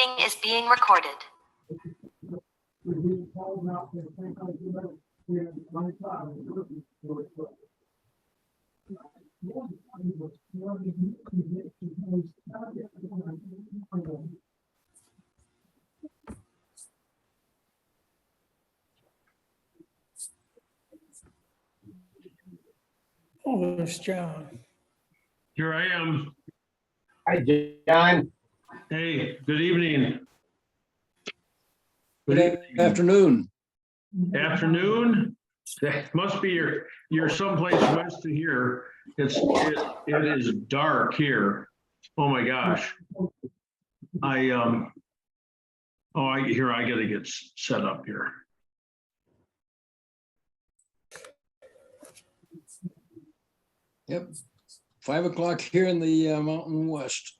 meeting is being recorded. Oh, there's John. Here I am. Hi, John. Hey, good evening. Good afternoon. Afternoon. That must be you're someplace west of here. It is dark here. Oh my gosh. I gotta get set up here. Yep. 5 o'clock here in the Mountain West.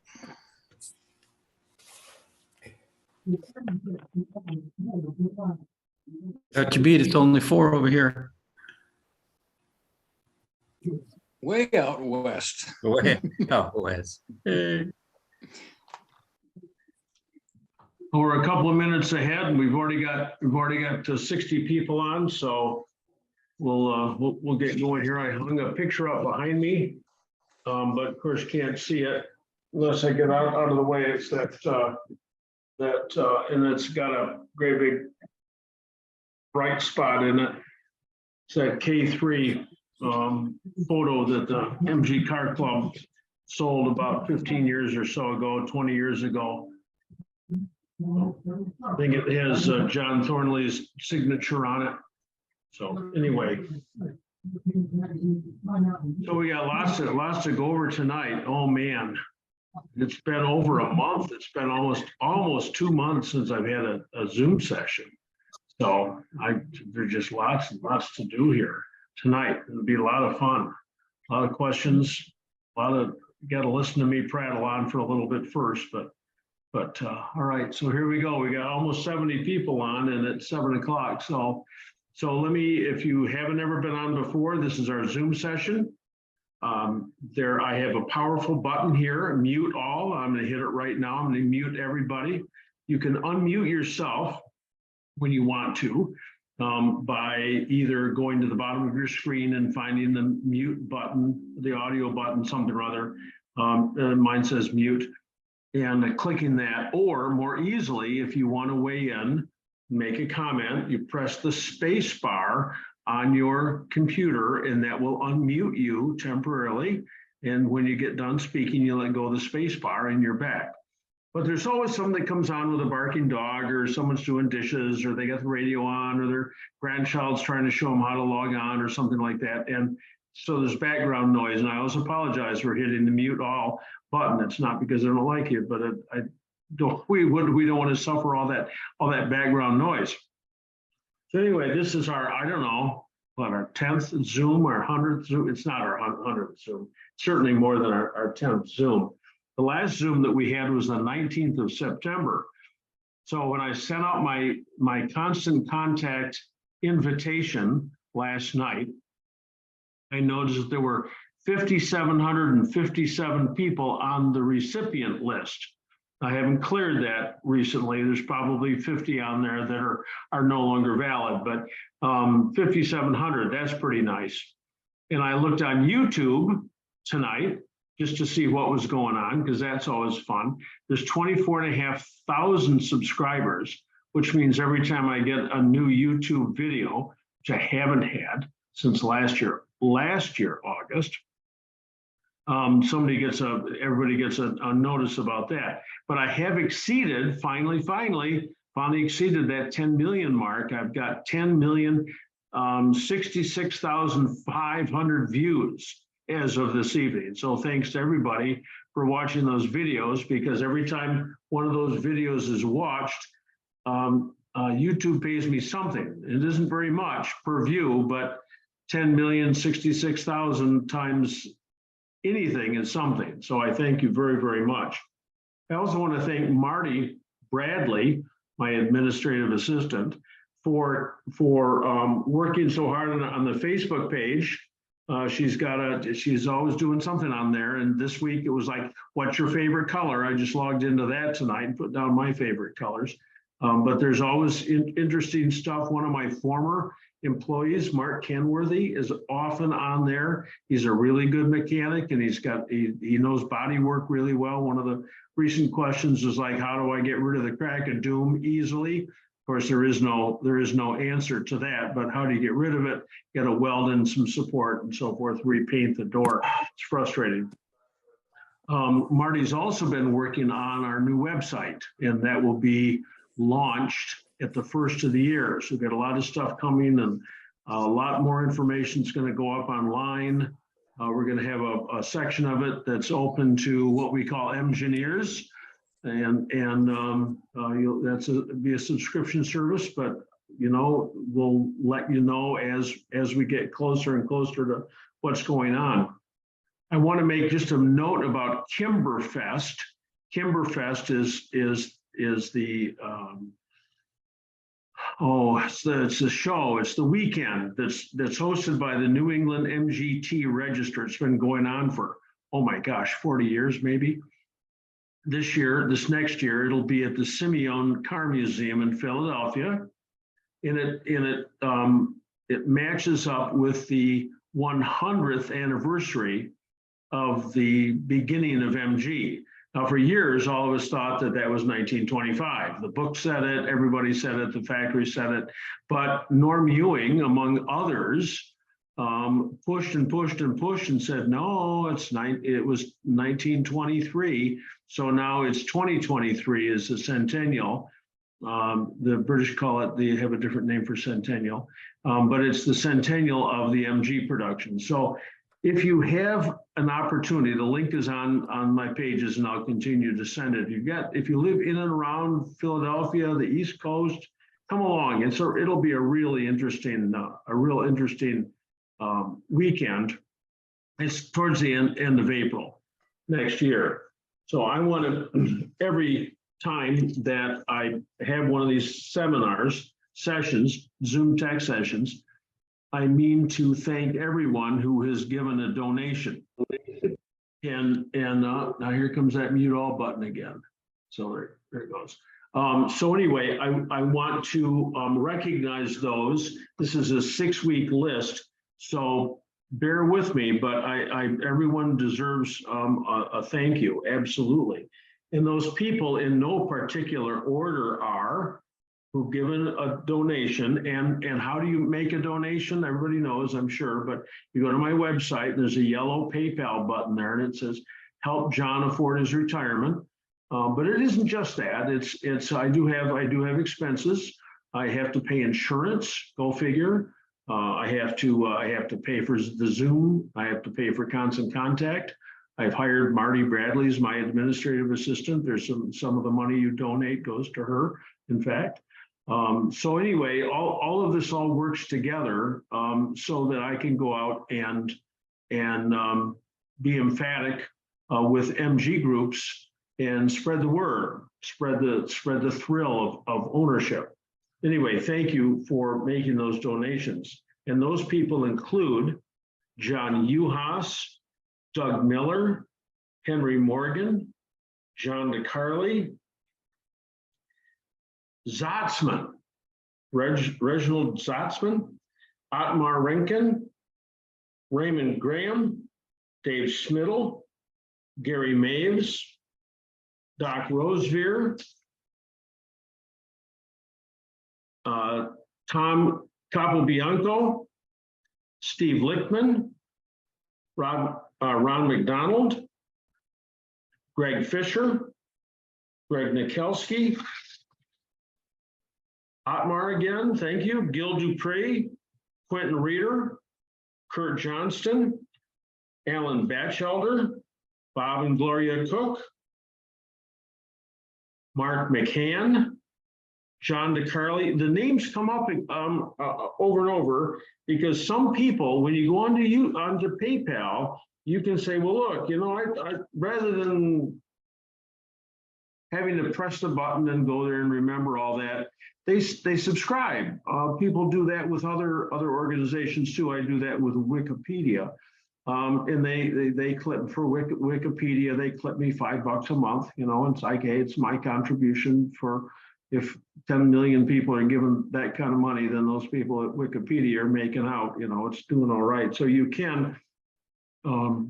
Got you beat. It's only 4 over here. Way out west. Way out west. We're a couple of minutes ahead and we've already got 60 people on, so we'll get going here. I hung a picture up behind me, but of course can't see it unless I get out of the way. It's that and it's got a great big bright spot in it. It's that K3 photo that the MG Car Club sold about 15 years or so ago, 20 years ago. I think it has John Thornley's signature on it. So anyway, so we got lots to go over tonight. Oh man, it's been over a month. It's been almost 2 months since I've had a Zoom session. So there's just lots and lots to do here tonight. It'll be a lot of fun, a lot of questions, you got to listen to me prattle on for a little bit first, but all right, so here we go. We got almost 70 people on and it's 7 o'clock. So let me, if you haven't ever been on before, this is our Zoom session. I have a powerful button here, mute all. I'm going to hit it right now. I'm going to mute everybody. You can unmute yourself when you want to by either going to the bottom of your screen and finding the mute button, the audio button, something or other. Mine says mute. And clicking that, or more easily, if you want to weigh in, make a comment, you press the space bar on your computer and that will unmute you temporarily. And when you get done speaking, you let go of the space bar and you're back. But there's always something that comes on with a barking dog, or someone's doing dishes, or they got the radio on, or their grandchild's trying to show them how to log on or something like that. And so there's background noise, and I always apologize for hitting the mute all button. It's not because I don't like it, but we don't want to suffer all that background noise. So anyway, this is our, I don't know, what, our 10th Zoom or 100th Zoom. It's not our 100th Zoom, certainly more than our 10th Zoom. The last Zoom that we had was the 19th of September. So when I sent out my constant contact invitation last night, I noticed that there were 5,757 people on the recipient list. I haven't cleared that recently. There's probably 50 on there that are no longer valid, but 5,700, that's pretty nice. And I looked on YouTube tonight just to see what was going on, because that's always fun. There's 24,500 subscribers, which means every time I get a new YouTube video, which I haven't had since last year, August, everybody gets a notice about that. But I have exceeded, finally exceeded that 10 million mark. I've got 10,066,500 views as of this evening. So thanks to everybody for watching those videos, because every time one of those videos is watched, YouTube pays me something. It isn't very much per view, but 10,066,000 times anything is something. So I thank you very, very much. I also want to thank Marty Bradley, my administrative assistant, for working so hard on the Facebook page She's always doing something on there. And this week it was like, what's your favorite color? I just logged into that tonight and put down my favorite colors. But there's always interesting stuff. One of my former employees, Mark Kenworthy, is often on there. He's a really good mechanic and he knows body work really well. One of the recent questions is like, how do I get rid of the crack of doom easily? Of course, there is no answer to that, but how do you get rid of it? Got to weld in some support and so forth, repaint the door. It's frustrating. Marty's also been working on our new website, and that will be launched at the first of the year. So we've got a lot of stuff coming, and a lot more information is going to go up online. We're going to have a section of it that's open to what we call engineers. And that's be a subscription service, but we'll let you know as we get closer and closer to what's going on. I want to make just a note about Kimberfest. Kimberfest is the it's the show. It's the weekend that's hosted by the New England MGT Register. It's been going on for, oh my gosh, 40 years maybe. This next year, it'll be at the Simeon Car Museum in Philadelphia. And it matches up with the 100th anniversary of the beginning of MG. Now, for years, all of us thought that was 1925. The book said it, everybody said it, the factory said it. But Norm Ewing, among others, pushed and pushed and pushed and said, no, it was 1923. So now it's 2023 is the centennial. The British call it, they have a different name for centennial, but it's the centennial of the MG production. So if you have an opportunity, the link is on my pages and I'll continue to send it. If you live in and around Philadelphia, the East Coast, come along. And so it'll be a real interesting weekend. It's towards the end of April next year. So I want to, every time that I have one of these sessions, Zoom tech sessions, I mean to thank everyone who has given a donation. And now here comes that mute all button again. So there it goes. So anyway, I want to recognize those. This is a 6-week list. So bear with me, but everyone deserves a thank you, absolutely. And those people in no particular order are who've given a donation. And how do you make a donation? Everybody knows, I'm sure, but you go to my website, and there's a yellow PayPal button there, and it says, help John afford his retirement. But it isn't just that. I do have expenses. I have to pay insurance, go figure. I have to pay for the Zoom. I have to pay for Constant Contact. I've hired Marty Bradley as my administrative assistant. There's some of the money you donate goes to her, in fact. So anyway, all of this all works together so that I can go out and be emphatic with MG groups and spread the word, spread the thrill of ownership. Anyway, thank you for making those donations. And those people include John Uhas, Doug Miller, Henry Morgan, John DeCarly, Zotzman, Reginald Zotzman, Otmar Renken, Raymond Graham, Dave Smittle, Gary Maves, Doc Rosevear, Tom Capobianco, Steve Lichtman, Ron McDonald, Greg Fisher, Greg Nikelski, Otmar again, thank you, Gil Dupree, Quentin Reeder, Kurt Johnston, Alan Batchelder, Bob and Gloria Cook, Mark McCann, John DeCarly. The names come up over and over because some people, when you go onto PayPal, you can say, well, look, I rather than having to press the button and go there and remember all that. They subscribe. People do that with other organizations too. I do that with Wikipedia. And they clip for Wikipedia, they clip me $5 a month, you know, and it's like, hey, it's my contribution for, if 10 million people are given that kind of money, then those people at Wikipedia are making out, you know, it's doing all right. So you can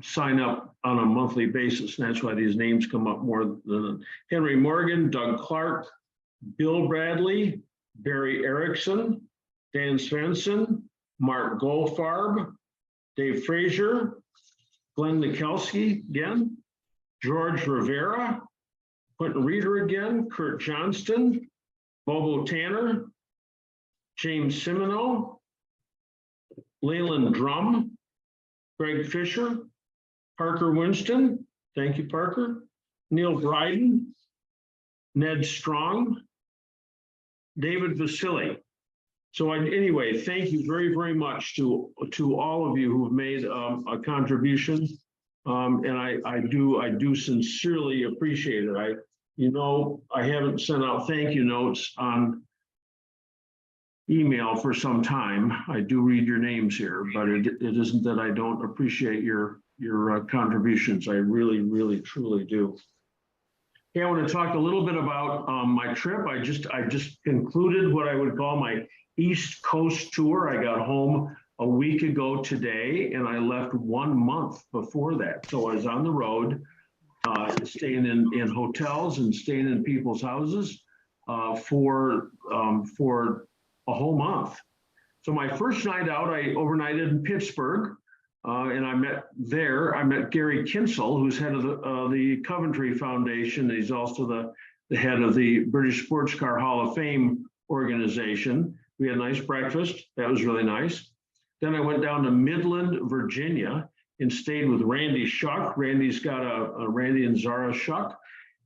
sign up on a monthly basis. And that's why these names come up more than Henry Morgan, Doug Clark, Bill Bradley, Barry Erickson, Dan Svensson, Mark Goldfarb, Dave Frazier, Glenn Nikelski again, George Rivera, Quentin Reeder again, Kurt Johnston, Bobo Tanner, James Simino, Leyland Drum, Greg Fisher, Parker Winston, thank you, Parker, Neil Bryden, Ned Strong, David Vasily. So anyway, thank you very, very much to all of you who have made a contribution. And I do sincerely appreciate it. I haven't sent out thank you notes on email for some time. I do read your names here, but it isn't that I don't appreciate your contributions. I really, really, truly do. Okay, I want to talk a little bit about my trip. I just concluded what I would call my East Coast tour. I got home a week ago today, and I left 1 month before that. So I was on the road, staying in hotels and staying in people's houses for a whole month. So my first night out, I overnighted in Pittsburgh, and I met Gary Kinsel, who's head of the Coventry Foundation. He's also the head of the British Sports Car Hall of Fame organization. We had a nice breakfast. That was really nice. Then I went down to Midland, Virginia, and stayed with Randy Shuck. Randy's got Randy and Zara Shuck.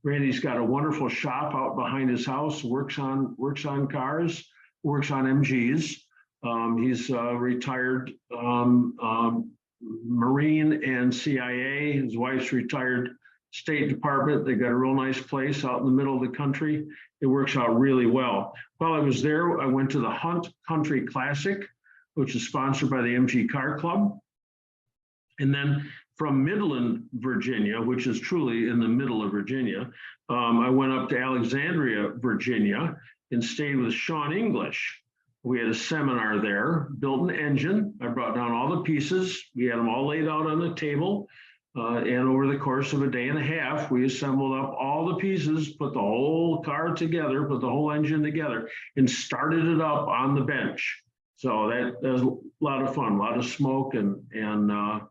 Randy's got a wonderful shop out behind his house, works on cars, works on MGs. He's retired Marine and CIA. His wife's retired State Department. They got a real nice place out in the middle of the country. It works out really well. While I was there, I went to the Hunt Country Classic, which is sponsored by the MG Car Club. And then from Midland, Virginia, which is truly in the middle of Virginia, I went up to Alexandria, Virginia, and stayed with Sean English. We had a seminar there, built an engine. I brought down all the pieces. We had them all laid out on the table. And over the course of a day and a half, we assembled up all the pieces, put the whole car together, put the whole engine together, and started it up on the bench. So that was a lot of fun, a lot of smoke, and a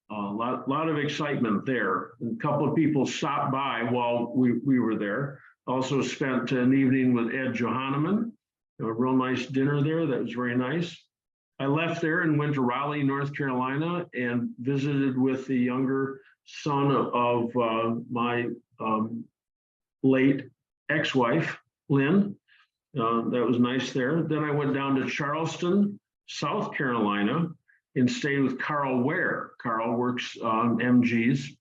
lot of excitement there. And a couple of people stopped by while we were there. Also spent an evening with Ed Johanneman, a real nice dinner there. That was very nice. I left there and went to Raleigh, North Carolina, and visited with the younger son of my late ex-wife, Lynn. That was nice there. Then I went down to Charleston, South Carolina, and stayed with Carl Ware. Carl works on MGs,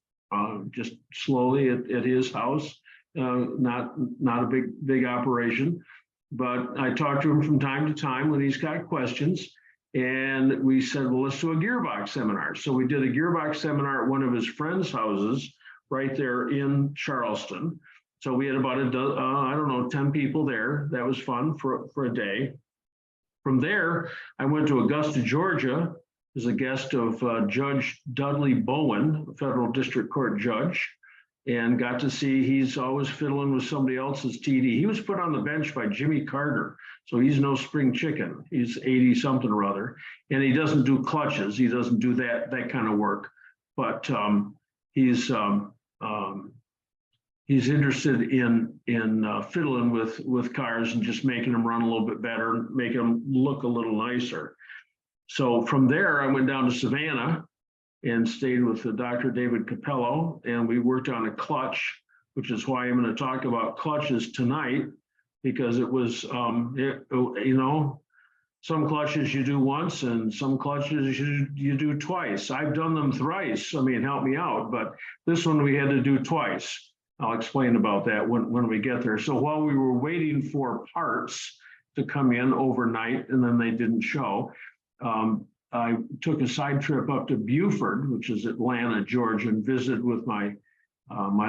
just slowly at his house. Not a big operation, but I talk to him from time to time when he's got questions. And we said, well, let's do a gearbox seminar. So we did a gearbox seminar at one of his friends' houses right there in Charleston. So we had about 10 people there. That was fun for a day. From there, I went to Augusta, Georgia, as a guest of Judge Dudley Bowen, a federal district court judge, and got to see he's always fiddling with somebody else's TD. He was put on the bench by Jimmy Carter, so he's no spring chicken. He's 80 something or other, and he doesn't do clutches. He doesn't do that kind of work, but he's interested in fiddling with cars and just making them run a little bit better, making them look a little nicer. So from there, I went down to Savannah and stayed with Dr. David Capello, and we worked on a clutch, which is why I'm going to talk about clutches tonight, because it was, some clutches you do once and some clutches you do twice. I've done them thrice. I mean, help me out, but this one we had to do twice. I'll explain about that when we get there. So while we were waiting for parts to come in overnight and then they didn't show, I took a side trip up to Buford, which is Atlanta, Georgia, and visited with my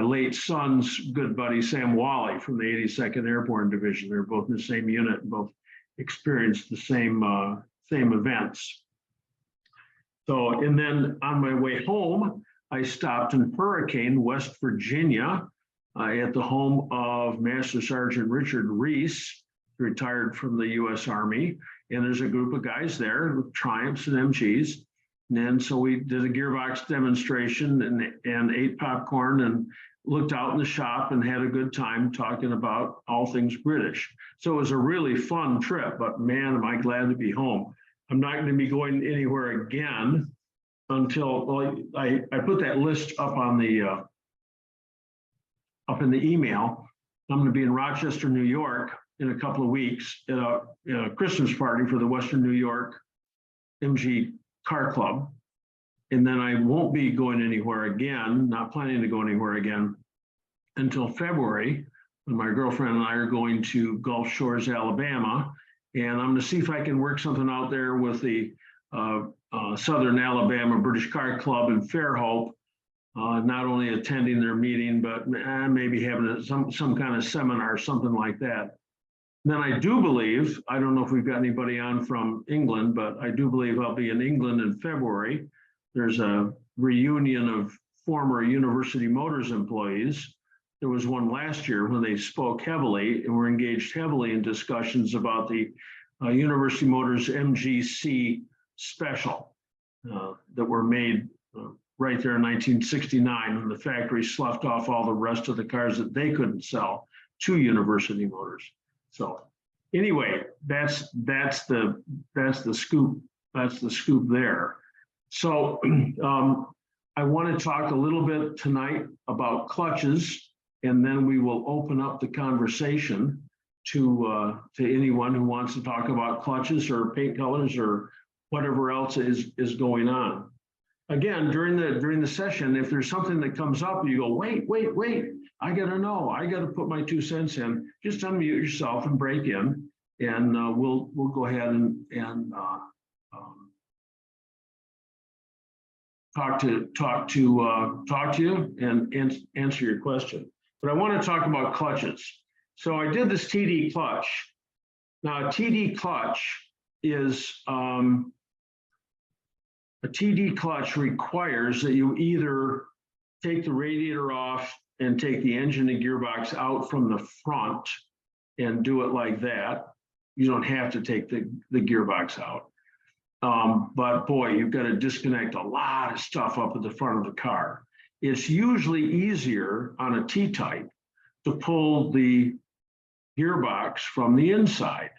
late son's good buddy, Sam Wally from the 82nd Airborne Division. They're both in the same unit, and both experienced the same events. So, and then on my way home, I stopped in Hurricane, West Virginia, at the home of Master Sergeant Richard Reese, retired from the U.S. Army. And there's a group of guys there with Triumphs and MGs. And then so we did a gearbox demonstration and ate popcorn and looked out in the shop and had a good time talking about all things British. So it was a really fun trip, but man, am I glad to be home. I'm not going to be going anywhere again until, well, I put that list up on the up in the email. I'm going to be in Rochester, New York in a couple of weeks at a Christmas party for the Western New York MG Car Club. And then I won't be going anywhere again, not planning to go anywhere again until February, when my girlfriend and I are going to Gulf Shores, Alabama. And I'm going to see if I can work something out there with the Southern Alabama British Car Club in Fairhope. Not only attending their meeting, but maybe having some kind of seminar, something like that. Then I do believe, I don't know if we've got anybody on from England, but I do believe I'll be in England in February. There's a reunion of former University Motors employees. There was one last year when they spoke heavily and were engaged heavily in discussions about the University Motors MGC special that were made right there in 1969 when the factory sloughed off all the rest of the cars that they couldn't sell to University Motors. So anyway, that's the scoop. That's the scoop there. So I want to talk a little bit tonight about clutches, and then we will open up the conversation to anyone who wants to talk about clutches or paint colors or whatever else is going on. Again, during the session, if there's something that comes up, you go, wait, I gotta know, I gotta put my 2 cents in, just unmute yourself and break in, and we'll go ahead and talk to you and answer your question. But I want to talk about clutches. So I did this TD clutch. Now a TD clutch is a TD clutch requires that you either take the radiator off and take the engine and gearbox out from the front and do it like that. You don't have to take the gearbox out. But boy, you've got to disconnect a lot of stuff up at the front of the car. It's usually easier on a T-type to pull the gearbox from the inside.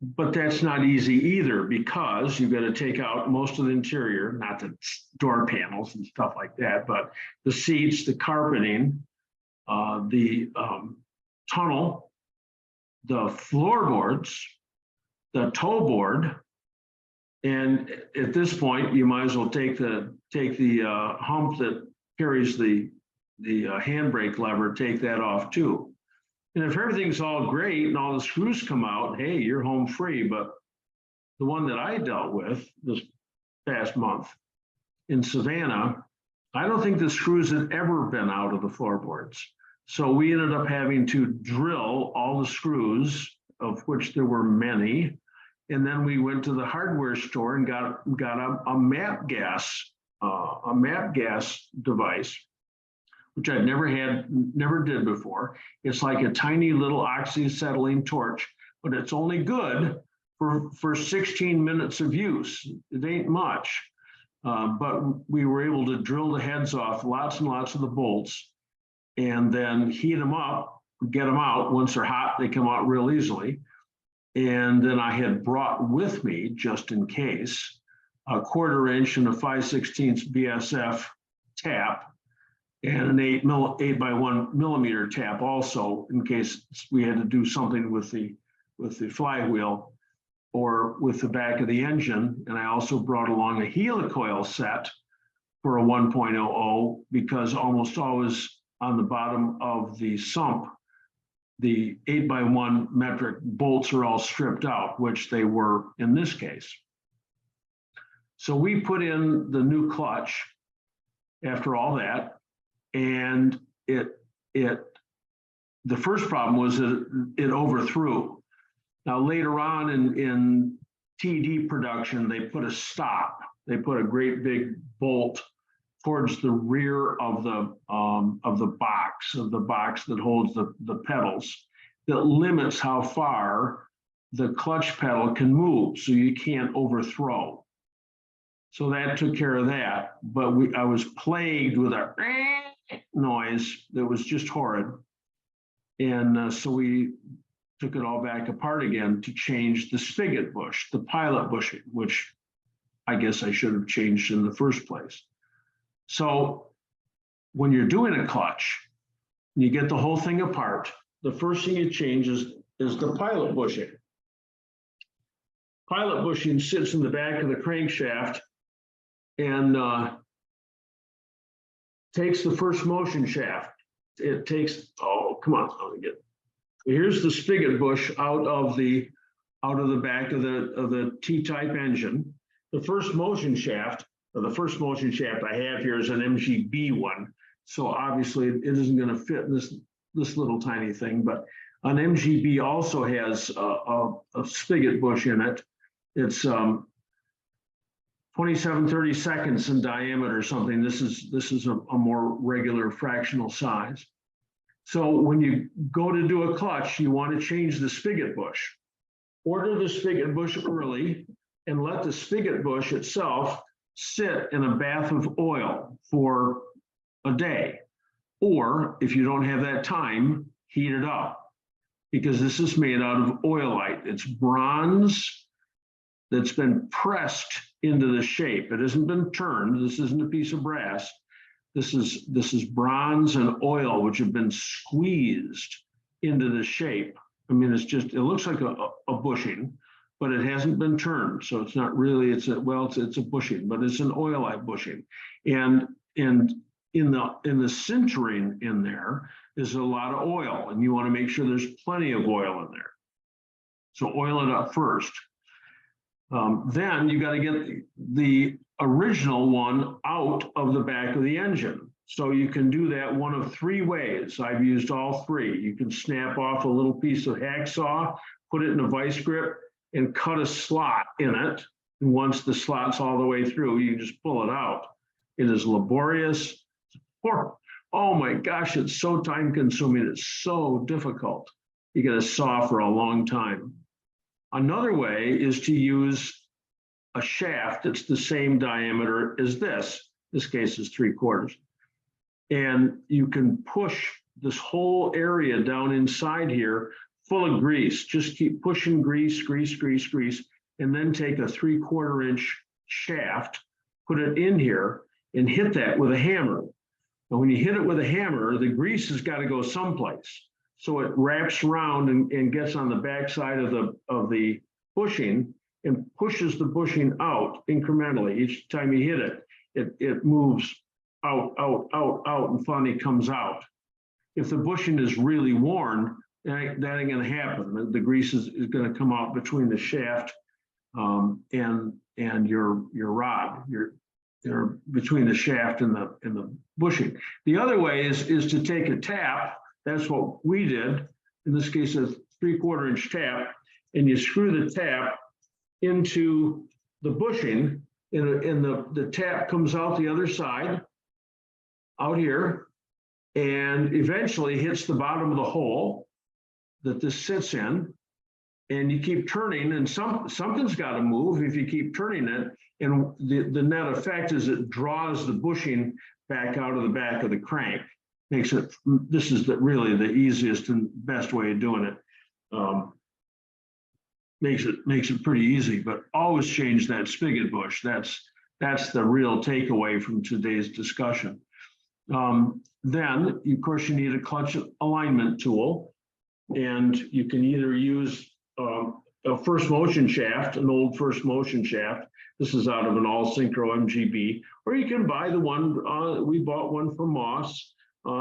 But that's not easy either, because you've got to take out most of the interior, not the door panels and stuff like that, but the seats, the carpeting, the tunnel, the floorboards, the toe board. And at this point, you might as well take the hump that carries the handbrake lever, take that off too. And if everything's all great and all the screws come out, hey, you're home free. But the one that I dealt with this past month in Savannah, I don't think the screws had ever been out of the floorboards. So we ended up having to drill all the screws, of which there were many. And then we went to the hardware store and got a MAP gas device, which I'd never did before. It's like a tiny little oxyacetylene torch, but it's only good for 16 minutes of use. It ain't much, but we were able to drill the heads off lots and lots of the bolts, and then heat them up, get them out. Once they're hot, they come out real easily. And then I had brought with me, just in case, a 1/4 inch and a 5/16 BSF tap, and an 8 by 1 millimeter tap also, in case we had to do something with the flywheel or with the back of the engine. And I also brought along a helicoil set for a 1.00, because almost always on the bottom of the sump, the 8x1 metric bolts are all stripped out, which they were in this case. So we put in the new clutch after all that, and the first problem was that it overthrew. Now later on in TD production, they put a stop. They put a great big bolt towards the rear of the box that holds the pedals, that limits how far the clutch pedal can move, so you can't overthrow. So that took care of that. But I was plagued with a noise that was just horrid, and so we took it all back apart again to change the spigot bush, the pilot bushing, which I guess I should have changed in the first place. So when you're doing a clutch, you get the whole thing apart, the first thing you change is the pilot bushing. Pilot bushing sits in the back of the crankshaft and takes the first motion shaft. It takes, oh, come on, let me get. Here's the spigot bush out of the back of the T-type engine. The first motion shaft, or the first motion shaft I have here is an MGB one. So obviously it isn't going to fit in this little tiny thing, but an MGB also has a spigot bush in it. It's 27-30 seconds in diameter or something. This is a more regular fractional size. So when you go to do a clutch, you want to change the spigot bush. Order the spigot bush early and let the spigot bush itself sit in a bath of oil for a day. Or if you don't have that time, heat it up, because this is made out of oilite. It's bronze that's been pressed into the shape. It hasn't been turned. This isn't a piece of brass. This is bronze and oil, which have been squeezed into the shape. I mean, it looks like a bushing, but it hasn't been turned. So it's not really, it's a bushing, but it's an oilite bushing. And in the sintering in there is a lot of oil, and you want to make sure there's plenty of oil in there. So oil it up first. Then you got to get the original one out of the back of the engine. So you can do that one of three ways. I've used all three. You can snap off a little piece of hacksaw, put it in a vice grip, and cut a slot in it. And once the slot's all the way through, you just pull it out. It is laborious. Oh my gosh, it's so time consuming. It's so difficult. You got to saw for a long time. Another way is to use a shaft that's the same diameter as this. This case is 3/4. And you can push this whole area down inside here full of grease. Just keep pushing grease, and then take a 3/4 inch shaft, put it in here, and hit that with a hammer. And when you hit it with a hammer, the grease has got to go someplace. So it wraps around and gets on the backside of the bushing and pushes the bushing out incrementally. Each time you hit it, it moves out, and finally comes out. If the bushing is really worn, that ain't going to happen. The grease is going to come out between the shaft and your rod. You're between the shaft and the bushing. The other way is to take a tap. That's what we did. In this case, a 3/4 inch tap, and you screw the tap into the bushing, and the tap comes out the other side, out here, and eventually hits the bottom of the hole that this sits in. And you keep turning, and something's got to move if you keep turning it. And the net effect is it draws the bushing back out of the back of the crank. Makes it, this is really the easiest and best way of doing it. Makes it pretty easy, but always change that spigot bush. That's the real takeaway from today's discussion. Then, of course, you need a clutch alignment tool, and you can either use a first motion shaft, an old first motion shaft. This is out of an all synchro MGB, or you can buy the one, we bought one from Moss.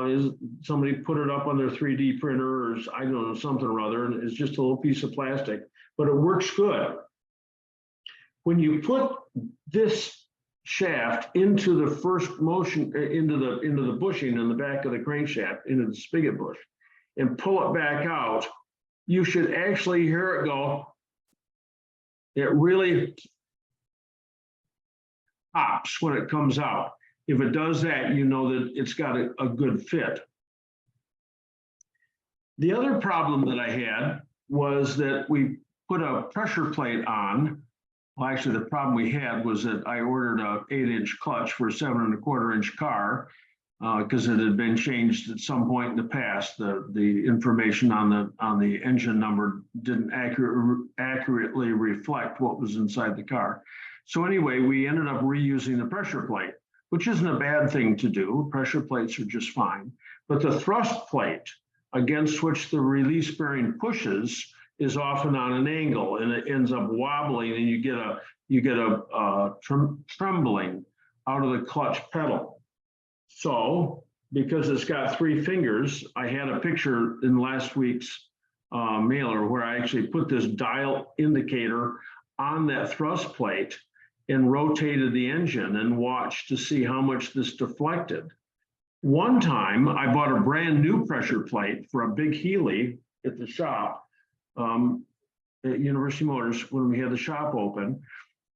is somebody put it up on their 3D printer or I don't know, something or other, and it's just a little piece of plastic, but it works good. When you put this shaft into the first motion, into the bushing in the back of the crankshaft, into the spigot bush, and pull it back out, you should actually hear it go. It really pops when it comes out. If it does that, you know that it's got a good fit. The other problem that I had was that we put a pressure plate on. Well, actually, the problem we had was that I ordered a 8-inch clutch for a 7¼ inch car because it had been changed at some point in the past. The information on the engine number didn't accurately reflect what was inside the car. So anyway, we ended up reusing the pressure plate, which isn't a bad thing to do. Pressure plates are just fine. But the thrust plate against which the release bearing pushes is often on an angle, and it ends up wobbling, and you get a trembling out of the clutch pedal. So because it's got 3 fingers, I had a picture in last week's mailer where I actually put this dial indicator on that thrust plate and rotated the engine and watched to see how much this deflected. One time I bought a brand new pressure plate for a big Healy at the shop at University Motors when we had the shop open.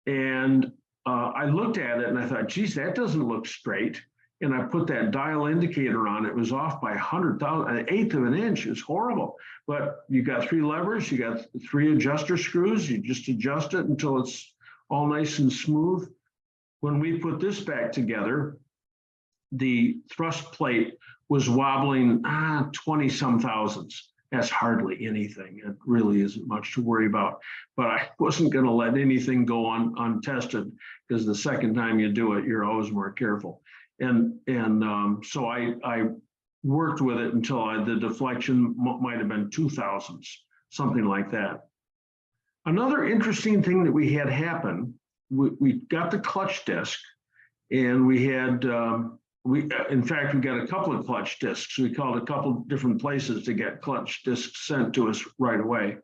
And I looked at it and I thought, geez, that doesn't look straight. And I put that dial indicator on, it was off by 1/100th of an inch. It's horrible. But you got 3 levers, you got 3 adjuster screws, you just adjust it until it's all nice and smooth. When we put this back together, the thrust plate was wobbling 20-some thousandths. That's hardly anything. It really isn't much to worry about. But I wasn't going to let anything go untested, because the second time you do it, you're always more careful. And so I worked with it until the deflection might have been 2 thousandths, something like that. Another interesting thing that we had happen, we got the clutch disc, and we had, in fact, we got a couple of clutch discs. We called a couple different places to get clutch discs sent to us right away.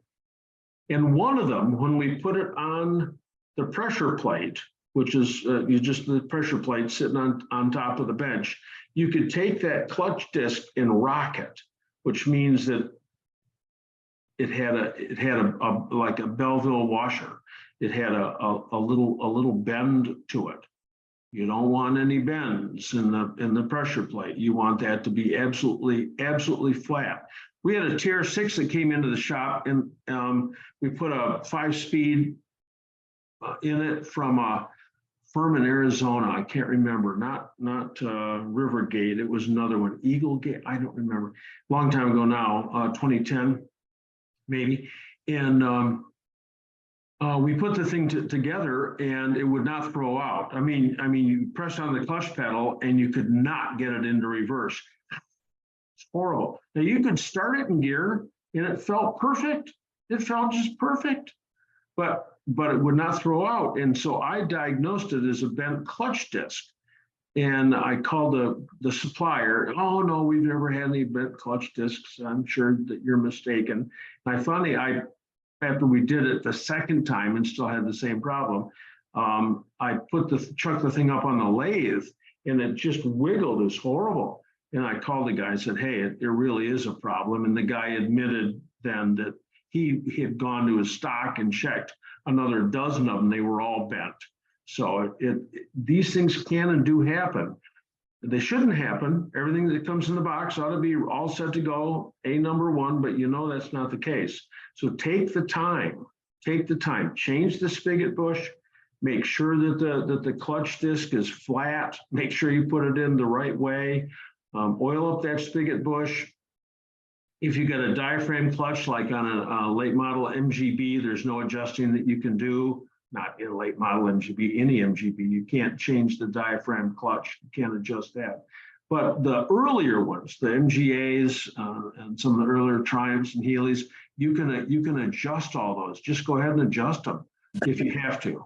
And one of them, when we put it on the pressure plate, which is the pressure plate sitting on top of the bench, you could take that clutch disc and rock it, which means that it had a like a Belleville washer. It had a little bend to it. You don't want any bends in the pressure plate. You want that to be absolutely flat. We had a TR6 that came into the shop, and we put a 5-speed in it from a firm in Arizona. I can't remember. Not Rivergate. It was another one. Eagle Gate. I don't remember. Long time ago now. 2010 maybe. And we put the thing together, and it would not throw out. I mean, you press on the clutch pedal and you could not get it into reverse. It's horrible. Now you could start it in gear and it felt perfect. It felt just perfect, but it would not throw out. And so I diagnosed it as a bent clutch disc. And I called the supplier. Oh no, we've never had any bent clutch discs. I'm sure that you're mistaken. And I finally, after we did it the second time and still had the same problem, I chucked the thing up on the lathe, and it just wiggled. It was horrible. And I called the guy and said, hey, it really is a problem. And the guy admitted then that he had gone to his stock and checked another dozen of them. They were all bent. So these things can and do happen. They shouldn't happen. Everything that comes in the box ought to be all set to go, number 1, but you know that's not the case. So take the time, change the spigot bush, make sure that the clutch disc is flat, make sure you put it in the right way, oil up that spigot bush. If you got a diaphragm clutch, like on a late model MGB, there's no adjusting that you can do. Not in late model MGB, any MGB, you can't change the diaphragm clutch. You can't adjust that. But the earlier ones, the MGAs and some of the earlier Triumphs and Healys, you can adjust all those. Just go ahead and adjust them if you have to.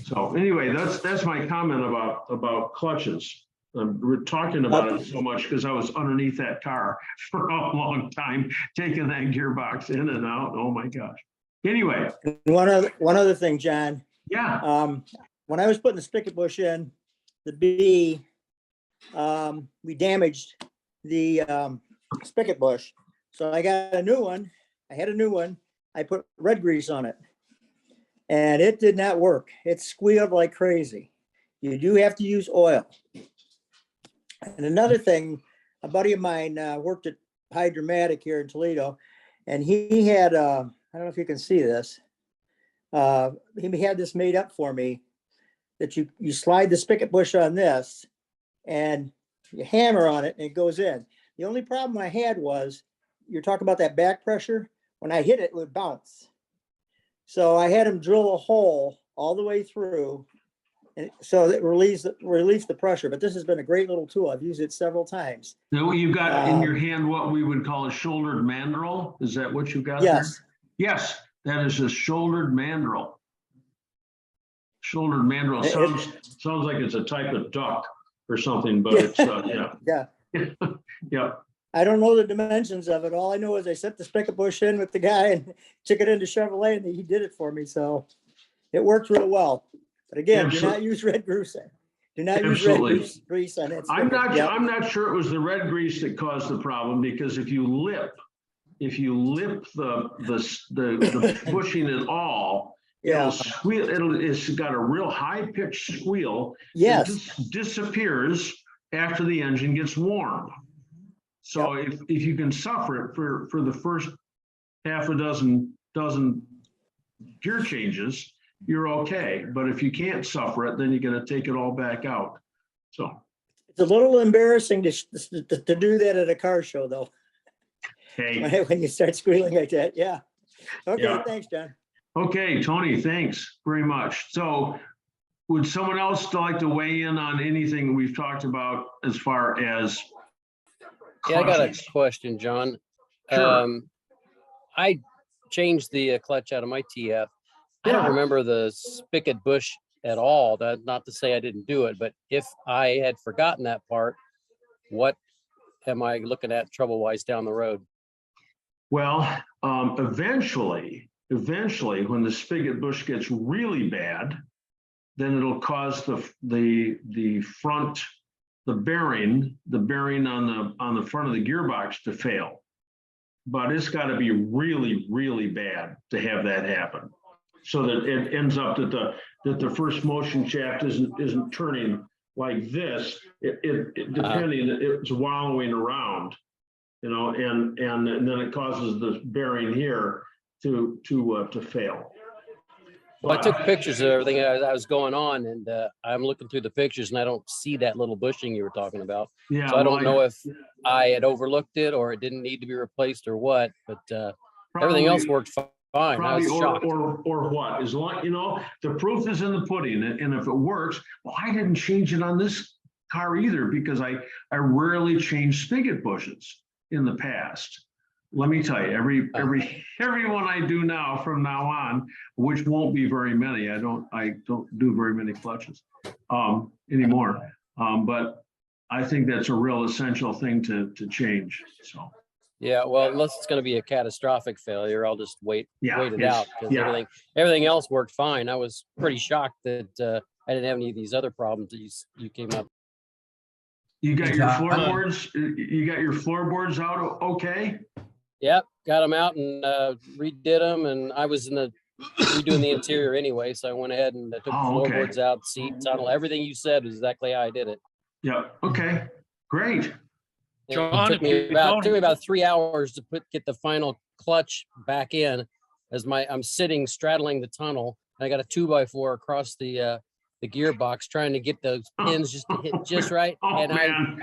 So anyway, that's my comment about clutches. We're talking about it so much because I was underneath that car for a long time, taking that gearbox in and out. Oh my gosh. Anyway, One other thing, John, yeah, when I was putting the spigot bush in, the bee, we damaged the, spigot bush. So I got a new one. I had a new one. I put red grease on it. And it did not work. It squealed like crazy. You do have to use oil. And another thing, a buddy of mine worked at Hydromatic here in Toledo, and he had, I don't know if you can see this. He had this made up for me that you slide the spigot bush on this and you hammer on it and it goes in. The only problem I had was, you're talking about that back pressure. When I hit it, it would bounce. So I had him drill a hole all the way through, and so that relieves the pressure. But this has been a great little tool. I've used it several times. now you've got in your hand what we would call a shouldered mandrel. Is that what you got? Yes. There? Yes, that is a shouldered mandrel. Shouldered mandrel sounds like it's a type of duck or something, but it's yeah. Yeah. Yeah. I don't know the dimensions of it. All I know is I set the spigot bush in with the guy and took it into Chevrolet, and he did it for me. So it worked real well. But again, do not use red grease. Do not use red grease on it. I'm not sure it was the red grease that caused the problem, because if you lip the bushing at all, Yeah. it'll squeal. It's got a real high pitched squeal. Yes. It just disappears after the engine gets warm. So if you can suffer it for the first half a dozen gear changes, you're okay. But if you can't suffer it, then you're going to take it all back out. So It's a little embarrassing to do that at a car show, though. hey, When you start squealing like that. Yeah. Okay. Yeah. Thanks, John. okay, Tony, thanks very much. So would someone else like to weigh in on anything we've talked about as far as Yeah, I got a clutches? question, John. Sure. I changed the clutch out of my TF. I don't Yeah. remember the spigot bush at all. That not to say I didn't do it, but if I had forgotten that part, what am I looking at trouble-wise down the road? Well, eventually, when the spigot bush gets really bad, then it'll cause the front, the bearing on the front of the gearbox to fail. But it's got to be really, really bad to have that happen, so that it ends up that the first motion shaft isn't turning like this. It's wallowing around, and then it causes the bearing here to fail. Well, I took pictures of everything as I was going on, and I'm looking through the pictures and I don't see that little bushing you were talking about. Yeah, So I don't know if I had overlooked it or it didn't need to be replaced or what, but everything else worked fine. I Probably, was shocked. or what? As long, the proof is in the pudding, and if it works, well, I didn't change it on this car either, because I rarely change spigot bushes in the past. Let me tell you, every one I do now from now on, which won't be very many. I don't do very many clutches anymore. But I think that's a real essential thing to change. So Yeah, well, unless it's going to be a catastrophic failure, I'll just wait it out, because yeah. everything else worked fine. I was pretty shocked that I didn't have any of these other problems that you came up. You got your floorboards. You got your floorboards out okay? Yep, got them out and redid them, and I was redoing the interior anyway, so I went ahead and took the floorboards out, seat, tunnel, everything you said was exactly how I did it. Yeah. Okay. Great. It took me about 3 hours to get the final clutch back in, as I'm sitting straddling the tunnel. And I got a 2x4 across the gearbox trying to get those pins just to hit just right. And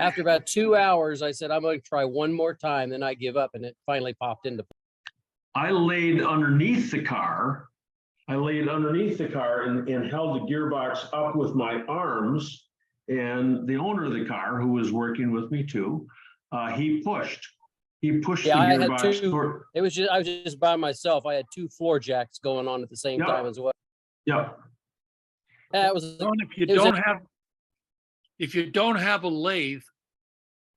after about 2 hours, I said, I'm going to try one more time. Then I give up, and it finally popped into. I laid underneath the car. And held the gearbox up with my arms. And the owner of the car, who was working with me too, he pushed the gearbox. I was just by myself. I had 2 floor jacks going on at the same time as well. Yep. That was. If you don't have if you don't have a lathe,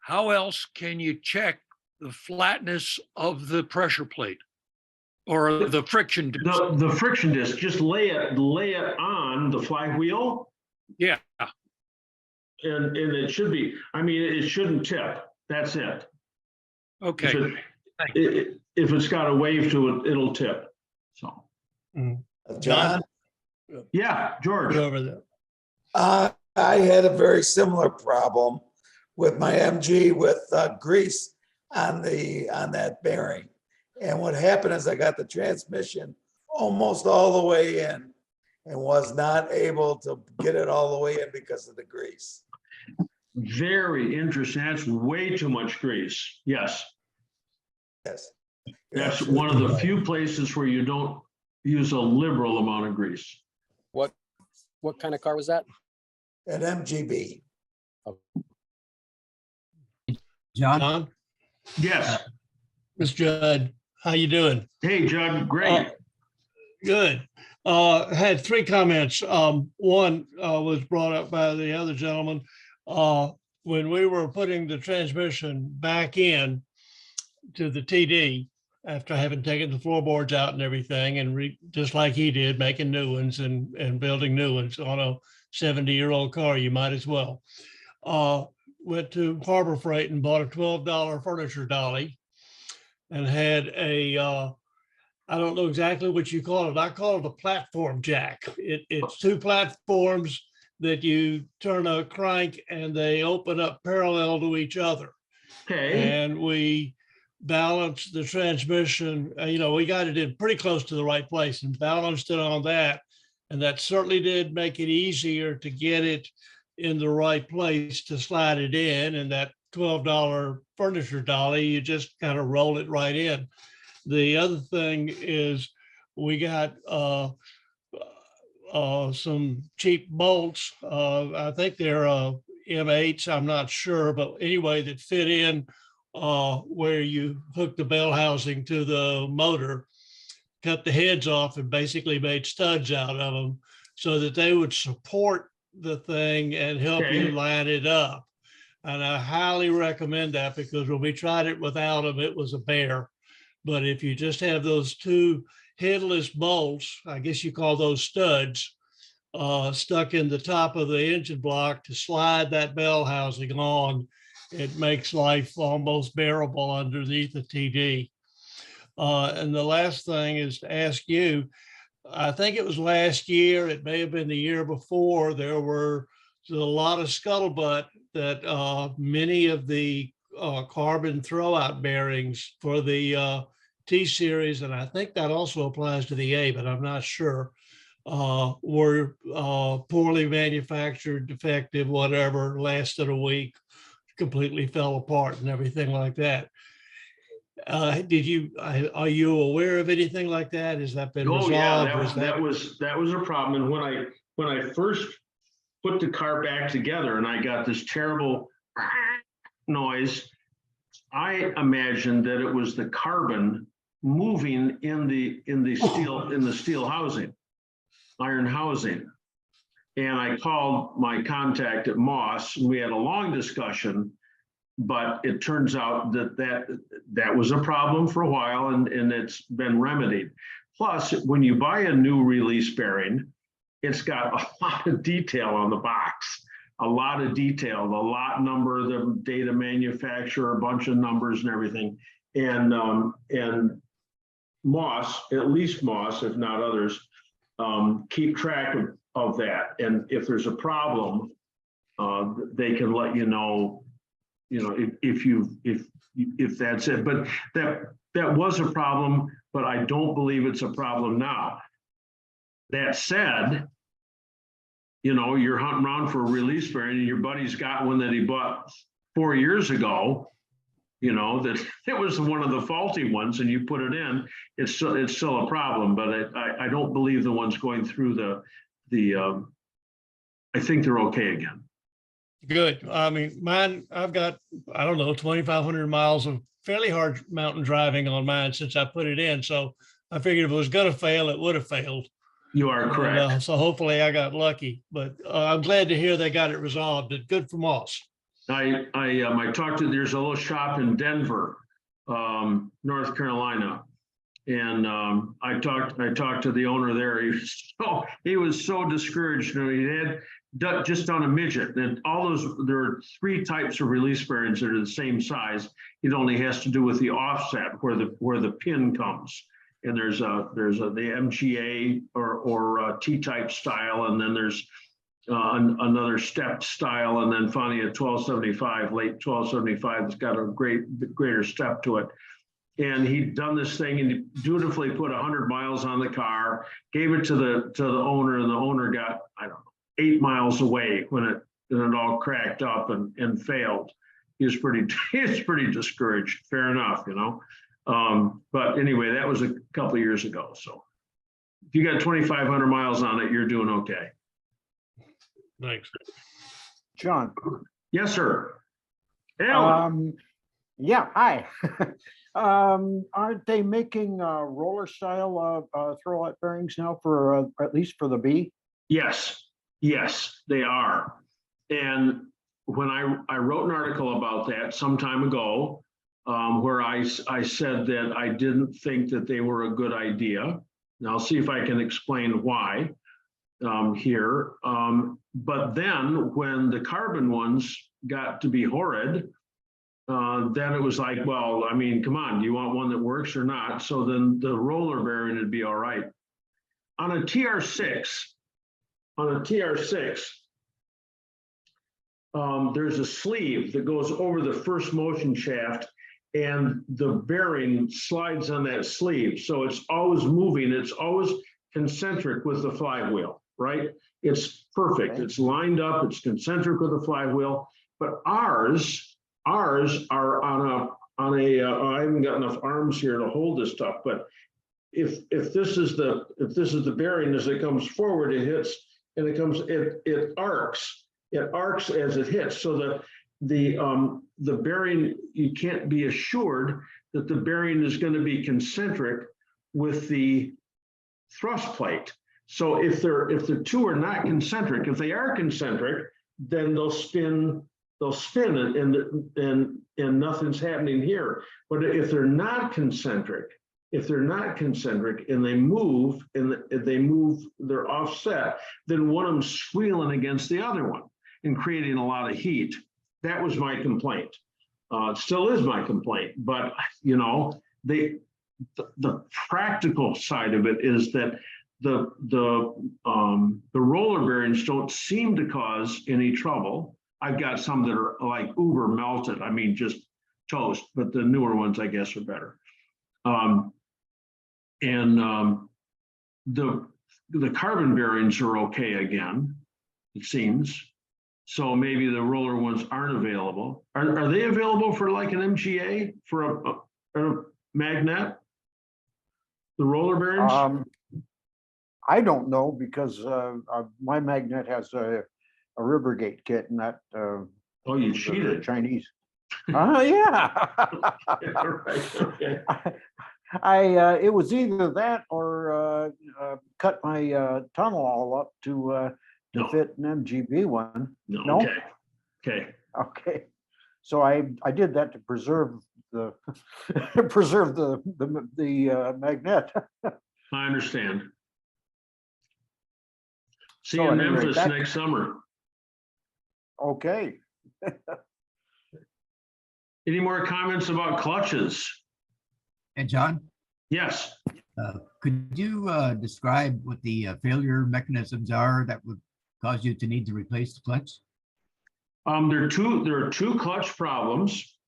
how else can you check the flatness of the pressure plate or the friction disc? The friction disc, just lay it on the flywheel Yeah, and it should be, I mean, it shouldn't tip. That's it. okay. If it's got a wave to it, it'll tip. So, John, yeah, George. Over there. I had a very similar problem with my MG with grease on that bearing. And what happened is I got the transmission almost all the way in and was not able to get it all the way in because of the grease. Very interesting. That's way too much grease. Yes. Yes. That's one of the few places where you don't use a liberal amount of grease. What kind of car was that? An MGB. John, Yes. Mr. Judd, how you doing? Hey, Judd, great. Good. Had three comments. One was brought up by the other gentleman. When we were putting the transmission back in to the TD, after having taken the floorboards out and everything, and just like he did, making new ones and building new ones on a 70-year-old car, you might as well. Went to Harbor Freight and bought a $12 furniture dolly and had a, I don't know exactly what you call it. I call it a platform jack. It's two platforms that you turn a crank and they open up parallel to each other. Okay. And we balanced the transmission, we got it in pretty close to the right place and balanced it on that. And that certainly did make it easier to get it in the right place to slide it in. And that $12 furniture dolly, you just kind of roll it right in. The other thing is we got some cheap bolts. I think they're M8s, I'm not sure, but anyway, that fit in where you hook the bell housing to the motor, cut the heads off and basically made studs out of them so that they would support the thing and help you line it up. And I highly recommend that because when we tried it without them, it was a bear. But if you just have those two headless bolts, I guess you call those studs, stuck in the top of the engine block to slide that bell housing on, it makes life almost bearable underneath the TD. And the last thing is to ask you, I think it was last year, it may have been the year before, there were a lot of scuttlebutt that many of the carbon throwout bearings for the T-Series, and I think that also applies to the A, but I'm not sure, were poorly manufactured, defective, whatever, lasted a week, completely fell apart and everything like that. Are you aware of anything like that? Has that been resolved? Oh, yeah, that was a problem. And when I first put the car back together and I got this terrible noise, I imagined that it was the carbon moving in the steel housing, iron housing. And I called my contact at Moss and we had a long discussion, but it turns out that was a problem for a while and it's been remedied. Plus, when you buy a new release bearing, it's got a lot of detail on the box, a lot of detail, the lot number, the data manufacturer, a bunch of numbers and everything. And Moss, at least Moss, if not others, keep track of that. And if there's a problem, they can let you know, if that's it. But that was a problem, but I don't believe it's a problem now. That said, you're hunting around for a release bearing and your buddy's got one that he bought 4 years ago, that it was one of the faulty ones and you put it in, it's still a problem, but I don't believe the ones going through I think they're okay again. Good. I mean, mine, I've got, 2,500 miles of fairly hard mountain driving on mine since I put it in. So I figured if it was going to fail, it would have failed. You are And, correct. so hopefully I got lucky, but I'm glad to hear they got it resolved. It's good for Moss. I talked to, there's a little shop in Denver, North Carolina. And I talked to the owner there. He was so discouraged. You know, he had just done a midget, and all those, there are 3 types of release bearings that are the same size. It only has to do with the offset where the pin comes. And there's the MGA or T-type style, and then there's another stepped style, and then finally a 1275, late 1275 that's got a greater step to it. And he'd done this thing and he dutifully put 100 miles on the car, gave it to the owner, and the owner got, I don't know, 8 miles away when it all cracked up and failed. He was pretty discouraged. Fair enough, you know. But anyway, that was a couple of years ago. So if you got 2,500 miles on it, you're doing okay. Thanks. John. Yes, sir. Alan. Yeah, hi. Aren't they making roller style throwout bearings now for at least for the B? Yes, they are. And when I wrote an article about that some time ago, where I said that I didn't think that they were a good idea. And I'll see if I can explain why here. But then when the carbon ones got to be horrid, then it was like, well, I mean, come on, do you want one that works or not? So then the roller bearing would be all right. On a TR6, there's a sleeve that goes over the first motion shaft, and the bearing slides on that sleeve. So it's always moving. It's always concentric with the flywheel, right? It's perfect. Okay. It's lined up. It's concentric with the flywheel. But ours are on a I haven't got enough arms here to hold this stuff, but if this is the bearing as it comes forward, it hits, and it arcs as it hits. So the bearing, you can't be assured that the bearing is going to be concentric with the thrust plate. So if the two are not concentric, if they are concentric, then they'll spin and nothing's happening here. But if they're not concentric, and they move they're offset, then one of them's squealing against the other one and creating a lot of heat. That was my complaint. It still is my complaint, but you know, the practical side of it is that the roller bearings don't seem to cause any trouble. I've got some that are like uber melted. I mean, just toast, but the newer ones, I guess, are better. The carbon bearings are okay again, it seems. So maybe the roller ones aren't available. Are they available for like an MGA for a magnet? The roller bearings? I don't know because my magnet has a Rivergate kit, and that Oh, you cheated. Chinese. Yeah. Right, okay. It was either that or cut my tunnel all up to No. fit an MGB one. No, No? okay. Okay, so I did that to preserve the preserve the magnet. I understand. See So you in at any rate, Memphis next summer. Okay. Any more comments about clutches? And John, Yes. could you describe what the failure mechanisms are that would cause you to need to replace the clutch? There are two clutch problems.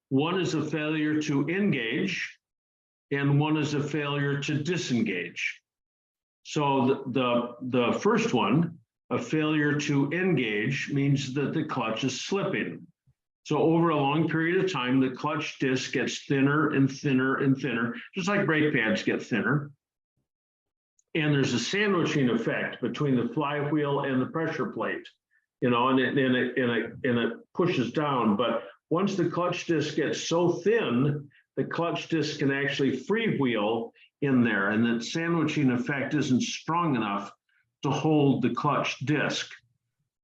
One is a failure to engage, and one is a failure to disengage. So the first one, a failure to engage, means that the clutch is slipping. So over a long period of time, the clutch disc gets thinner and thinner and thinner, just like brake pads get thinner. And there's a sandwiching effect between the flywheel and the pressure plate, you know, and it pushes down. But once the clutch disc gets so thin the clutch disc can actually freewheel in there, and that sandwiching effect isn't strong enough to hold the clutch disc.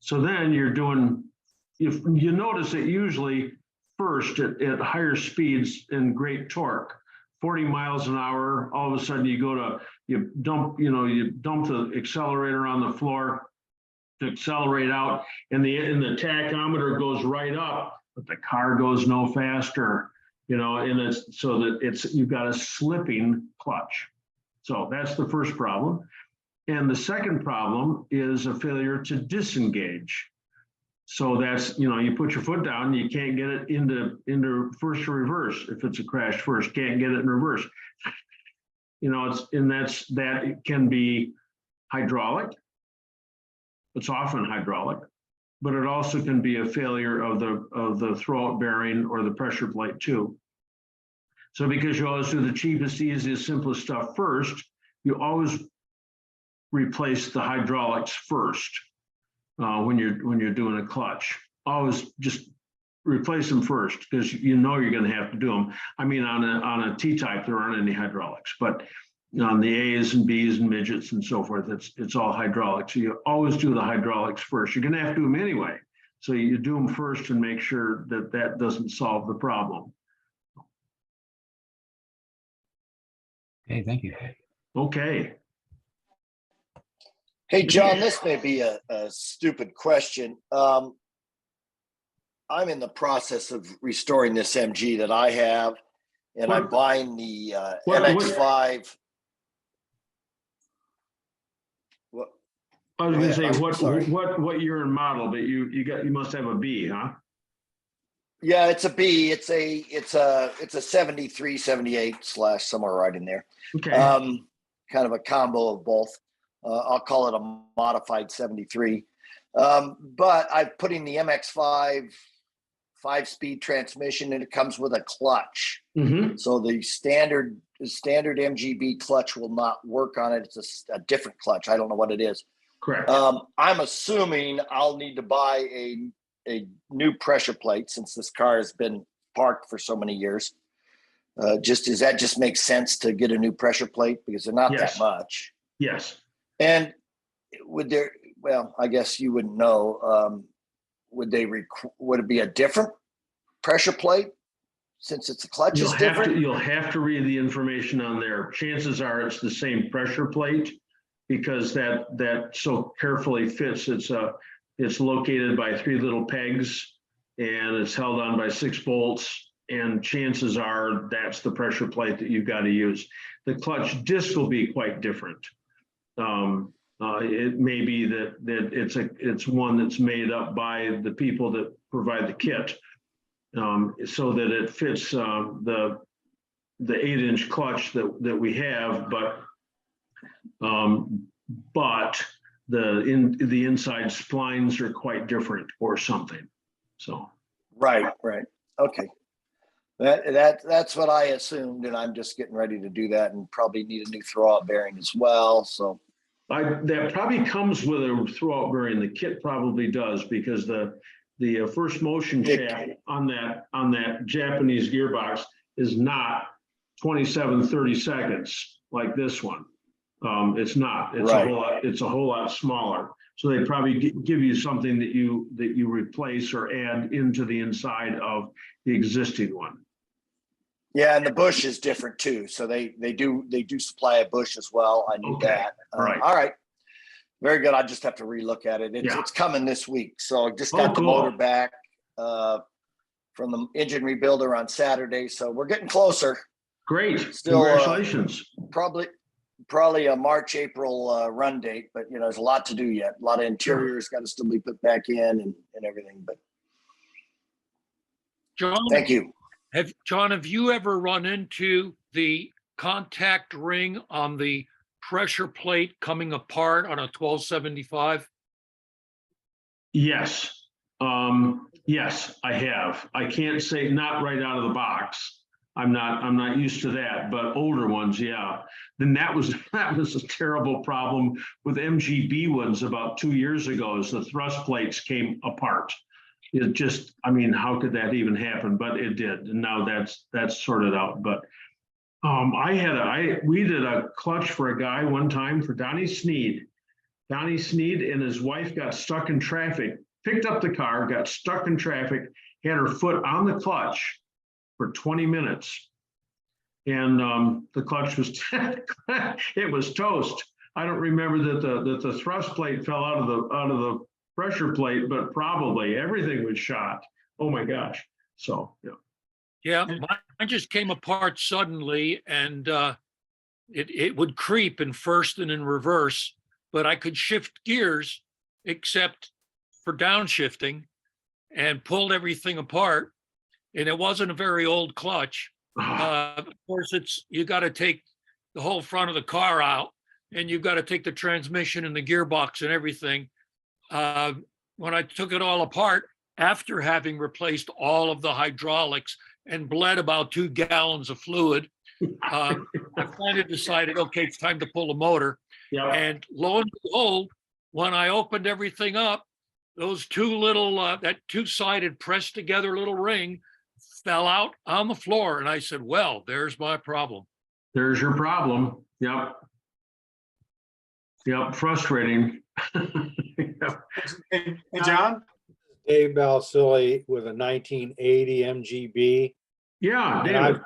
So then you're doing, if you notice it usually first at higher speeds and great torque, 40 miles an hour, all of a sudden you dump the accelerator on the floor to accelerate out, and the tachometer goes right up, but the car goes no faster, and it's so that you've got a slipping clutch. So that's the first problem. And the second problem is a failure to disengage. So that's, you put your foot down, you can't get it into first or reverse. If it's a crash first, can't get it in reverse. That can be hydraulic. It's often hydraulic, but it also can be a failure of the throwout bearing or the pressure plate too. So because you always do the cheapest, easiest, simplest stuff first, you always replace the hydraulics first when you're doing a clutch. Always just replace them first, because you're going to have to do them. I mean, on a T-type, there aren't any hydraulics, but on the A's and B's and midgets and so forth, it's all hydraulics. So you always do the hydraulics first. You're going to have to do them anyway. So you do them first and make sure that doesn't solve the problem. Okay, thank you. Okay. Hey, John, this may be a stupid question. I'm in the process of restoring this MG that I have, and I'm buying the MX-5. I was going to say what year and model, but you must have a B, huh? Yeah, it's a B. It's a 73, 78 / somewhere right in there. Okay. Kind of a combo of both. I'll call it a modified 73. But I'm putting the MX-5 5-speed transmission, and it comes with a clutch. Mm-hmm. So the standard MGB clutch will not work on it. It's a different clutch. I don't know what it is. Correct. I'm assuming I'll need to buy a new pressure plate, since this car has been parked for so many years. Does that just make sense to get a new pressure plate, because they're not that much? Yes. And I guess you wouldn't know. Would it be a different pressure plate since it's a clutch is different? You'll have to read the information on there. Chances are it's the same pressure plate, because that so carefully fits. It's located by 3 little pegs, and it's held on by 6 bolts. And chances are that's the pressure plate that you've got to use. The clutch disc will be quite different. It may be that it's one that's made up by the people that provide the kit, so that it fits the 8-inch clutch that we have, but the inside splines are quite different or something. So right. Okay. That's what I assumed, and I'm just getting ready to do that, and probably need a new throwout bearing as well. So that probably comes with a throwout bearing. The kit probably does, because the first motion shaft on that Japanese gearbox is not 27-30 seconds like this one. It's not. It's right. It's a whole lot smaller. So they probably give you something that you replace or add into the inside of the existing one. Yeah, and the bush is different too. So they do supply a bush as well. I knew that. Right. All right. Very good. I just have to relook at it. It's coming this week. So I just got the motor back from the engine rebuilder on Saturday. So we're getting closer. Great. Still, congratulations. Probably a March, April run date, but there's a lot to do yet. A lot of interiors got to still be put back in and everything. But John, thank you. Have you ever run into the contact ring on the pressure plate coming apart on a 1275? Yes. Yes, I have. I can't say not right out of the box. I'm not used to that, but older ones, yeah. Then that was a terrible problem with MGB ones about 2 years ago, as the thrust plates came apart. it just, I mean, how could that even happen? But it did. And now that's sorted out. But we did a clutch for a guy one time for Donnie Sneed. Donnie Sneed and his wife got stuck in traffic, picked up the car, got stuck in traffic, had her foot on the clutch for 20 minutes. And the clutch was, it was toast. I don't remember that the thrust plate fell out of the pressure plate, but probably everything was shot. Oh my gosh. So, yeah. Yeah, mine just came apart suddenly, and it would creep in first and in reverse, but I could shift gears except for downshifting, and pulled everything apart. And it wasn't a very old clutch. Of course, you got to take the whole front of the car out, and you've got to take the transmission and the gearbox and everything. When I took it all apart, after having replaced all of the hydraulics and bled about 2 gallons of fluid, I finally decided, okay, it's time to pull the motor. Yeah. And lo and behold, when I opened everything up, those two little, that 2-sided pressed together little ring fell out on the floor. And I said, well, there's my problem. There's your problem. Yep. Yep. Frustrating. Yep. Hey, John? Dave Balsillie with a 1980 MGB. Yeah, And David.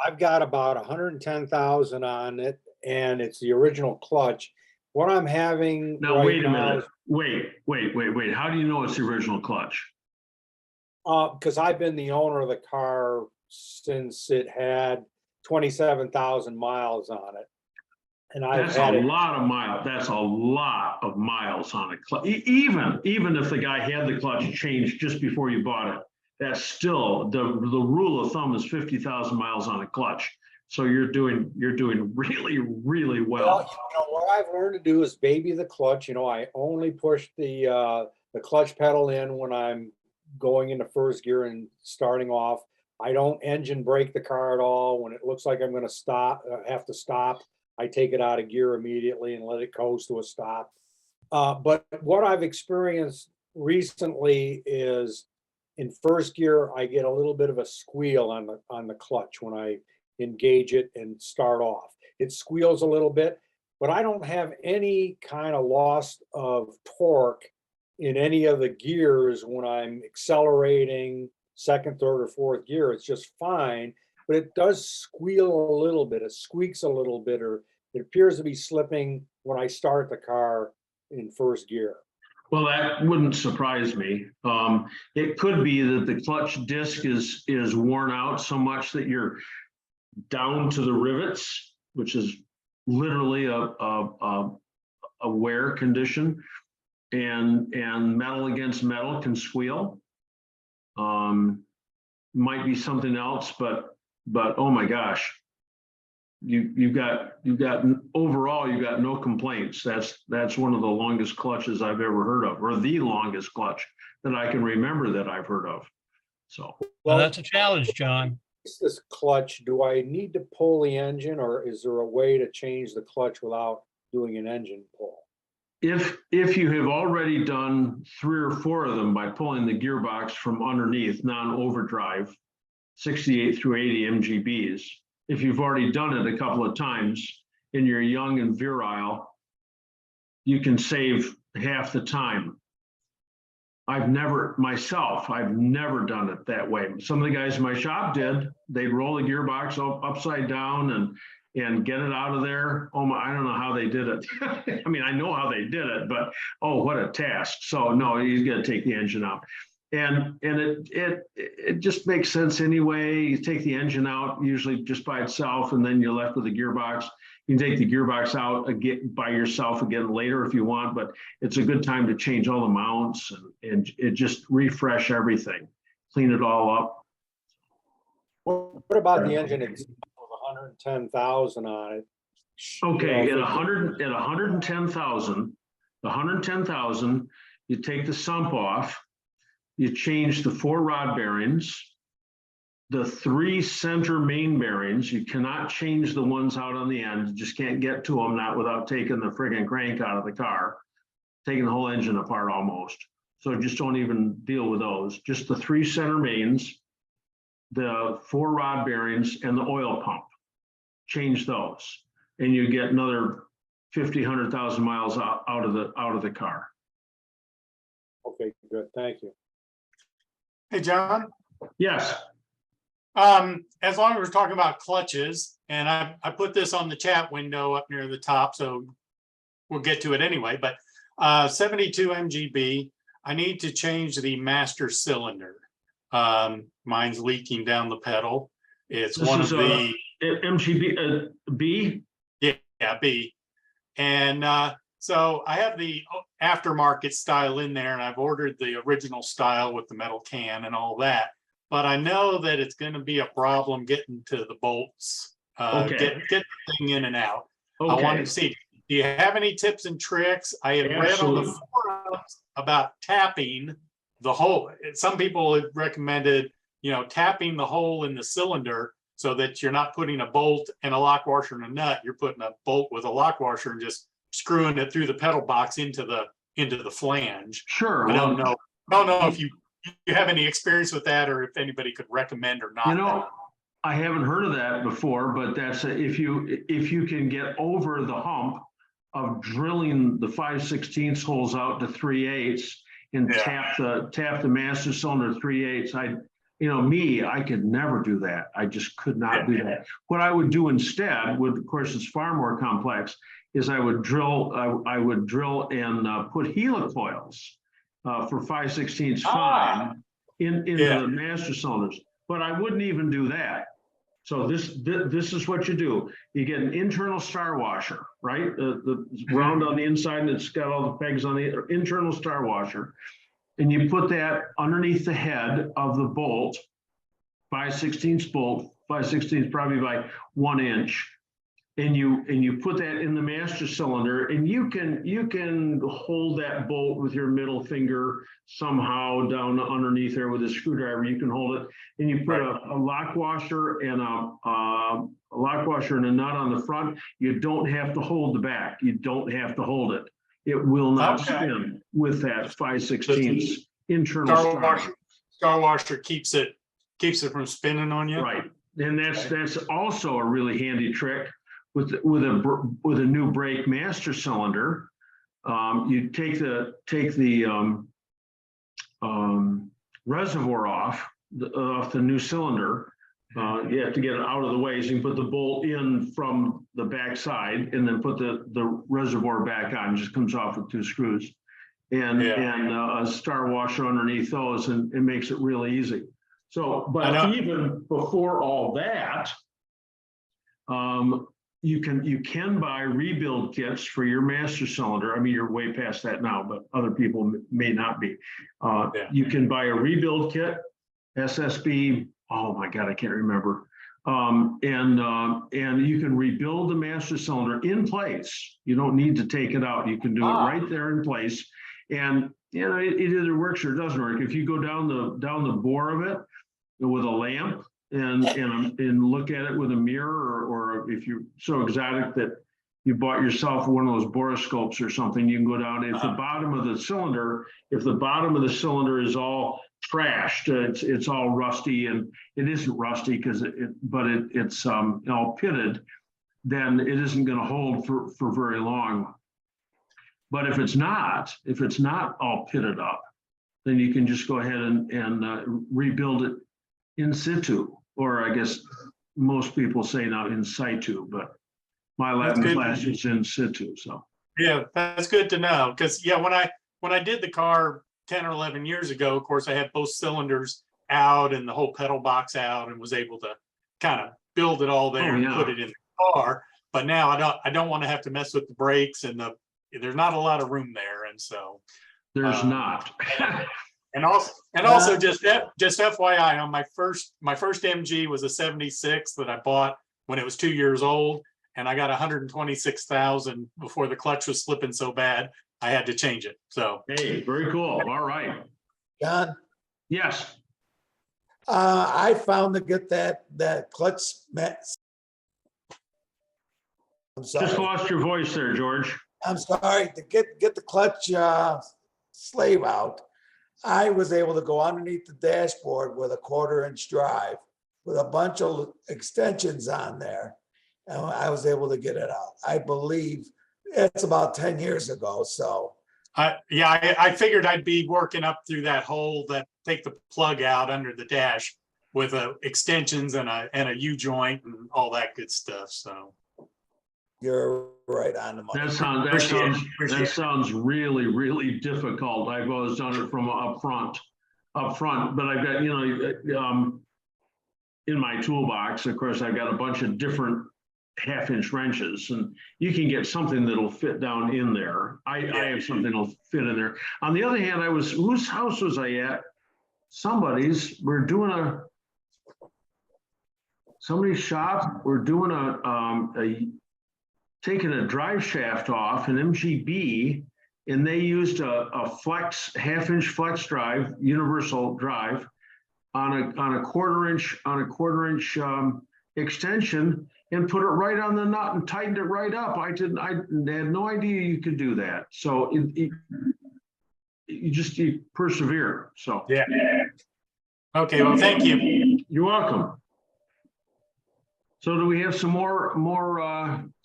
I've got about 110,000 on it, and it's the original clutch. What I'm having Now, right wait a now minute. Wait. How do you know it's the original clutch? because I've been the owner of the car since it had 27,000 miles on it. And I've That's had a it. lot of miles. That's a lot of miles on a clutch. Even if the guy had the clutch changed just before you bought it, that's still the rule of thumb is 50,000 miles on a clutch. So you're doing really, really well. What I've learned to do is baby the clutch. I only push the clutch pedal in when I'm going into first gear and starting off. I don't engine brake the car at all. When it looks like I'm going to have to stop, I take it out of gear immediately and let it coast to a stop. But what I've experienced recently is in first gear, I get a little bit of a squeal on the clutch when I engage it and start off. It squeals a little bit, but I don't have any kind of loss of torque in any of the gears when I'm accelerating second, third, or fourth gear. It's just fine, but it does squeal a little bit. It squeaks a little bit, or it appears to be slipping when I start the car in first gear. Well, that wouldn't surprise me. It could be that the clutch disc is worn out so much that you're down to the rivets, which is literally a wear condition, and metal against metal can squeal. Might be something else, but oh my gosh, you've got overall you got no complaints. That's one of the longest clutches I've ever heard of, or the longest clutch that I can remember that I've heard of. So Well, that's a challenge, John. This clutch, do I need to pull the engine, or is there a way to change the clutch without doing an engine pull? if you have already done 3 or 4 of them by pulling the gearbox from underneath non-overdrive 68 through 80 MGBs, if you've already done it a couple of times and you're young and virile, you can save half the time. I've never done it that way. Some of the guys in my shop did. They'd roll the gearbox upside down and get it out of there. Oh my, I don't know how they did it. I mean, I know how they did it, but oh, what a task. So no, you got to take the engine out. And it just makes sense anyway. You take the engine out usually just by itself, and then you're left with the gearbox. You can take the gearbox out again by yourself again later if you want, but it's a good time to change all the mounts and it just refresh everything, clean it all up. What about the engine itself with 110,000 on it? Okay, at 110,000, you take the sump off, you change the 4 rod bearings, the 3 center main bearings. You cannot change the ones out on the end. You just can't get to them, not without taking the friggin' crank out of the car, taking the whole engine apart almost. So just don't even deal with those. Just the 3 center mains, the 4 rod bearings and the oil pump. Change those and you get another 50, 100,000 miles out of the car. Okay, good, thank you. Hey, John, Yes, as long as we're talking about clutches, and I put this on the chat window up near the top, so we'll get to it anyway, but 72 MGB, I need to change the master cylinder. Mine's leaking down the pedal. It's This one is of the, MGB B. yeah, B. And so I have the aftermarket style in there, and I've ordered the original style with the metal can and all that. But I know that it's going to be a problem getting to the bolts, Okay. get the thing in and out. I Okay. wanted to see, do you have any tips and tricks? I had read on the Absolutely. forums about tapping the hole. Some people had recommended, tapping the hole in the cylinder so that you're not putting a bolt and a lock washer and a nut. You're putting a bolt with a lock washer and just screwing it through the pedal box into the flange. Sure. I don't know if you have any experience with that, or if anybody could recommend or not. I haven't heard of that before, but that's if you can get over the hump of drilling the 5/16 holes out to 3/8 and Yeah. tap the master cylinder 3/8. I could never do that. I just could not do that. What I would do instead would, of course, it's far more complex, is I would drill and put helicoils for 5/16 fine into the master cylinders, but I wouldn't even do that. So this is what you do. You get an internal star washer, right? The round on the inside and it's got all the pegs on the internal star washer. And you put that underneath the head of the bolt, 5/16 bolt, 5/16 probably by 1 inch. And you put that in the master cylinder, and you can hold that bolt with your middle finger somehow down underneath there with a screwdriver. You can hold it, and you put a lock washer and a nut on the front. You don't have to hold the back. You don't have to hold it. It will not spin with that 5/16 internal Star washer keeps it from spinning on you. Right, and that's also a really handy trick. With a new brake master cylinder, you take the reservoir off the new cylinder. You have to get it out of the way, so you can put the bolt in from the back side and then put the reservoir back on. It just comes off with 2 screws and a star washer underneath those, and it makes it really easy. So, but even before all that, you can buy rebuild kits for your master cylinder. I mean, you're way past that now, but other people may not be. You can buy a rebuild kit, SSB. Oh my God, I can't remember. And you can rebuild the master cylinder in place. You don't need to take it out. You can do it right there in place. And it either works or it doesn't work. If you go down the bore of it with a lamp, and look at it with a mirror, or if you're so exotic that you bought yourself one of those borescopes or something, you can go down. If the bottom of the cylinder is all trashed, it's all rusty, and it isn't rusty because it's all pitted, then it isn't going to hold for very long. But if it's not all pitted up, then you can just go ahead and rebuild it in situ, or I guess most people say now in situ, but my Latin class is in situ. So yeah, that's good to know, because when I did the car 10 or 11 years ago, of course I had both cylinders out and the whole pedal box out, and was able to kind of build it all there and put it in the car. But now I don't want to have to mess with the brakes, and there's not a lot of room there, and so there's not. And also just FYI, on my first MG was a 76 that I bought when it was 2 years old, and I got 126,000 before the clutch was slipping so bad I had to change it. So hey, very cool. All right, John. Yes. I found to get that clutch mess. I'm sorry. Just lost your voice there, George. I'm sorry, to get the clutch slave out. I was able to go underneath the dashboard with a 1/4-inch drive with a bunch of extensions on there. And I was able to get it out. I believe it's about 10 years ago, so. I figured I'd be working up through that hole that take the plug out under the dash with extensions and a U-joint and all that good stuff, so. You're right on the money. That sounds really, really difficult. I've always done it from up front, but I've got, in my toolbox, of course, I've got a bunch of different 1/2-inch wrenches, and you can get something that'll fit down in there. I have something that'll fit in there. On the other hand, whose house was I at? Somebody's shop. We're doing taking a drive shaft off an MGB, and they used a flex 1/2-inch flex drive, universal drive, on a 1/4-inch extension, and put it right on the nut and tightened it right up. I had no idea you could do that. So you persevere. So yeah. Okay. Well, thank you. You're welcome. So do we have some more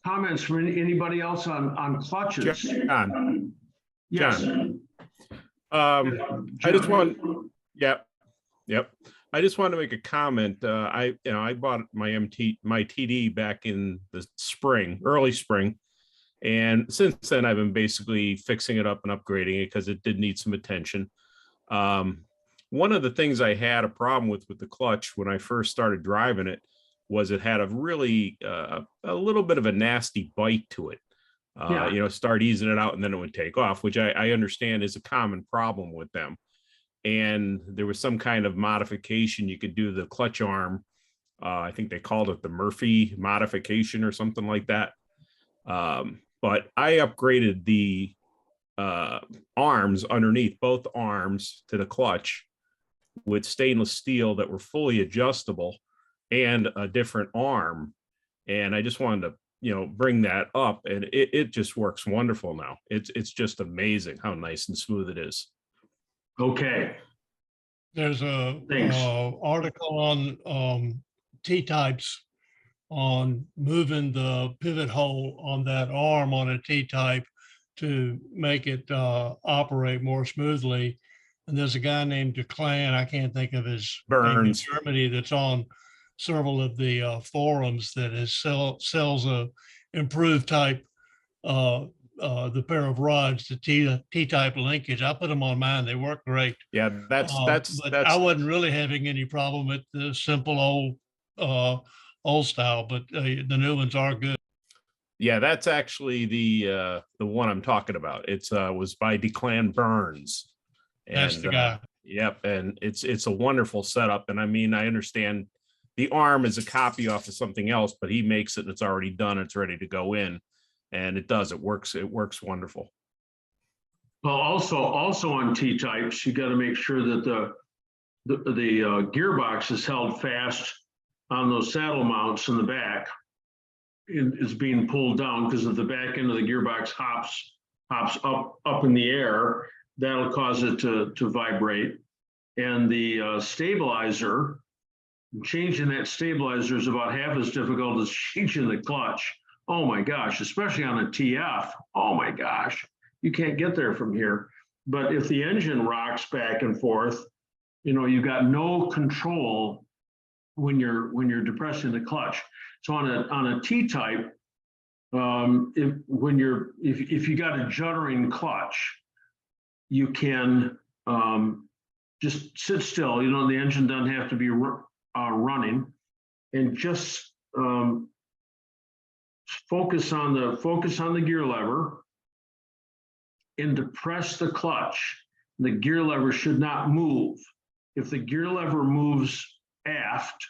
comments from anybody else on clutches? John. Yes. John. I just want, yep. I just want to make a comment. I bought my TD back in the spring, early spring. And since then I've been basically fixing it up and upgrading it because it did need some attention. One of the things I had a problem with the clutch when I first started driving it was it had a really, a little bit of a nasty bite to it. Start easing it out and then it would take off, which I understand is a common problem with them. And there was some kind of modification you could do to the clutch arm. I think they called it the Murphy modification or something like that. But I upgraded the arms underneath, both arms to the clutch with stainless steel that were fully adjustable and a different arm. And I just wanted to, bring that up, and it just works wonderful now. It's just amazing how nice and smooth it is. Okay. There's a article on T-types on moving the pivot hole on that arm on a T-type to make it operate more smoothly. And there's a guy named DeClan, I can't think of his name in Germany, that's on several of the forums that sells a improved type the pair of rods, the T-type linkage. I put them on mine. They work great. Yeah, that's I wasn't really having any problem with the simple old style, but the new ones are good. Yeah, that's actually the one I'm talking about. It's was by DeClan Burns. That's the guy. Yep, and it's a wonderful setup. And I mean, I understand the arm is a copy off of something else, but he makes it and it's already done. It's ready to go in. And it does. It works wonderful. Well, also on T-types, you got to make sure that the gearbox is held fast on those saddle mounts in the back. It's being pulled down because if the back end of the gearbox hops up in the air, that'll cause it to vibrate. And the stabilizer, changing that stabilizer is about half as difficult as changing the clutch. Oh my gosh, especially on a TF. Oh my gosh, you can't get there from here. But if the engine rocks back and forth, you've got no control when you're depressing the clutch. So on a T-type, if you got a juddering clutch, you can just sit still. The engine doesn't have to be running, and just focus on the gear lever and depress the clutch. The gear lever should not move. If the gear lever moves aft,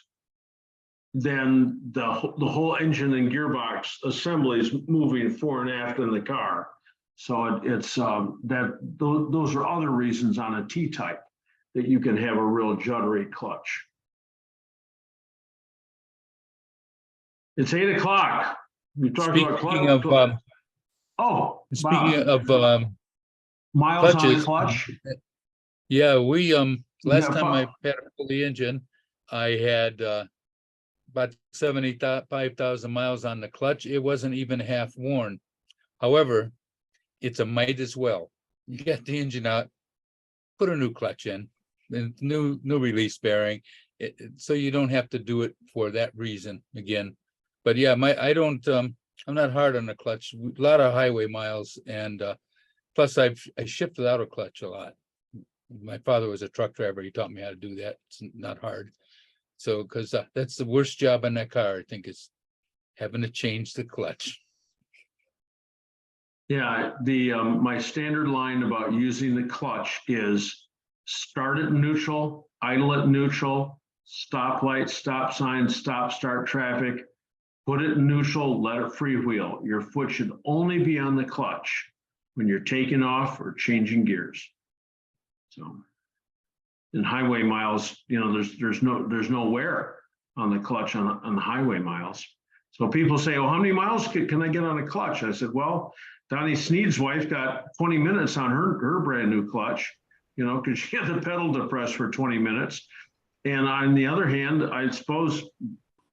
then the whole engine and gearbox assembly is moving fore and aft in the car. So it's those are other reasons on a T-type that you can have a real juddery clutch. It's 8 o'clock. We talked about clutch. Speaking of miles clutches, on the clutch. Yeah, we, last Yeah, time I Bob. had to pull the engine, I had, about 75,000 miles on the clutch. It wasn't even half worn. However, it's a might as well. You get the engine out, put a new clutch in, then new release bearing. So you don't have to do it for that reason again. But yeah, I don't, I'm not hard on the clutch, a lot of highway miles, and plus I shipped without a clutch a lot. My father was a truck driver. He taught me how to do that. It's not hard. So, because that's the worst job on that car, I think, is having to change the clutch. Yeah, my standard line about using the clutch is start at neutral, idle at neutral, stoplight, stop sign, stop, start traffic, put it in neutral, let it freewheel. Your foot should only be on the clutch when you're taking off or changing gears. So in highway miles, you know, there's no wear on the clutch on the highway miles. So people say, "Oh, how many miles can I get on a clutch?" I said, "Well, Donnie Sneed's wife got 20 minutes on her brand new clutch, you know, because she had the pedal depressed for 20 minutes. And on the other hand, I suppose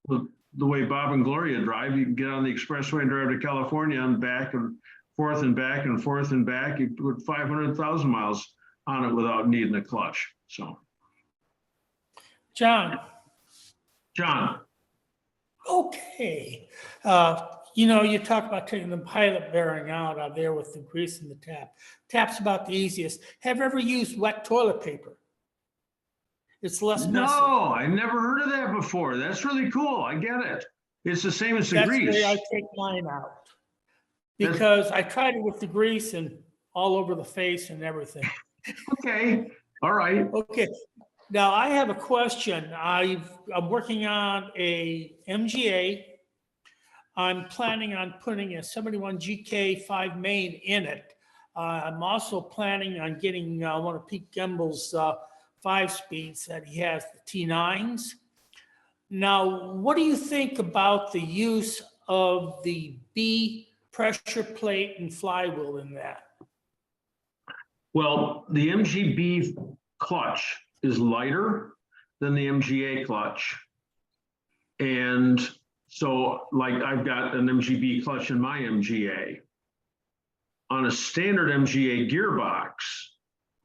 with the way Bob and Gloria drive, you can get on the expressway and drive to California and back and forth and back and forth and back. You put 500,000 miles on it without needing a clutch. So, John. Okay. You know, you talk about taking the pilot bearing out there with the grease in the tap. Tap's about the easiest. Have you ever used wet toilet paper? It's less messy. No, I never heard of that before. That's really cool. I get it. It's the same as the grease. That's the way I take mine out. Because I tried it with the grease and all over the face and everything. Okay. All right. Okay. Now I have a question. I'm working on a MGA. I'm planning on putting a 71 GK5 main in it. I'm also planning on getting one of Pete Gimbel's 5-speeds that he has, the T9s. Now, what do you think about the use of the B pressure plate and flywheel in that? Well, the MGB clutch is lighter than the MGA clutch. And so like I've got an MGB clutch in my MGA. On a standard MGA gearbox,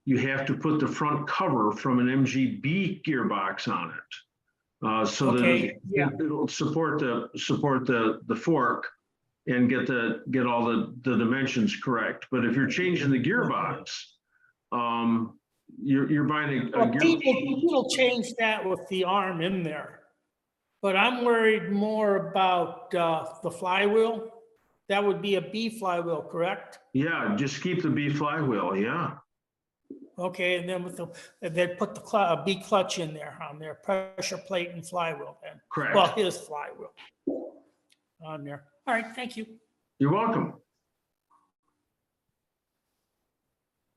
you have to put the front cover from an MGB gearbox on it. So that it'll support the fork and get all the dimensions correct. But if you're changing the gearbox, you're buying a gear. People change that with the arm in there, but I'm worried more about the flywheel. That would be a B flywheel, correct? Yeah, just keep the B flywheel. Yeah. Okay, and then they put the B clutch in there on their pressure plate and flywheel. Then correct. Well, his flywheel on there. All right, thank you. You're welcome.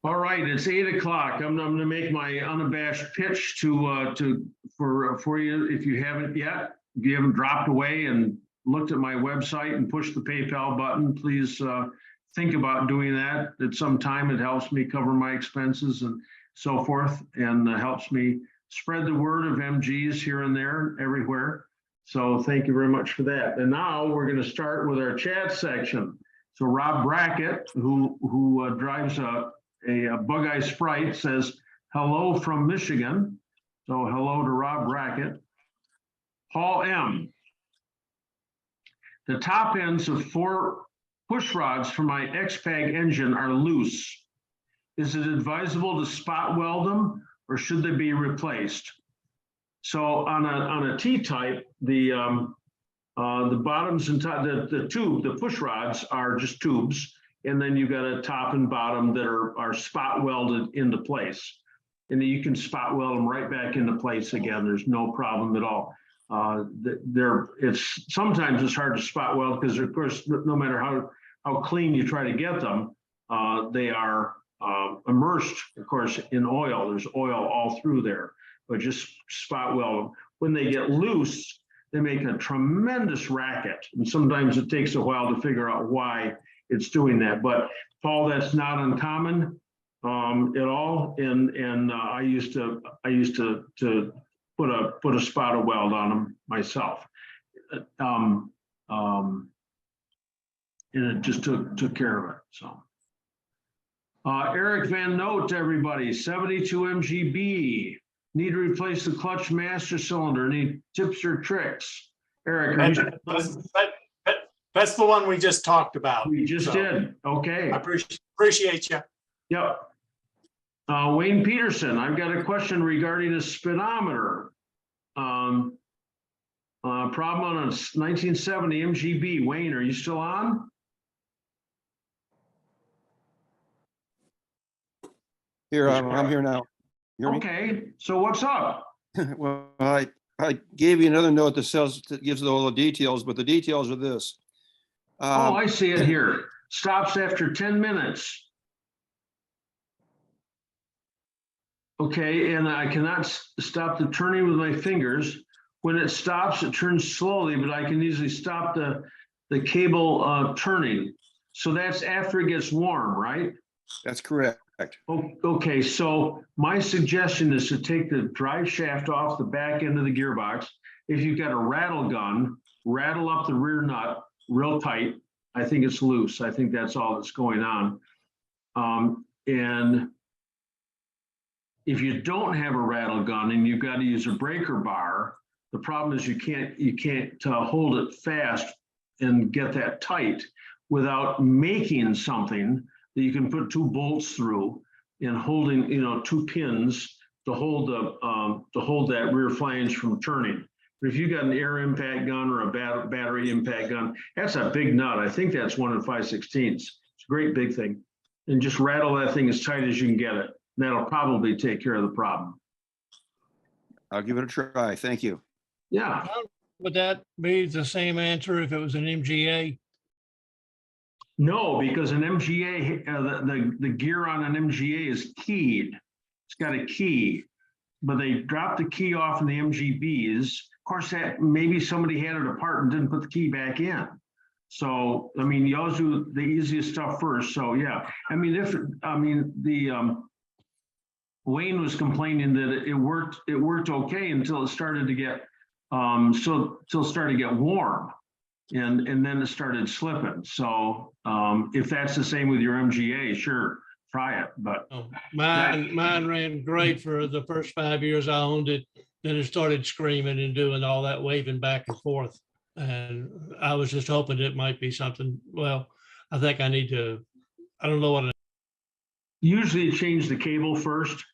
All right, it's 8 o'clock. I'm going to make my unabashed pitch for you. If you haven't yet, if you haven't dropped away and looked at my website and pushed the PayPal button, please think about doing that at some time. It helps me cover my expenses and so forth, and helps me spread the word of MGs here and there, everywhere. So thank you very much for that. And now we're going to start with our chat section. So Rob Brackett, who drives a Bug-Eye Sprite, says hello from Michigan. So hello to Rob Brackett. Paul M. The top ends of 4 push rods for my X-Pag engine are loose. Is it advisable to spot weld them, or should they be replaced? So on a T-type, the bottoms and top, the push rods are just tubes, and then you've got a top and bottom that are spot welded into place. And then you can spot weld them right back into place again. There's no problem at all. Sometimes it's hard to spot weld because, of course, no matter how clean you try to get them, they are immersed, of course, in oil. There's oil all through there, but just spot weld them. When they get loose, they make a tremendous racket, and sometimes it takes a while to figure out why it's doing that. But Paul, that's not uncommon. at all. And I used to put a spot of weld on them myself. And it just took care of it, so. Eric Van Note, everybody, 72 MGB. Need to replace the clutch master cylinder. Any tips or tricks? Eric, are you- That's the one we just talked about. we just So, did, okay. I appreciate you. Yep. Wayne Peterson, I've got a question regarding a speedometer. Problem on a 1970 MGB. Wayne, are you still on? Here, I'm here now. You hear me? Okay, so what's up? Well, I gave you another note that gives all the details, but the details are this. Oh, I see it here. Stops after 10 minutes. Okay, and I cannot stop the turning with my fingers. When it stops, it turns slowly, but I can easily stop the cable turning. So that's after it gets warm, right? That's correct. Okay, so my suggestion is to take the drive shaft off the back end of the gearbox. If you've got a rattle gun, rattle up the rear nut real tight. I think it's loose. I think that's all that's going on. And if you don't have a rattle gun and you've got to use a breaker bar, the problem is you can't hold it fast and get that tight without making something that you can put 2 bolts through and holding, 2 pins to hold that rear flange from turning. But if you got an air impact gun or a battery impact gun, that's a big nut. I think that's 1 5/16. It's a great big thing. And just rattle that thing as tight as you can get it. That'll probably take care of the problem. I'll give it a try. Thank you. Yeah. Would that be the same answer if it was an MGA? No, because an MGA, the gear on an MGA is keyed. It's got a key, but they dropped the key off in the MGBs. Of course, that maybe somebody had it apart and didn't put the key back in. So, I mean, you always do the easiest stuff first. So, yeah, Wayne was complaining that it worked okay until it started to get warm. And then it started slipping. So if that's the same with your MGA, sure, try it. But Mine ran great for the first 5 years I owned it. Then it started screaming and doing all that waving back and forth. And I was just hoping it might be something. Well, I think I don't know what. Usually you change the cable first.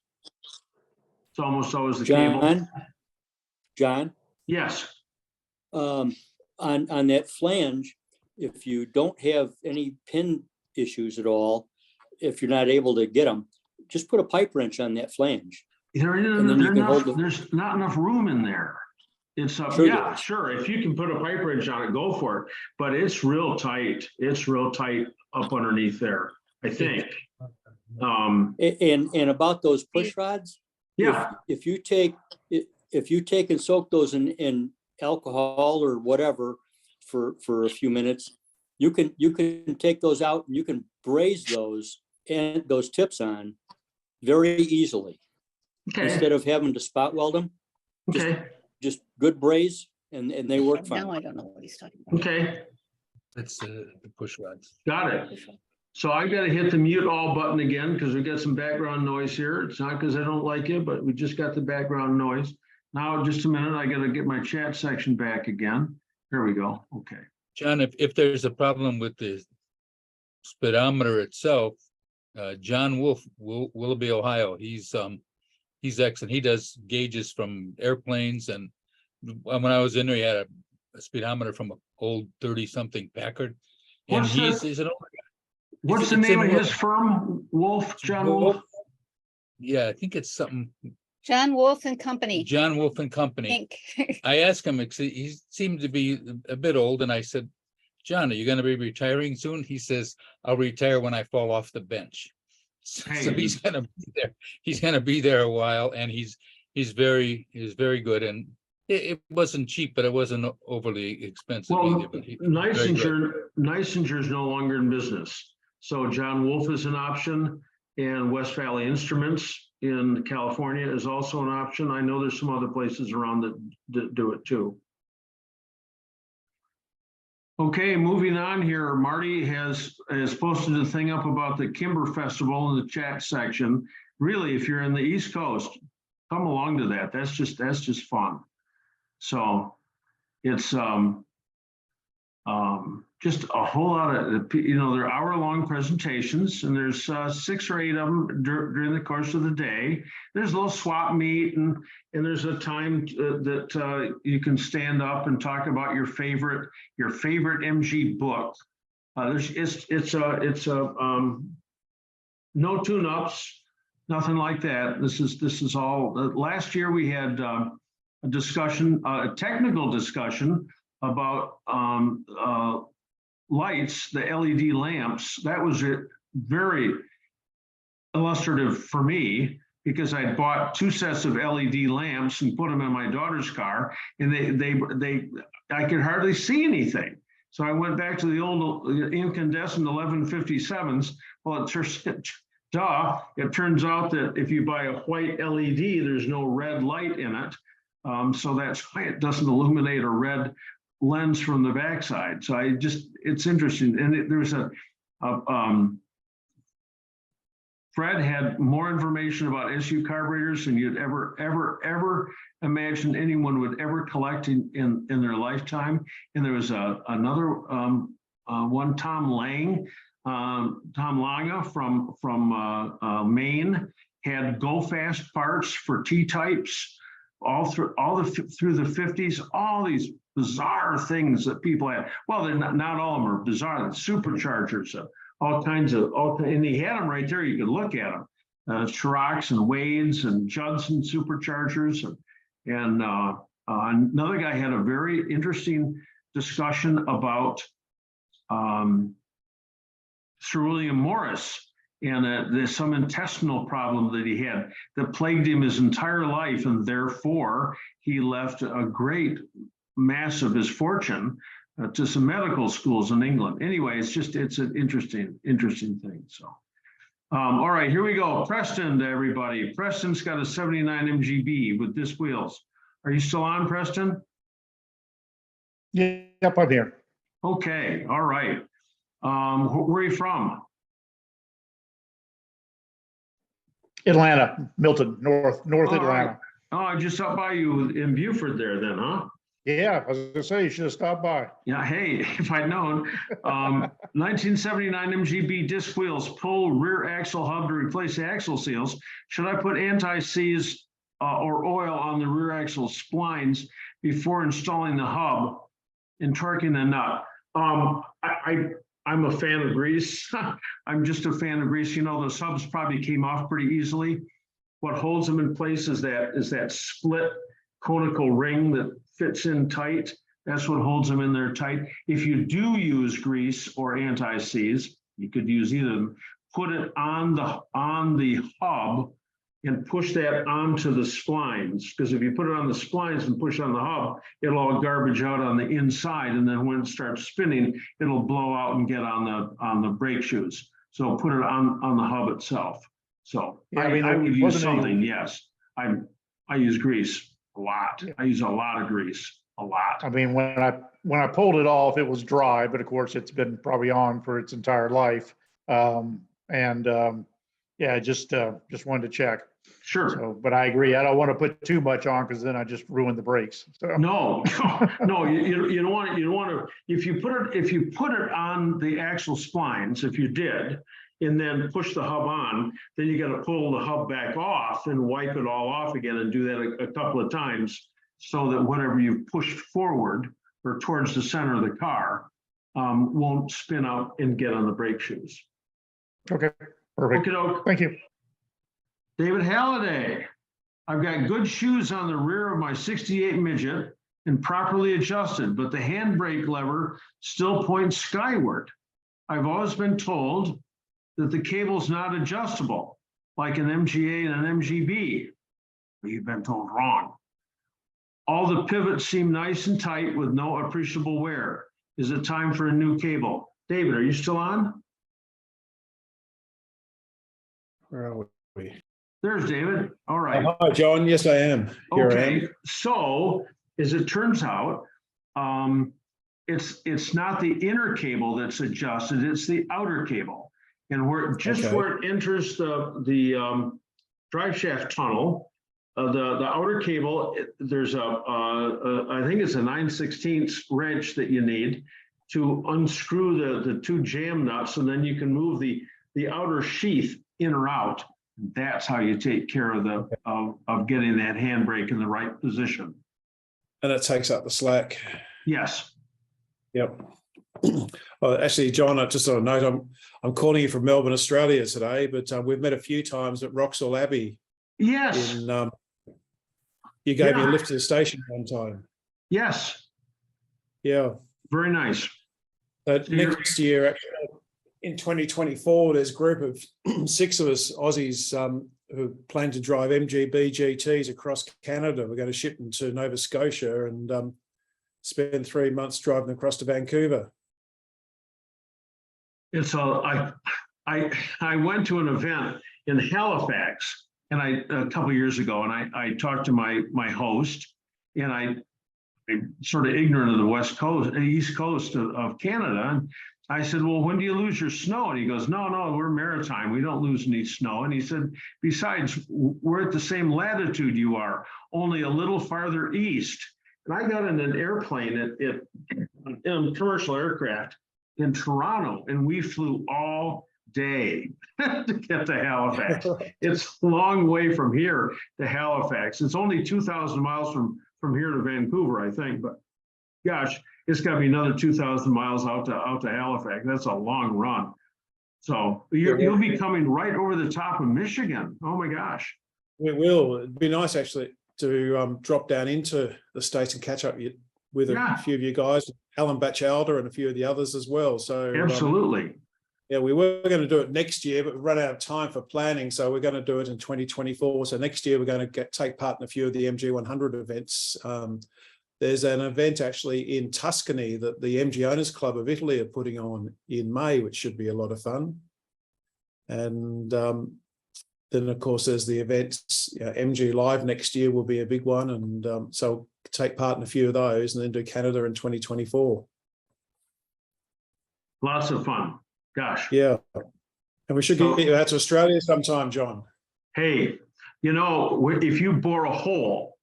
It's almost always the cable. John? Yes. On that flange, if you don't have any pin issues at all, if you're not able to get them, just put a pipe wrench on that flange. There's not enough room in there. It's Sure sure. If you can put a pipe wrench on it, go for it. But it's real tight. It's real tight up underneath there, I think. And about those push rods, yeah. If you take and soak those in alcohol or whatever for a few minutes, you can take those out and you can braze those and those tips on very easily. Okay. Instead of having to spot weld them. Just good braze and they work fine. Now I don't know what he's talking about. Okay. That's the push rods. Got it. So I got to hit the mute all button again because we got some background noise here. It's not because I don't like you, but we just got the background noise. Now, just a minute, I got to get my chat section back again. There we go. Okay. John, if there's a problem with the speedometer itself, John Wolf, Willoughby, Ohio, he's excellent. He does gauges from airplanes, and when I was in there, he had a speedometer from an old 30-something Packard. And he's an older guy. What's the name of his firm? John Wolf? Yeah, I think it's something. John Wolf and Company. John Wolf and Company. Inc. I asked him, he seemed to be a bit old, and I said, John, are you going to be retiring soon? He says, I'll retire when I fall off the bench. So he's going to be there. He's going to be there a while, and he's very good. And it wasn't cheap, but it wasn't overly expensive either. But Neisinger is no longer in business. So John Wolf is an option. and West Valley Instruments in California is also an option. I know there's some other places around that do it too. Okay, moving on here, Marty has posted a thing up about the Kimber Festival in the chat section. Really, if you're in the East Coast, come along to that. That's just fun. So it's just a whole lot of, they're hour-long presentations, and there's 6 or 8 of them during the course of the day. There's a little swap meet, and there's a time that you can stand up and talk about your favorite MG book. It's no tune-ups, nothing like that. This is all. Last year we had a discussion, a technical discussion about lights, the LED lamps. That was very illustrative for me, because I bought 2 sets of LED lamps and put them in my daughter's car, and I could hardly see anything. So I went back to the old incandescent 1157s. Well, it turns out that if you buy a white LED, there's no red light in it. So that's why it doesn't illuminate a red lens from the backside. So it's interesting. And there's Fred had more information about SU carburetors than you'd ever imagine anyone would ever collect in their lifetime. And there was another one, Tom Lange from Maine, had Go Fast parts for T-types through the 50s. All these bizarre things that people had. Well, they're not all of them are bizarre. Superchargers, all kinds of, and he had them right there. You could look at them. Scirocks and Wades and Judson superchargers. And another guy had a very interesting discussion about Sir William Morris, and there's some intestinal problem that he had that plagued him his entire life, and therefore he left a great mass of his fortune to some medical schools in England. Anyway, it's an interesting thing. So, all right, here we go. Preston, to everybody. Preston's got a 79 MGB with disc wheels. Are you still on, Preston? Yep, I'm here. Okay, all right. Where are you from? Atlanta, Milton, North Atlanta. Oh, just up by you in Buford there then, huh? Yeah, I was gonna say, you should have stopped by. Yeah, hey, if I'd known. 1979 MGB disc wheels, pull rear axle hub to replace the axle seals. Should I put anti-seize or oil on the rear axle splines before installing the hub and torquing the nut? I'm a fan of grease. I'm just a fan of grease. Those hubs probably came off pretty easily. What holds them in place is that split conical ring that fits in tight. That's what holds them in there tight. If you do use grease or anti-seize, you could use either of them, put it on the hub and push that onto the splines. Because if you put it on the splines and push on the hub, it'll all garbage out on the inside. And then when it starts spinning, it'll blow out and get on the brake shoes. So put it on the hub itself. So yeah, I would use something, yes. I use grease a lot. I use a lot of grease, a lot. I mean, when I pulled it off, it was dry, but of course it's been probably on for its entire life. Yeah, just wanted to check. Sure. So, but I agree. I don't want to put too much on because then I just ruin the brakes. So. No, you don't want to. If you put it on the axle splines, if you did, and then push the hub on, then you got to pull the hub back off and wipe it all off again, and do that a couple of times, so that whatever you pushed forward or towards the center of the car won't spin out and get on the brake shoes. Okay, perfect. Okey-doke. Thank you. David Halliday, I've got good shoes on the rear of my 68 midget and properly adjusted, but the handbrake lever still points skyward. I've always been told that the cable's not adjustable, like an MGA and an MGB. But you've been told wrong. All the pivots seem nice and tight with no appreciable wear. Is it time for a new cable? David, are you still on? Where are we? There's David. All right. Hi, John. Yes, I am. Here I Okay, am. so as it turns out, it's not the inner cable that's adjusted, it's the outer cable. And where it enters the drive shaft tunnel, the outer cable, there's I think it's a 9/16 wrench that you need to unscrew the two jam nuts, and then you can move the outer sheath in or out. That's how you take care of of getting that handbrake in the right position. And it takes up the slack. Yes. Yep. Well, actually, John, just on a note, I'm calling you from Melbourne, Australia today, but we've met a few times at Wroxall Abbey. Yes. You gave me a lift to the station one time. Yes. Yeah. Very nice. But next year, actually, in 2024, there's a group of 6 of us Aussies who plan to drive MGB GTs across Canada. We're going to ship them to Nova Scotia and spend 3 months driving across to Vancouver. I went to an event in Halifax and a couple of years ago, and I talked to my host, and I'm sort of ignorant of the East Coast of Canada. And I said, well, when do you lose your snow? And he goes, no, we're maritime. We don't lose any snow. And he said, besides, we're at the same latitude you are, only a little farther east. And I got in an airplane in commercial aircraft in Toronto, and we flew all day to get to Halifax. It's a long way from here to Halifax. It's only 2,000 miles from here to Vancouver, I think. But gosh, it's got to be another 2,000 miles out to Halifax. That's a long run. So you'll be coming right over the top of Michigan. Oh my gosh. We will. It'd be nice actually to drop down into the States and catch up with a few of you guys, Alan Batchelder and a few of the others as well. So absolutely. Yeah, we were going to do it next year, but we run out of time for planning. So we're going to do it in 2024. So next year we're going to take part in a few of the MG 100 events. There's an event actually in Tuscany that the MG Owners Club of Italy are putting on in May, which should be a lot of fun. And then, of course, there's the events. MG Live next year will be a big one. And so take part in a few of those and then do Canada in 2024. Lots of fun. Gosh. Yeah. And we should get you out to Australia sometime, John. Hey, if you bore a hole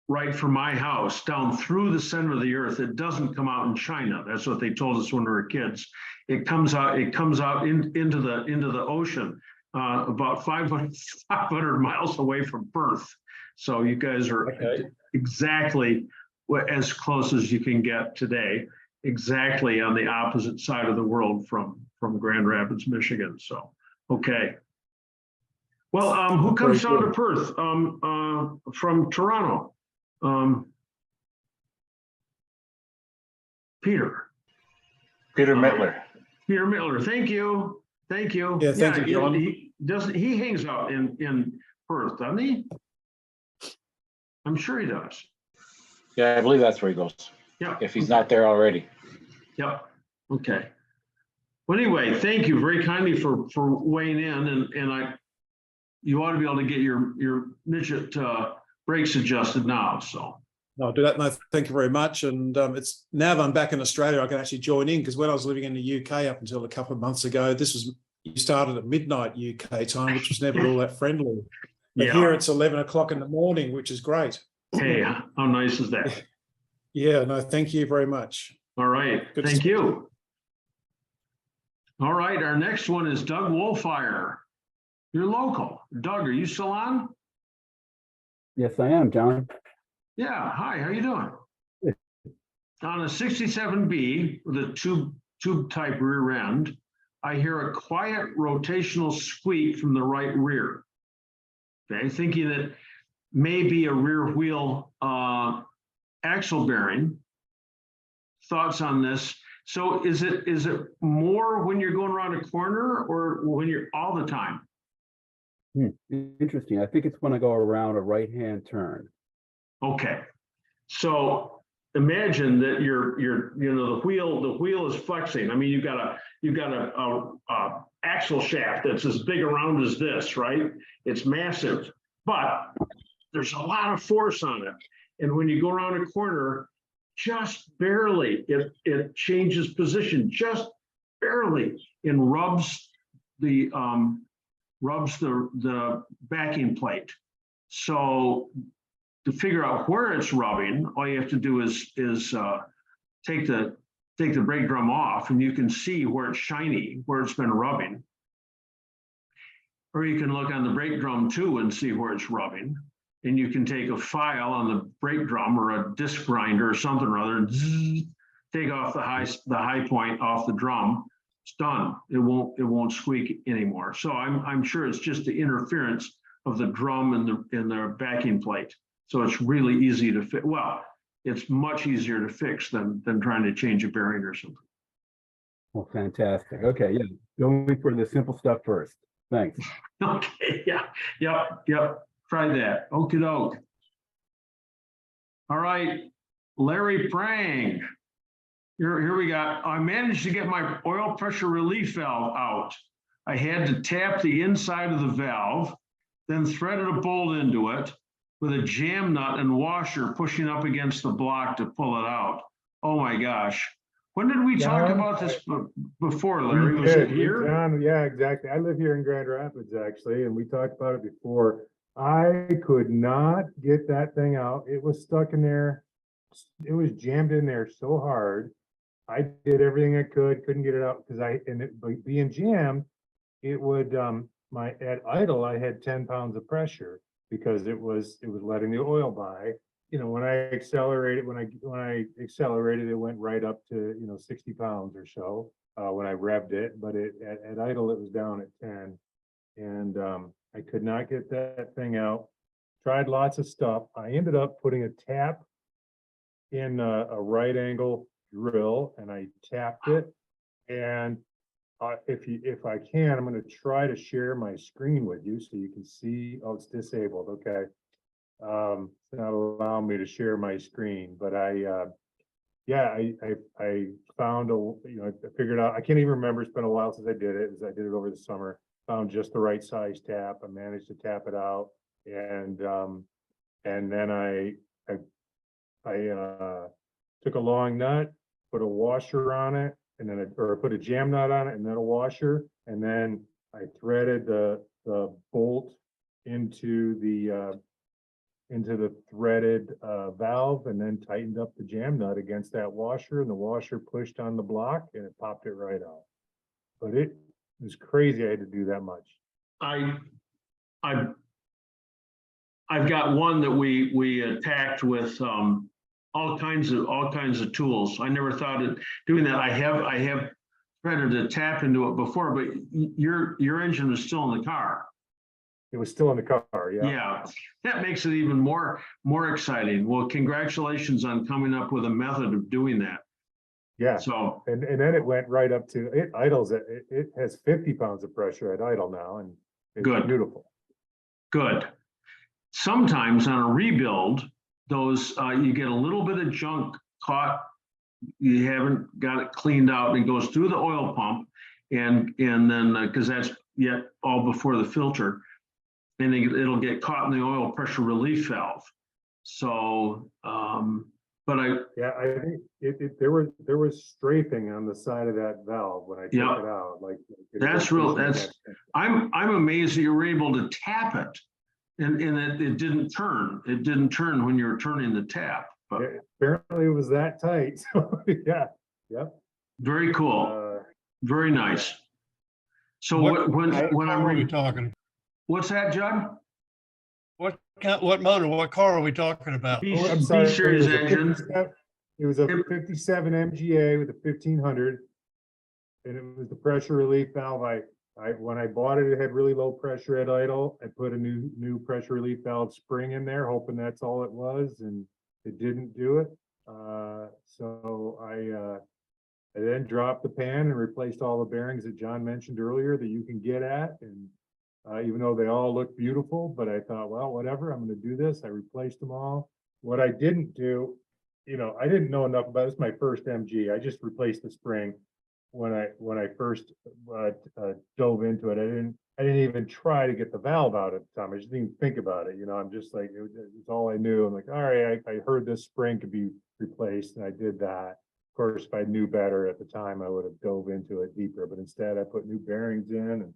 right from my house down through the center of the earth, it doesn't come out in China. That's what they told us when we were kids. It comes out into the ocean about 500 miles away from Perth. So you guys are exactly as close as you can get today, exactly on the opposite side of the world from Grand Rapids, Michigan. So, okay. Well, who comes down to Perth from Toronto? Peter Mittler. Peter Mittler. Thank you. Yeah, thank you, John. He hangs out in Perth, doesn't he? I'm sure he does. Yeah, I believe that's where he goes. Yeah. If he's not there already. Yep. Okay. Well, anyway, thank you very kindly for weighing in, and you ought to be able to get your midget brakes adjusted now. So I'll do that. No, thank you very much. And it's now that I'm back in Australia, I can actually join in, because when I was living in the UK up until a couple of months ago, you started at midnight UK time, which was never all that friendly. But here it's 11 o'clock in the morning, which is great. Hey, how nice is that? Yeah, no, thank you very much. All right. Thank you. All right. Our next one is Doug Wolfire. You're local. Doug, are you still on? Yes, I am, John. Yeah. Hi, how you doing? On a 67B with a tube type rear end, I hear a quiet rotational squeak from the right rear. Okay, thinking that may be a rear wheel axle bearing. Thoughts on this? So is it more when you're going around a corner or when you're all the time? Interesting. I think it's when I go around a right-hand turn. Okay. So imagine that the wheel is flexing. I mean, you've got a axle shaft that's as big around as this, right? It's massive, but there's a lot of force on it. And when you go around a corner, just barely, it changes position, just barely, and rubs the backing plate. So to figure out where it's rubbing, all you have to do is take the brake drum off, and you can see where it's shiny, where it's been rubbing. Or you can look on the brake drum too and see where it's rubbing. And you can take a file on the brake drum or a disc grinder or something or other, and zzz, take off the high point off the drum. It's done. It won't squeak anymore. So I'm sure it's just the interference of the drum and the backing plate. So it's really easy to fix. Well, it's much easier to fix than trying to change a bearing or something. Well, fantastic. Okay, yeah, going for the simple stuff first. Thanks. Okay, yeah, yep. Try that. Okie doke. All right, Larry Prang. Here we got. I managed to get my oil pressure relief valve out. I had to tap the inside of the valve, then threaded a bolt into it with a jam nut and washer pushing up against the block to pull it out. Oh my gosh. When did we talk about this before, Larry? Was it here? John, yeah, exactly. I live here in Grand Rapids, actually, and we talked about it before. I could not get that thing out. It was stuck in there. It was jammed in there so hard. I did everything I couldn't get it out because being jammed, it would, at idle, I had 10 pounds of pressure because it was letting the oil by. You know, when I accelerated, it went right up to, 60 pounds or so when I revved it, but at idle, it was down at 10. And I could not get that thing out. Tried lots of stuff. I ended up putting a tap in a right angle drill, and I tapped it. And if I can, I'm going to try to share my screen with you so you can see. Oh, it's disabled. Okay. It's not allowing me to share my screen, but I found I figured out, I can't even remember. It's been a while since I did it. I did it over the summer. Found just the right size tap. I managed to tap it out, and then I took a long nut, put a washer on it, and then I put a jam nut on it, and then a washer, and then I threaded the bolt into the threaded valve, and then tightened up the jam nut against that washer, and the washer pushed on the block, and it popped it right out. But it was crazy I had to do that much. I've got one that we attacked with all kinds of tools. I never thought of doing that. I have threaded a tap into it before, but your engine is still in the car. It was still in the car, yeah. Yeah, that makes it even more exciting. Well, congratulations on coming up with a method of doing that. Yeah. So and then it went right up to it idles. It has 50 pounds of pressure at idle now, and it's good. Beautiful. Good. Sometimes on a rebuild, those you get a little bit of junk caught. You haven't got it cleaned out, and it goes through the oil pump, and then because that's yet all before the filter, and it'll get caught in the oil pressure relief valve. So, but I think there was strafing on the side of that valve when I took it out. Like that's real. I'm amazed that you were able to tap it, and it didn't turn. It didn't turn when you were turning the tap. But apparently it was that tight. So yeah, yep. Very cool. Very nice. So when are we talking? What's that, Judd? What motor? What car are we talking about? B-series engine. It was a 57 MGA with a 1500, and it was the pressure relief valve. When I bought it, it had really low pressure at idle. I put a new pressure relief valve spring in there, hoping that's all it was, and it didn't do it. So I then dropped the pan and replaced all the bearings that John mentioned earlier that you can get at, and even though they all look beautiful, but I thought, well, whatever, I'm going to do this. I replaced them all. What I didn't do you know, I didn't know enough about, this is my first MG. I just replaced the spring. When I first dove into it, I didn't even try to get the valve out at the time. I just didn't even think about it. You know, I'm just like, it's all I knew. I'm like, all right, I heard this spring could be replaced and I did that. Of course, if I knew better at the time, I would have dove into it deeper, but instead I put new bearings in and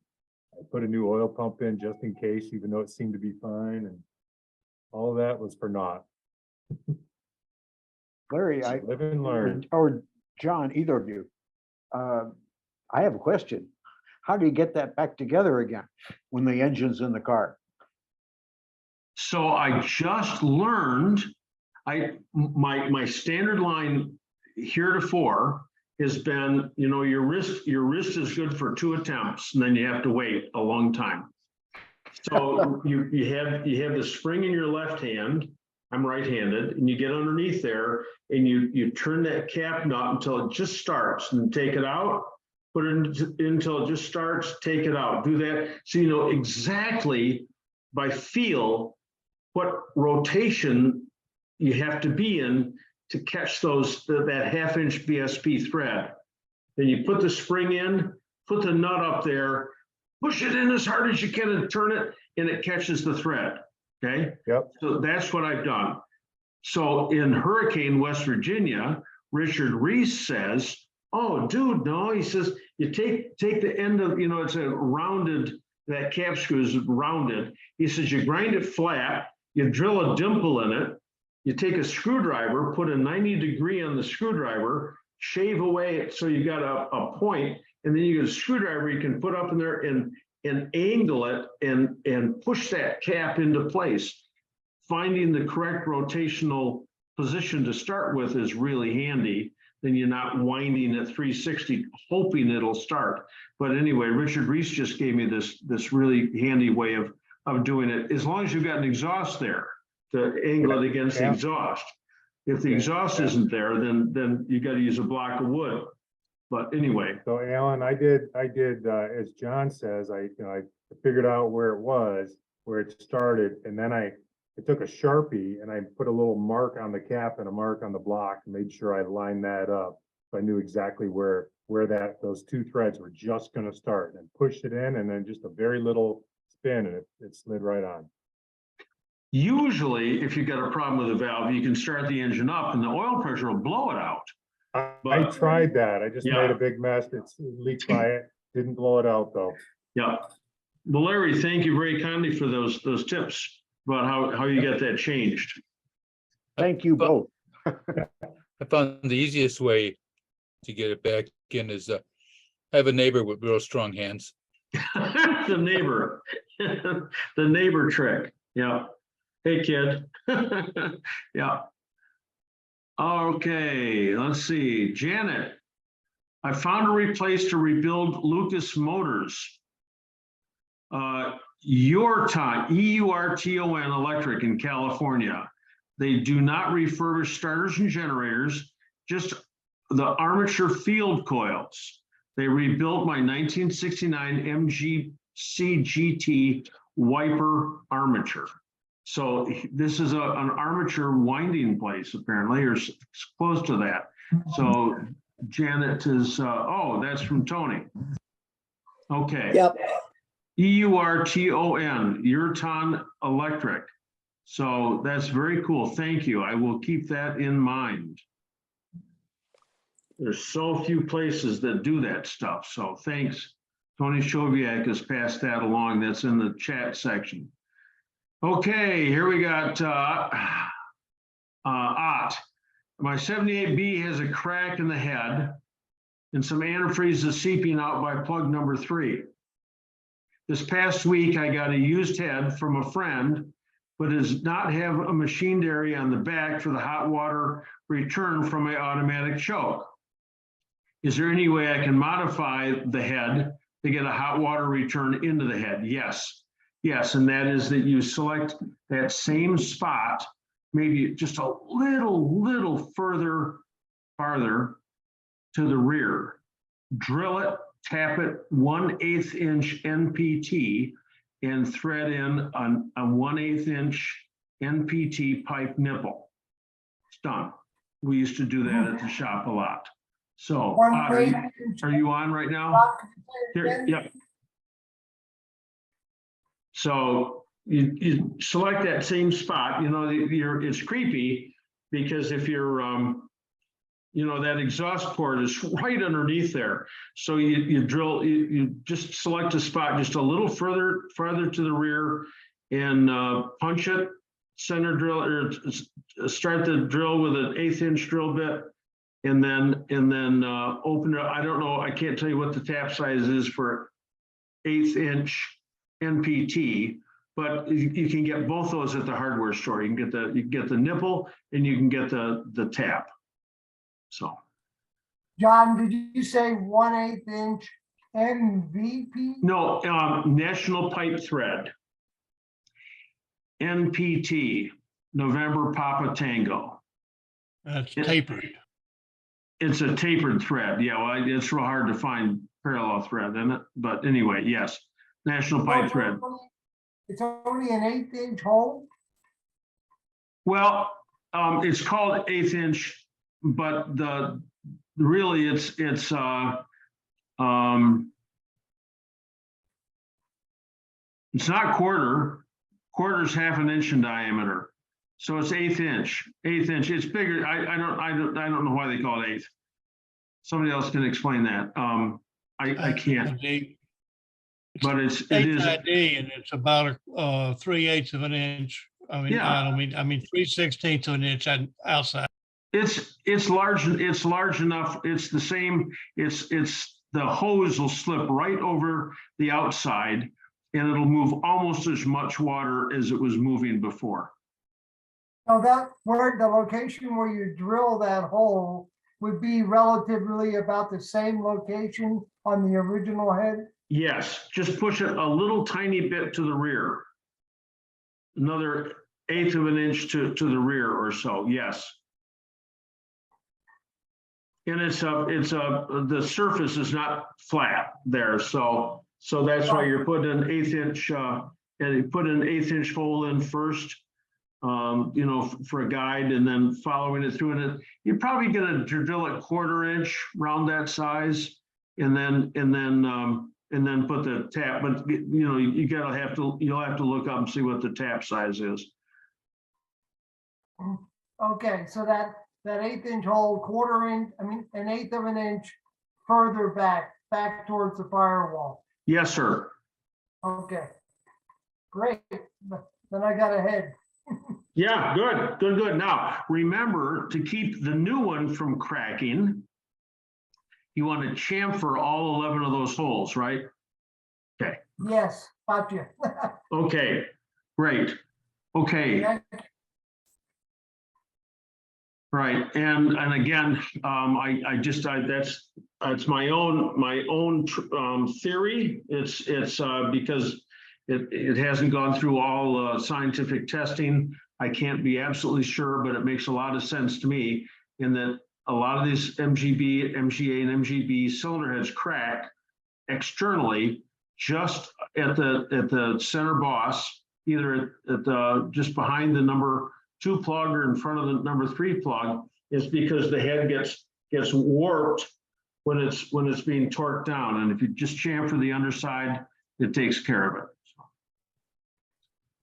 I put a new oil pump in just in case, even though it seemed to be fine. And all of that was for naught. Larry, Live and learn. or John, either of you. I have a question. How do you get that back together again when the engine's in the car? So I just learned, my standard line heretofore has been, you know, your wrist is good for 2 attempts and then you have to wait a long time. So you have the spring in your left hand. I'm right-handed, and you get underneath there and you turn that cap nut until it just starts and take it out, put it in until it just starts, take it out, do that. So you know exactly by feel what rotation you have to be in to catch that 1/2-inch BSP thread. Then you put the spring in, put the nut up there, push it in as hard as you can and turn it, and it catches the thread. Okay. Yep. So that's what I've done. So in Hurricane, West Virginia, Richard Reese says, "Oh, dude, no." He says, "You take the end of, you know, it's a rounded, that cap screw is rounded." He says, "You grind it flat, you drill a dimple in it, you take a screwdriver, put a 90-degree on the screwdriver, shave away it so you got a point, and then you get a screwdriver you can put up in there and angle it and push that cap into place." Finding the correct rotational position to start with is really handy. Then you're not winding at 360, hoping it'll start. But anyway, Richard Reese just gave me this really handy way of doing it, as long as you've got an exhaust there to angle it against the exhaust. If the exhaust isn't there, then you got to use a block of wood. But anyway. So Alan, I did, as John says, I figured out where it started, and then I took a Sharpie and I put a little mark on the cap and a mark on the block and made sure I lined that up. So I knew exactly where those 2 threads were just going to start, and pushed it in, and then just a very little spin and it slid right on. Usually, if you've got a problem with the valve, you can start the engine up and the oil pressure will blow it out. I tried that. I just Yeah. made a big mess. It's leaked by it. Didn't blow it out though. Yeah. Well, Larry, thank you very kindly for those tips about how you get that changed. Thank you both. I found the easiest way to get it back in is I have a neighbor with real strong hands. The neighbor trick. Yeah. Hey, kid. Yeah. Okay, let's see. Janet, I found a place to rebuild Lucas Motors. Eurton, EURTON Electric in California. They do not refurbish starters and generators, just the armature field coils. They rebuilt my 1969 MGC GT wiper armature. So this is an armature winding place, apparently, or close to that. So Janet is, oh, that's from Tony. Okay. Yep. EURTON, Eurton Electric. So that's very cool. Thank you. I will keep that in mind. There's so few places that do that stuff. So thanks. Tony Choviak has passed that along. That's in the chat section. Okay, here we got Ott. My 78B has a crack in the head and some antifreeze is seeping out by plug number 3. This past week, I got a used head from a friend, but does not have a machined area on the back for the hot water return from my automatic choke. Is there any way I can modify the head to get a hot water return into the head? Yes. Yes, and that is that you select that same spot, maybe just a little farther to the rear. Drill it, tap it 1/8 inch NPT and thread in a 1/8 inch NPT pipe nipple. It's done. We used to do that at the shop a lot. So, One are you- page. are you on right now? Here, yep. So you select that same spot, you know, it's creepy because if you're, you know, that exhaust port is right underneath there. So you drill, you just select a spot just a little farther to the rear and punch it, center drill, or start the drill with an 1/8 inch drill bit. And then open it. I don't know, I can't tell you what the tap size is for 1/8 inch NPT, but you can get both those at the hardware store. You can get the nipple and you can get the tap. So John, did you say 1/8 inch MVP? no, National Pipe Thread. NPT, November Papa Tango. That's tapered. It's a tapered thread. Yeah, well, it's real hard to find parallel thread in it. But anyway, yes, National Pipe Thread. It's only an 1/8 inch hole? Well, it's called 1/8 inch, but really it's not 1/4. Quarter's 1/2 inch in diameter. So it's 1/8 inch. 1/8 inch. It's bigger. I don't know why they call it 1/8. Somebody else can explain that. I can't. But it is. HID, and it's about 3/8 of an inch. I mean, Yeah. I mean 3/16 of an inch outside. It's large. It's large enough. It's the same. It's the hose will slip right over the outside, and it'll move almost as much water as it was moving before. So that where the location where you drill that hole would be relatively about the same location on the original head? Yes, just push it a little tiny bit to the rear. Another 1/8 of an inch to the rear or so, yes. And the surface is not flat there, so that's why you're putting an 1/8 inch, and you put an 1/8 inch hole in first, you know, for a guide, and then following it through. And you're probably gonna drill it 1/4 inch around that size, and then put the tap. But you know, you'll have to look up and see what the tap size is. Okay, so that 1/8 inch hole, 1/4 inch, I mean, an 1/8 of an inch further back towards the firewall. Yes, sir. Okay, great. Then I got ahead. Yeah, good. Now, remember to keep the new one from cracking. You want to chamfer all 11 of those holes, right? Okay. Yes, gotcha. Okay, great. Okay. Right, and again, that's my own theory. It's because it hasn't gone through all scientific testing. I can't be absolutely sure, but it makes a lot of sense to me in that a lot of these MGB, MGA, and MGB cylinder heads crack externally just at the center boss, either at the just behind the number 2 plug or in front of the number 3 plug. Is because the head gets warped when it's being torqued down, and if you just chamfer the underside, it takes care of it.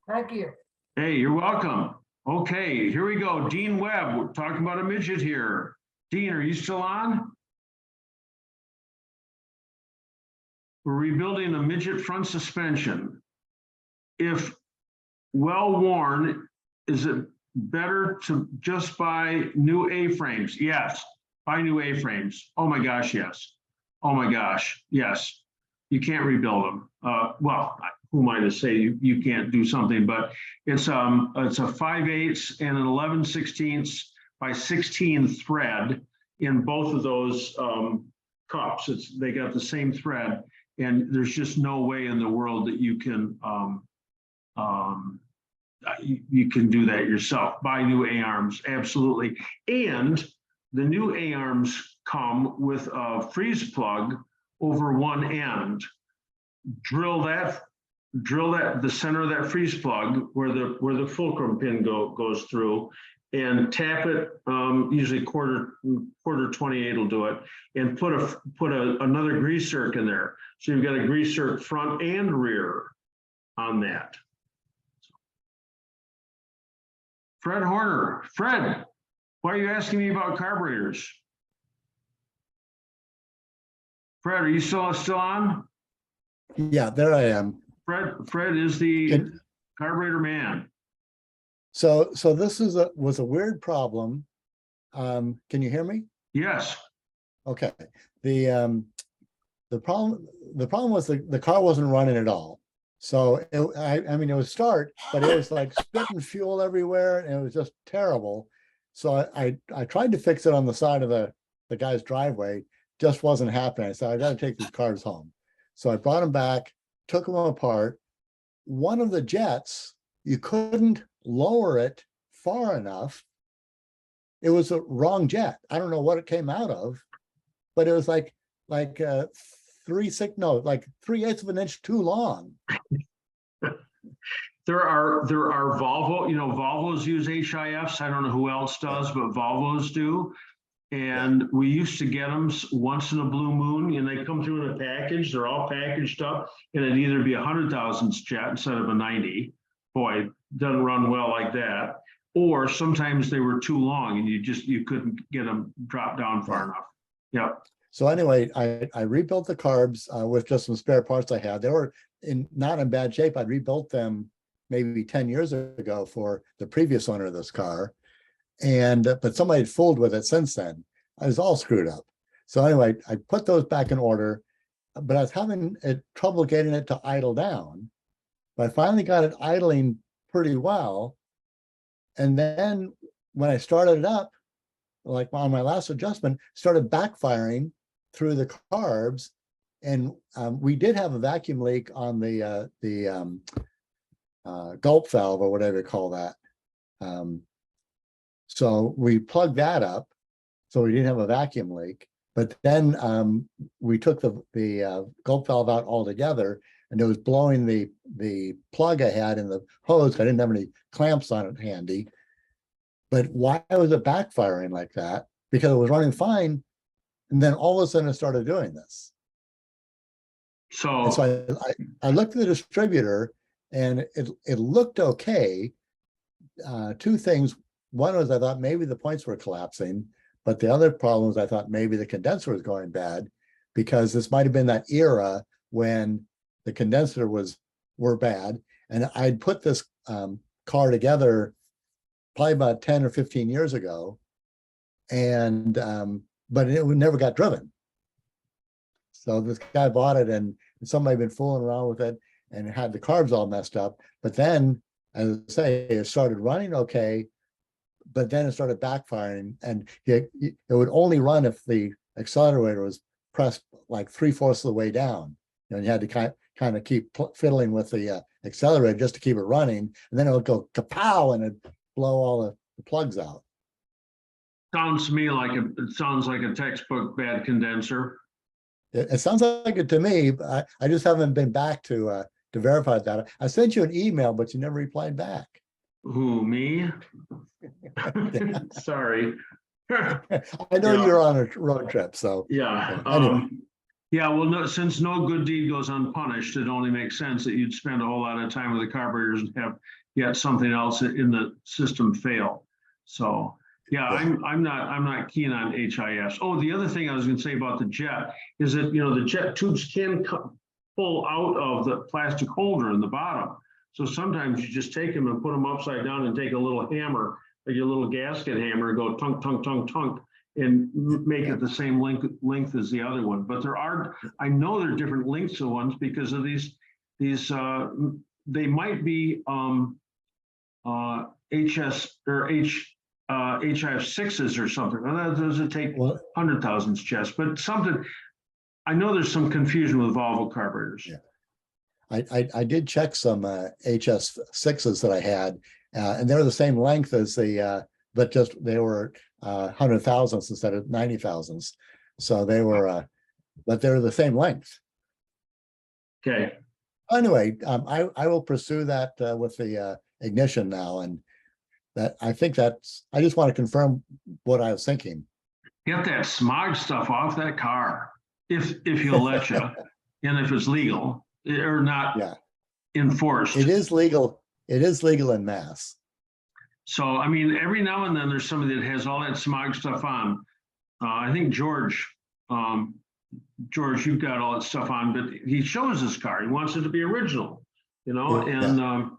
Thank you. Hey, you're welcome. Okay, here we go. Dean Webb, we're talking about a midget here. Dean, are you still on? We're rebuilding a midget front suspension. If well worn, is it better to just buy new A-frames? Yes, buy new A-frames. Oh my gosh, yes. Oh my gosh, yes. You can't rebuild them. Well, who am I to say you can't do something, but it's a 5/8 and an 11/16 by 16 thread in both of those cups. They got the same thread, and there's just no way in the world that you can do that yourself. Buy new A-arms, absolutely. And the new A-arms come with a freeze plug over one end. Drill that drill the center of that freeze plug where the fulcrum pin goes through, and tap it, usually quarter 28 will do it, and put another grease zerk in there. So you've got a grease zerk front and rear on that. Fred Horner. Fred, why are you asking me about carburetors? Fred, are you still on? Yeah, there I am. Fred is the carburetor man. So this was a weird problem. Can you hear me? Yes. Okay. The problem was the car wasn't running at all. So I mean, it would start, but it was like spitting fuel everywhere, and it was just terrible. So I tried to fix it on the side of the guy's driveway, just wasn't happening. So I got to take these cars home. So I brought them back, took them apart. One of the jets, you couldn't lower it far enough. It was a wrong jet. I don't know what it came out of, but it was like 3/8 of an inch too long. There are Volvo, Volvos use HIFs. I don't know who else does, but Volvos do. And we used to get them once in a blue moon, and they come through in a package. They're all packaged up, and it'd either be 100,000 jet instead of a 90. Boy, doesn't run well like that. Or sometimes they were too long, and you couldn't get them dropped down far enough. Yep. So anyway, I rebuilt the carbs with just some spare parts I had. They were not in bad shape. I rebuilt them maybe 10 years ago for the previous owner of this car. But somebody had fooled with it since then. I was all screwed up. So anyway, I put those back in order, but I was having trouble getting it to idle down. But I finally got it idling pretty well. And then when I started it up, like on my last adjustment, started backfiring through the carbs. And we did have a vacuum leak on the gulp valve, or whatever you call that. So we plugged that up, so we didn't have a vacuum leak. But then we took the gulp valve out altogether, and it was blowing the plug I had in the hose. I didn't have any clamps on it handy. But why was it backfiring like that? Because it was running fine, and then all of a sudden it started doing this. So I looked at the distributor, and it looked okay. Two things. One was I thought maybe the points were collapsing, but the other problem was I thought maybe the condenser was going bad, because this might have been that era when the condenser were bad. And I'd put this car together probably about 10 or 15 years ago, and but it never got driven. So this guy bought it, and somebody had been fooling around with it and had the carbs all messed up. But then, as I say, it started running okay, but then it started backfiring, and it would only run if the accelerator was pressed like 3/4 of the way down. And you had to kind of keep fiddling with the accelerator just to keep it running, and then it would go kapow, and it'd blow all the plugs out. Sounds to me like it sounds like a textbook bad condenser. It sounds like it to me, but I just haven't been back to verify that. I sent you an email, but you never replied back. Who, me? Sorry. I know you're on a road trip, so. Yeah. Anyway. Yeah, well, no, since no good deed goes unpunished, it only makes sense that you'd spend a whole lot of time with the carburetors and have yet something else in the system fail. So, yeah, I'm not keen on HIS. Oh, the other thing I was going to say about the jet is that, the jet tubes can pull out of the plastic holder in the bottom. So sometimes you just take them and put them upside down and take a little hammer, like your little gasket hammer, and go tunk, tunk, tunk, tunk, and make it the same length as the other one. But I know there are different lengths of ones because of these, they might be HS or HIF6s or something. Well, those would take 100,000 jets, but something, I know there's some confusion with Volvo carburetors. Yeah. I did check some HS6s that I had, and they were the same length as but just they were 100,000s instead of 90,000s. So they were, but they were the same length. Okay. Anyway, I will pursue that with the ignition now, and that, I think that's, I just want to confirm what I was thinking. Get that smog stuff off that car, if he'll let you, and if it's legal or not Yeah, enforced. it is legal. It is legal in Mass. So, I mean, every now and then there's somebody that has all that smog stuff on. I think George, you've got all that stuff on, but he shows his car. He wants it to be original, you know, Yeah. and,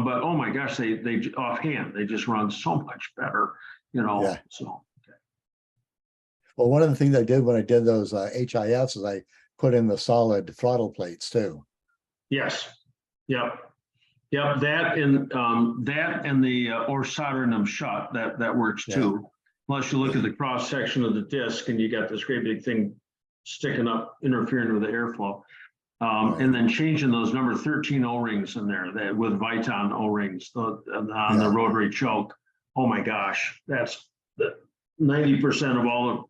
but oh my gosh, they offhand, they just run so much better, you know, Yeah. so. Well, one of the things I did when I did those HIFs is I put in the solid throttle plates too. Yes, yep. Yep, that and the, or soldering them shut, that works too. Unless you look at the cross section of the disc and you got this great big thing sticking up, interfering with the airflow. And then changing those number 13 O-rings in there that with Viton O-rings on the rotary choke. Oh my gosh, that's the 90% of all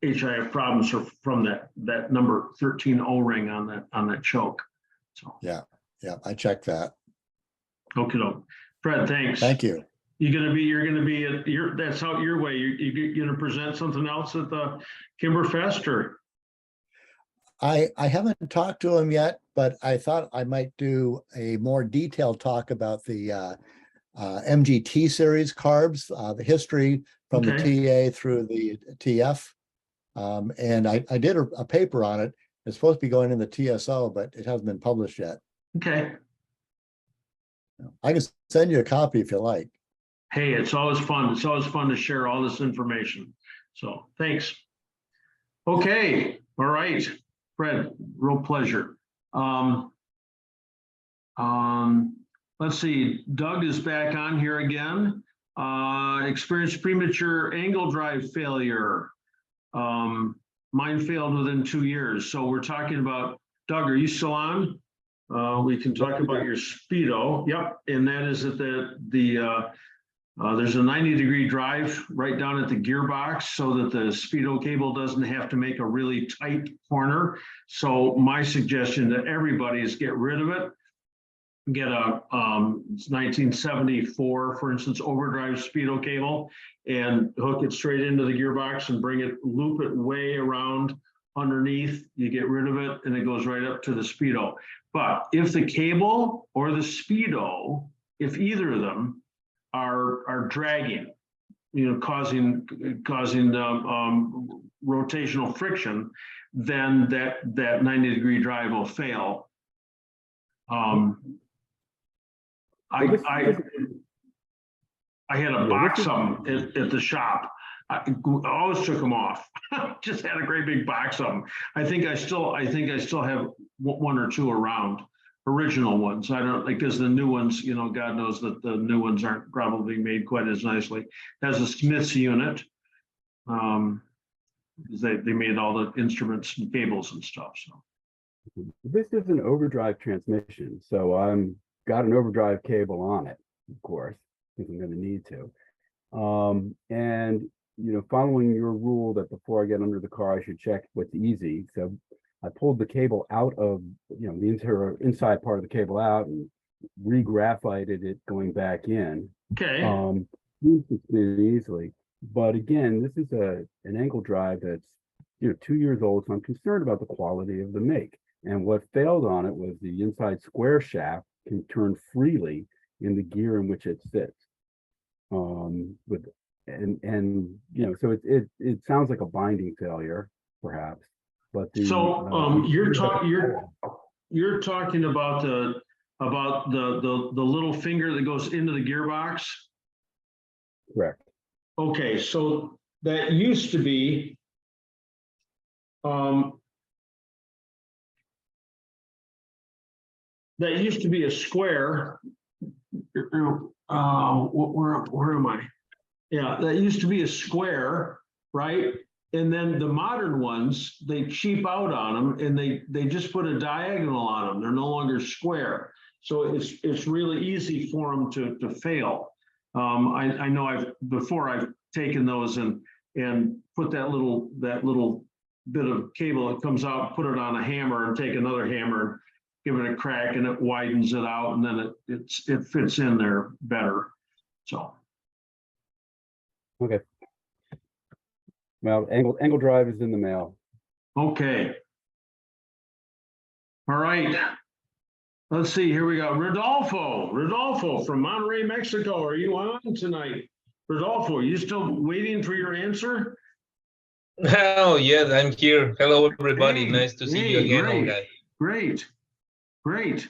the HIF problems are from that number 13 O-ring on that choke. So Yeah, I checked that. okay, Fred, thanks. Thank you. You're gonna be that's out your way. You're gonna present something else at the Kimberfest, or? I haven't talked to him yet, but I thought I might do a more detailed talk about the MGT series carbs, the history from the TA through the TF. And I did a paper on it. It's supposed to be going in the TSO, but it hasn't been published yet. Okay. I can send you a copy if you like. Hey, it's always fun. It's always fun to share all this information. So thanks. Okay, all right, Fred, real pleasure. Let's see, Doug is back on here again. Experienced premature angle drive failure. Mine failed within 2 years. So we're talking about, Doug, are you still on? We can talk about your Speedo. Yep, and that is at there's a 90-degree drive right down at the gearbox so that the Speedo cable doesn't have to make a really tight corner. So my suggestion to everybody is get rid of it. Get a 1974, for instance, overdrive Speedo cable and hook it straight into the gearbox and loop it way around underneath. You get rid of it and it goes right up to the Speedo. But if the cable or the Speedo, if either of them are dragging, you know, causing rotational friction, then that 90-degree drive will fail. I had a box of them at the shop. I always took them off. Just had a great big box of them. I think I still have one or two around, original ones. I don't, because the new ones, you know, God knows that the new ones aren't probably made quite as nicely. It has a Smiths unit. They made all the instruments and cables and stuff. So This is an overdrive transmission, so I'm got an overdrive cable on it, of course, because I'm going to need to. And you know, following your rule that before I get under the car, I should check what's easy. So I pulled the cable out of, you know, the inside part of the cable out and re-graphited it going back in. Okay. Easily. But again, this is an angle drive that's, you know, 2 years old, so I'm concerned about the quality of the make. And what failed on it was the inside square shaft can turn freely in the gear in which it sits. And you know, so it sounds like a binding failure, perhaps. But the you're talking about the little finger that goes into the gearbox. Correct. Okay, so that used to be a square. Where am I? Yeah, that used to be a square, right? And then the modern ones, they cheap out on them and they just put a diagonal on them. They're no longer square. So it's really easy for them to fail. I know I've taken those and put that little bit of cable that comes out, put it on a hammer and take another hammer, give it a crack and it widens it out and then it fits in there better. So, Okay. Well, angle drive is in the mail. okay. All right. Let's see, here we go. Rodolfo from Monterrey, Mexico. Are you on tonight? Rodolfo, you still waiting for your answer? Oh, yes, I'm here. Hello, everybody. Hey, Nice to see you hey, again, great, Olga. Great.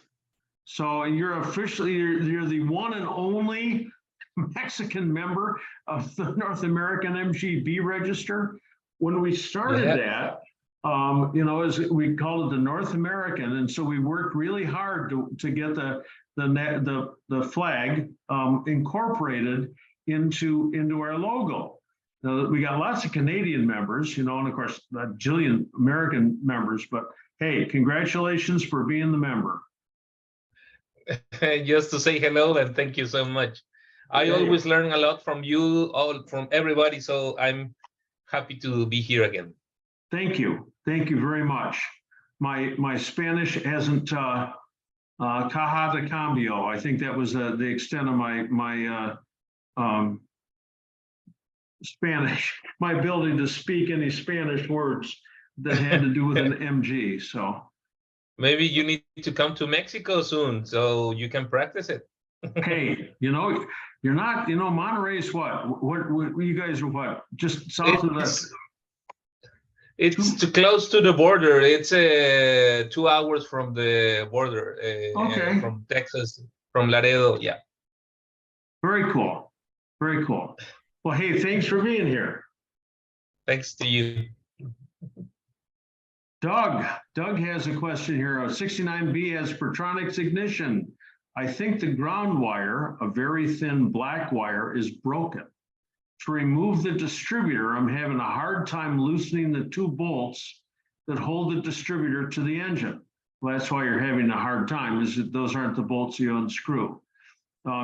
So you're officially, you're the one and only Mexican member of the North American MGB Register. When we started that, you know, as we called it the North American, and so we worked really hard to get the flag incorporated into our logo. Now, we got lots of Canadian members, you know, and of course a jillion American members. But hey, congratulations for being the member. Just to say hello and thank you so much. I always learn a lot from you, from everybody. So I'm happy to be here again. Thank you very much. My Spanish hasn't caja de cambio. I think that was the extent of my Spanish, my ability to speak any Spanish words that had to do with an MG. So maybe you need to come to Mexico soon so you can practice it. Hey, you know, you're not, you know, Monterrey's what you guys are what? Just south of that. It's too close to the border. It's 2 hours from the border. Okay. From Texas, from Laredo. Yeah. Very cool. Very cool. Well, hey, thanks for being here. Thanks to you. Doug has a question here. 69B has Pertronix ignition. I think the ground wire, a very thin black wire, is broken. To remove the distributor, I'm having a hard time loosening the 2 bolts that hold the distributor to the engine. Well, that's why you're having a hard time, is that those aren't the bolts you unscrew.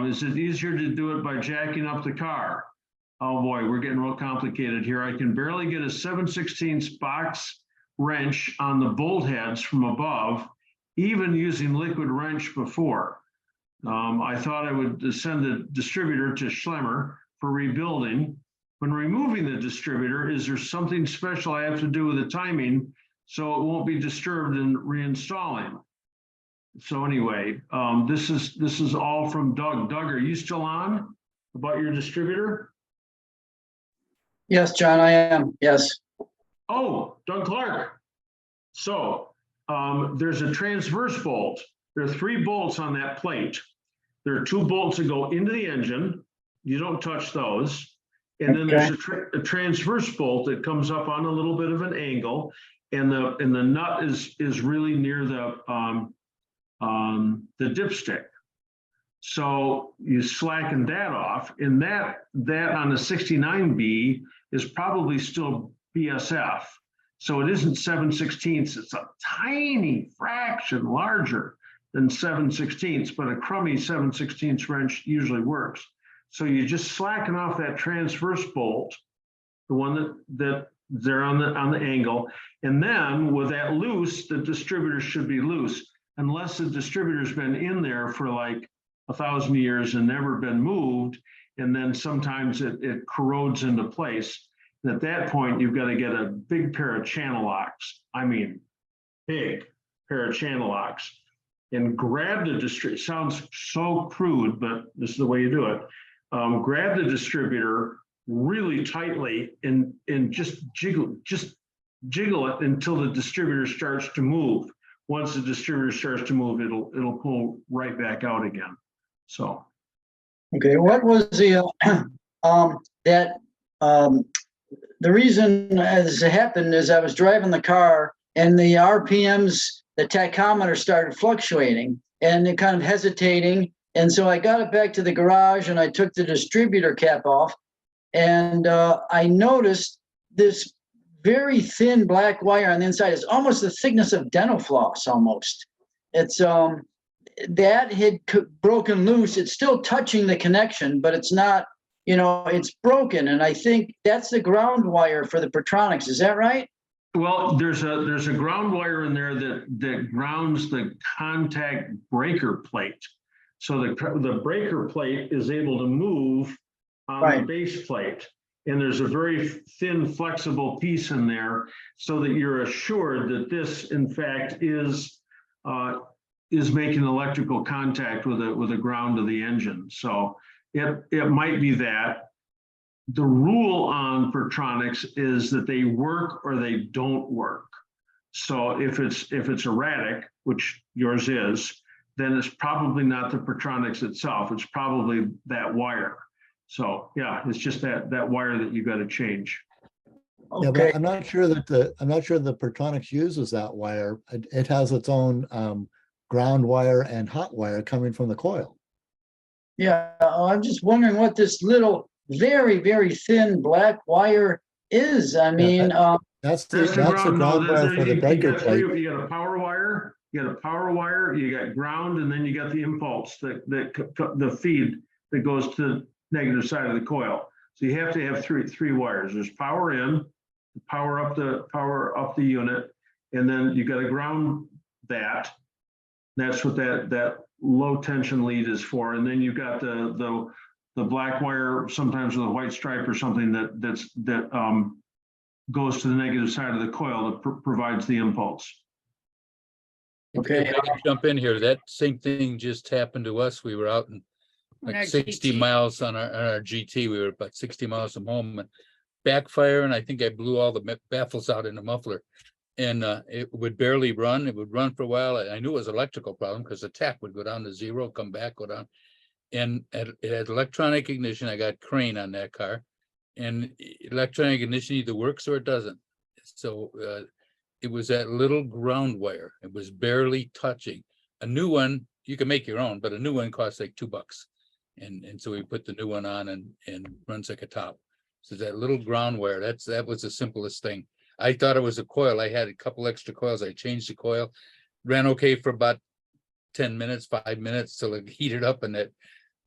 Is it easier to do it by jacking up the car? Oh boy, we're getting real complicated here. I can barely get a 7/16 box wrench on the bolt heads from above, even using liquid wrench before. I thought I would send the distributor to Schlemmer for rebuilding. When removing the distributor, is there something special I have to do with the timing so it won't be disturbed in reinstalling? So anyway, this is all from Doug. Doug, are you still on about your distributor? Yes, John, I am. Yes. Oh, Doug Clark. So there's a transverse bolt. There are 3 bolts on that plate. There are 2 bolts that go into the engine. You don't touch those. And then there's a transverse bolt that comes up on a little bit of an angle, and the nut is really near the dipstick. So you slacken that off, and that on the 69B is probably still BSF. So it isn't 7/16. It's a tiny fraction larger than 7/16, but a crummy 7/16 wrench usually works. So you just slacken off that transverse bolt, the one that they're on the angle, and then with that loose, the distributor should be loose, unless the distributor's been in there for like 1,000 years and never been moved, and then sometimes it corrodes into place. And at that point, you've got to get a big pair of channel locks. I mean, big pair of channel locks, and grab the distributor. Sounds so crude, but this is the way you do it. Grab the distributor really tightly and just jiggle it until the distributor starts to move. Once the distributor starts to move, it'll pull right back out again. So. Okay, what was the the reason as it happened is I was driving the car and the RPMs, the tachometer started fluctuating and it kind of hesitating. And so I got it back to the garage and I took the distributor cap off, and I noticed this very thin black wire on the inside. It's almost the thickness of dental floss almost. It's that had broken loose. It's still touching the connection, but it's not, you know, it's broken. And I think that's the ground wire for the Pertronix. Is that right? Well, there's a ground wire in there that grounds the contact breaker plate. So the breaker plate is able to move on the Right. base plate. And there's a very thin, flexible piece in there so that you're assured that this, in fact, is making electrical contact with the ground of the engine. So it might be that. The rule on Pertronics is that they work or they don't work. So if it's erratic, which yours is, then it's probably not the Pertronics itself. It's probably that wire. So yeah, it's just that wire that you got to change. Yeah, Okay. but I'm not sure that the Pertronics uses that wire. It has its own ground wire and hot wire coming from the coil. Yeah, I'm just wondering what this little, very, very thin black wire is. I mean, That's the There's the ground no, wire for the breaker got plate. you got a power wire, you got ground, and then you got the impulse, the feed that goes to the negative side of the coil. So you have to have three wires. There's power in, power up the unit, and then you got to ground that. That's what that low tension lead is for. And then you've got the black wire, sometimes with a white stripe or something that goes to the negative side of the coil that provides the impulse. Okay. If I can jump in here, that same thing just happened to us. We were out in On our like 60 GT. miles on our GT. We were about 60 miles from home and backfire. And I think I blew all the baffles out in the muffler. And it would barely run. It would run for a while. I knew it was an electrical problem because the tach would go down to 0, come back, go down. And it had electronic ignition. I got Crane on that car. And electronic ignition either works or it doesn't. So it was that little ground wire. It was barely touching. A new one, you can make your own, but a new one costs like $2. And so we put the new one on and runs like a top. So that little ground wire, that was the simplest thing. I thought it was a coil. I had a couple extra coils. I changed the coil, ran okay for about 10 minutes, 5 minutes till it heated up, and that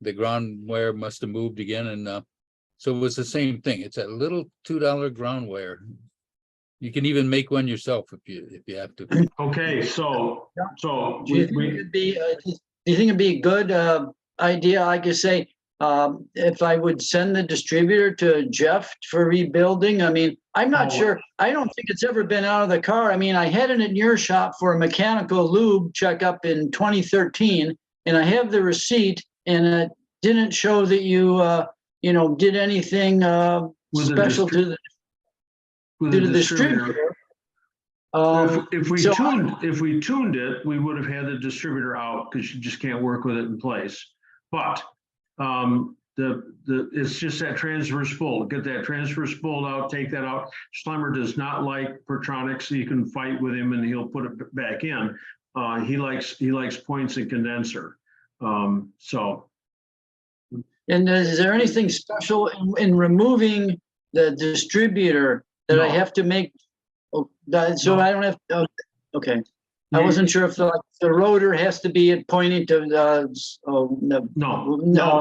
the ground wire must have moved again. And so it was the same thing. It's that little $2 ground wire. You can even make one yourself if you have to. Okay, so Do you think it'd be, do you think it'd be a good idea? I could say, if I would send the distributor to Jeff for rebuilding. I mean, I'm not sure. I don't think it's ever been out of the car. I mean, I had it in your shop for a mechanical lube checkup in 2013, and I have the receipt, and it didn't show that you, did anything special to the distributor. If we so tuned it, we would have had the distributor out because you just can't work with it in place. But it's just that transverse bolt. Get that transverse bolt out, take that out. Schlemmer does not like Pertronics, so you can fight with him and he'll put it back in. He likes points and condenser. So. And is there anything special in removing the distributor that I have to make? So I don't have, okay. I wasn't sure if the rotor has to be pointing to No,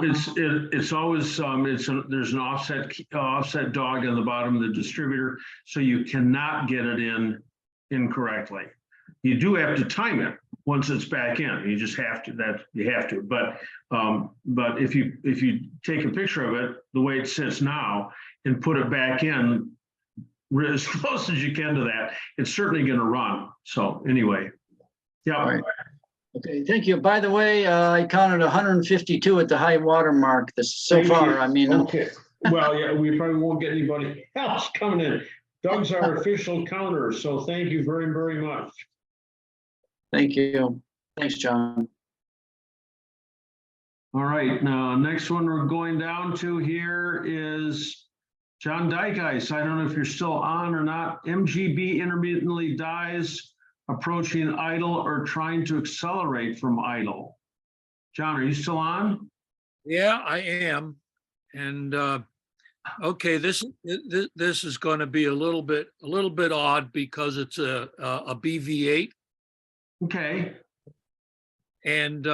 it's always, there's an offset dog on the bottom of the distributor, so you cannot get it in incorrectly. You do have to time it once it's back in. You just have to, but if you take a picture of it, the way it sits now, and put it back in as close as you can to that, it's certainly going to run. So anyway, yeah. All right. Okay, thank you. By the way, I counted 152 at the high water mark so far. I mean, okay. Well, yeah, we probably won't get anybody else coming in. Doug's our official counter, so thank you very, very much. Thank you. Thanks, John. All right, now next one we're going down to here is John Dykeis. I don't know if you're still on or not. MGB intermittently dies, approaching idle or trying to accelerate from idle. John, are you still on? Yeah, I am. And okay, this is going to be a little bit odd because it's a BV8. Okay. And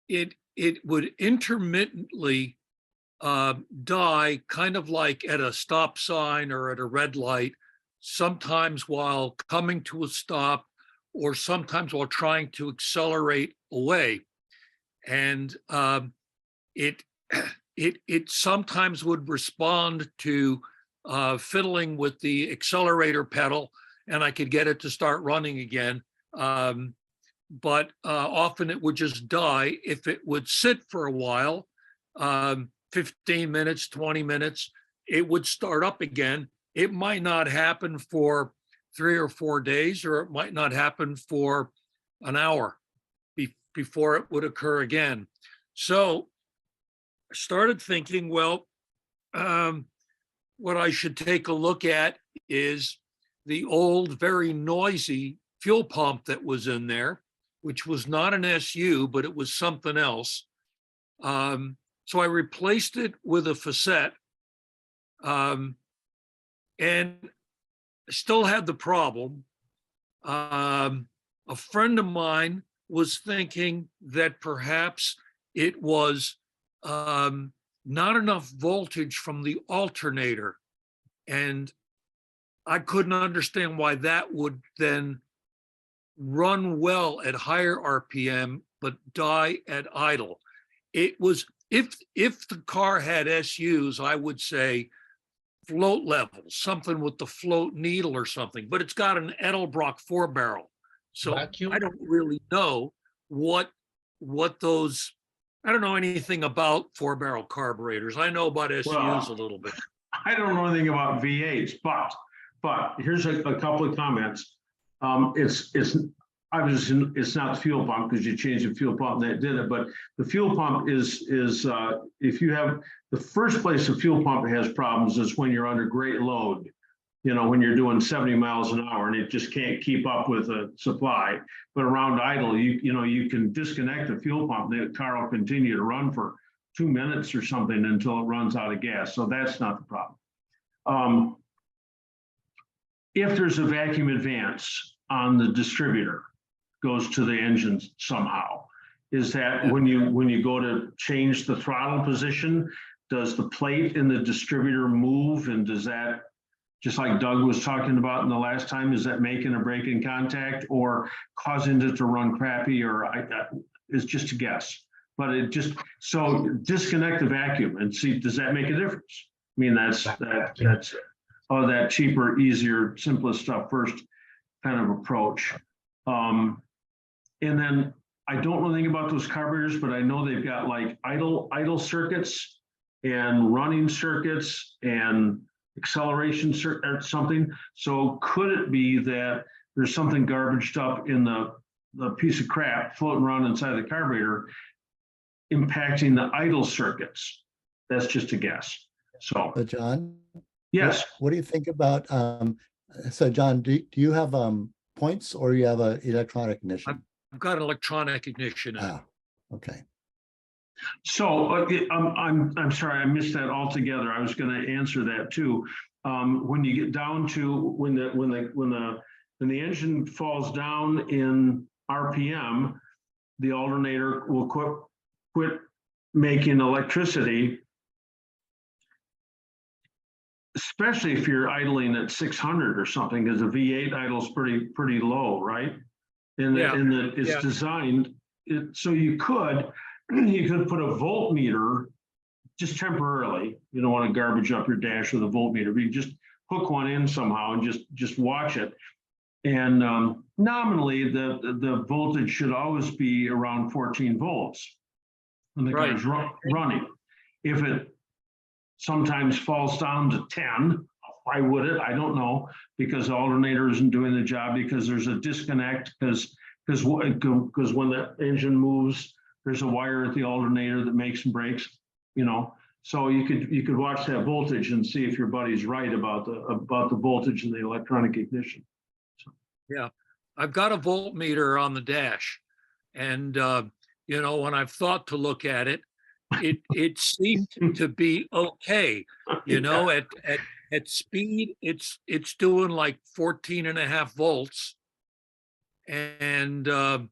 it would intermittently die kind of like at a stop sign or at a red light. sometimes while coming to a stop, or sometimes while trying to accelerate away. And it sometimes would respond to fiddling with the accelerator pedal, and I could get it to start running again. But often it would just die. If it would sit for a while, 15 minutes, 20 minutes, it would start up again. It might not happen for 3 or 4 days, or it might not happen for an hour before it would occur again. So I started thinking, well, what I should take a look at is the old, very noisy fuel pump that was in there, which was not an SU, but it was something else. So I replaced it with a Facet, and still had the problem. A friend of mine was thinking that perhaps it was not enough voltage from the alternator, and I couldn't understand why that would then run well at higher RPM but die at idle. It was, if the car had SUs, I would say float levels, something with the float needle or something, but it's got an Edelbrock 4-barrel. So Vacuum? I don't really know what those, I don't know anything about 4-barrel carburetors. I know about SUs Well, a little bit. I don't know anything about V8s, but here's a couple of comments. It's obviously it's not the fuel pump, because you changed the fuel pump and that did it, but the fuel pump is if you have, the first place the fuel pump has problems is when you're under great load. You know, when you're doing 70 miles an hour and it just can't keep up with the supply. But around idle, you can disconnect the fuel pump, the car will continue to run for 2 minutes or something until it runs out of gas. So that's not the problem. If there's a vacuum advance on the distributor, goes to the engines somehow, is that when you go to change the throttle position, does the plate in the distributor move, and does that, just like Doug was talking about in the last time, is that making a break-in contact or causing it to run crappy, or it's just a guess. But it just, so disconnect the vacuum and see, does that make a difference? I mean, that's all that cheaper, easier, simplest stuff first kind of approach. And then I don't know anything about those carburetors, but I know they've got like idle circuits and running circuits and acceleration circuit or something. So could it be that there's something garbaged up in the piece of crap floating around inside the carburetor, impacting the idle circuits? That's just a guess. So, John? Yes. What do you think about, so John, do you have points, or you have an electronic ignition? I've got an electronic ignition. Okay. So I'm sorry, I missed that altogether. I was going to answer that too. When you get down to when the engine falls down in RPM, the alternator will quit making electricity, especially if you're idling at 600 or something, because the V8 idles pretty low, right? And it's designed so you could put a voltmeter just temporarily. You don't want to garbage up your dash with a voltmeter, but you just hook one in somehow and just watch it. And nominally, the voltage should always be around 14 volts when the car's running. If it sometimes falls down to 10, why would it? I don't know, because the alternator isn't doing the job, because there's a disconnect, because when the engine moves, there's a wire at the alternator that makes and breaks, So you could watch that voltage and see if your buddy's right about the voltage in the electronic ignition. So. Yeah, I've got a voltmeter on the dash, and when I've thought to look at it, it seemed to be okay. At speed, it's doing like 14.5 volts. And, when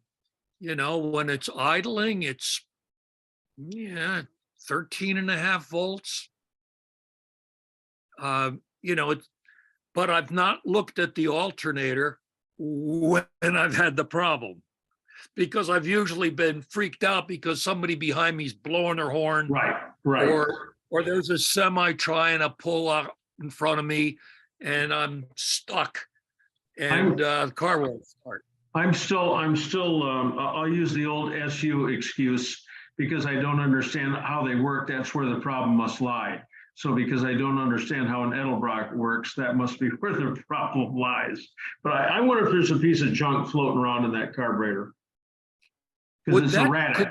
it's idling, it's 13.5 volts. but I've not looked at the alternator when I've had the problem. Because I've usually been freaked out because somebody behind me is blowing their horn. Right, right. Or there's a semi trying to pull out in front of me and I'm stuck and the car won't start. I'll use the old SU excuse because I don't understand how they work. That's where the problem must lie. So because I don't understand how an Edelbrock works, that must be where the problem lies. But I wonder if there's a piece of junk floating around in that carburetor. Because it's erratic.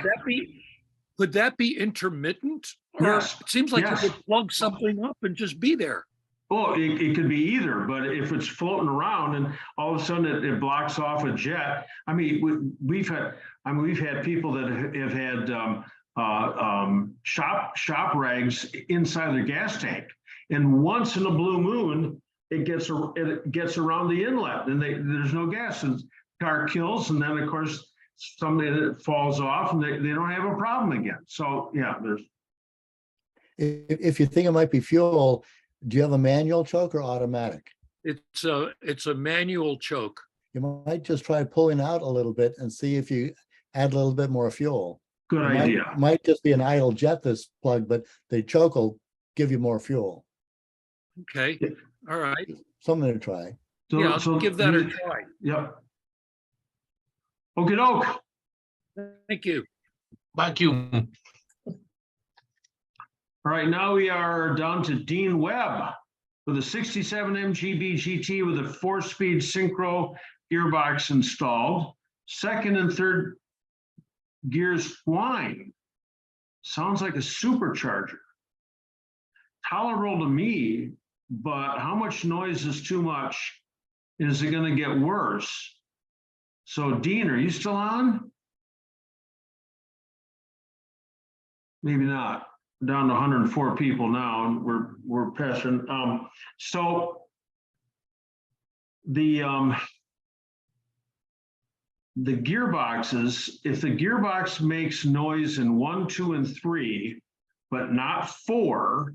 Could that be intermittent? Or Yes, it seems like yes. you could plug something up and just be there. Oh, it could be either, but if it's floating around and all of a sudden it blocks off a jet, I mean, we've had people that have had shop rags inside their gas tank, and once in a blue moon, it gets around the inlet, and there's no gas, and the car kills, and then of course somebody that falls off, and they don't have a problem again. So yeah, there's. If you think it might be fuel, do you have a manual choke or automatic? It's a manual choke. You might just try pulling out a little bit and see if you add a little bit more fuel. Good idea. Might just be an idle jet that's plugged, but the choke will give you more fuel. Okay, all right. Something to try. Yeah, I'll give that a try. Yep. Okie doke. Thank you. Thank you. All right, now we are down to Dean Webb with a 67 MGB GT with a 4-speed synchro gearbox installed. Second and third gears flying. Sounds like a supercharger. Tolerable to me, but how much noise is too much? Is it going to get worse? So Dean, are you still on? Maybe not. We're down to 104 people now, and we're passing. So the gearboxes, if the gearbox makes noise in 1, 2, and 3, but not 4,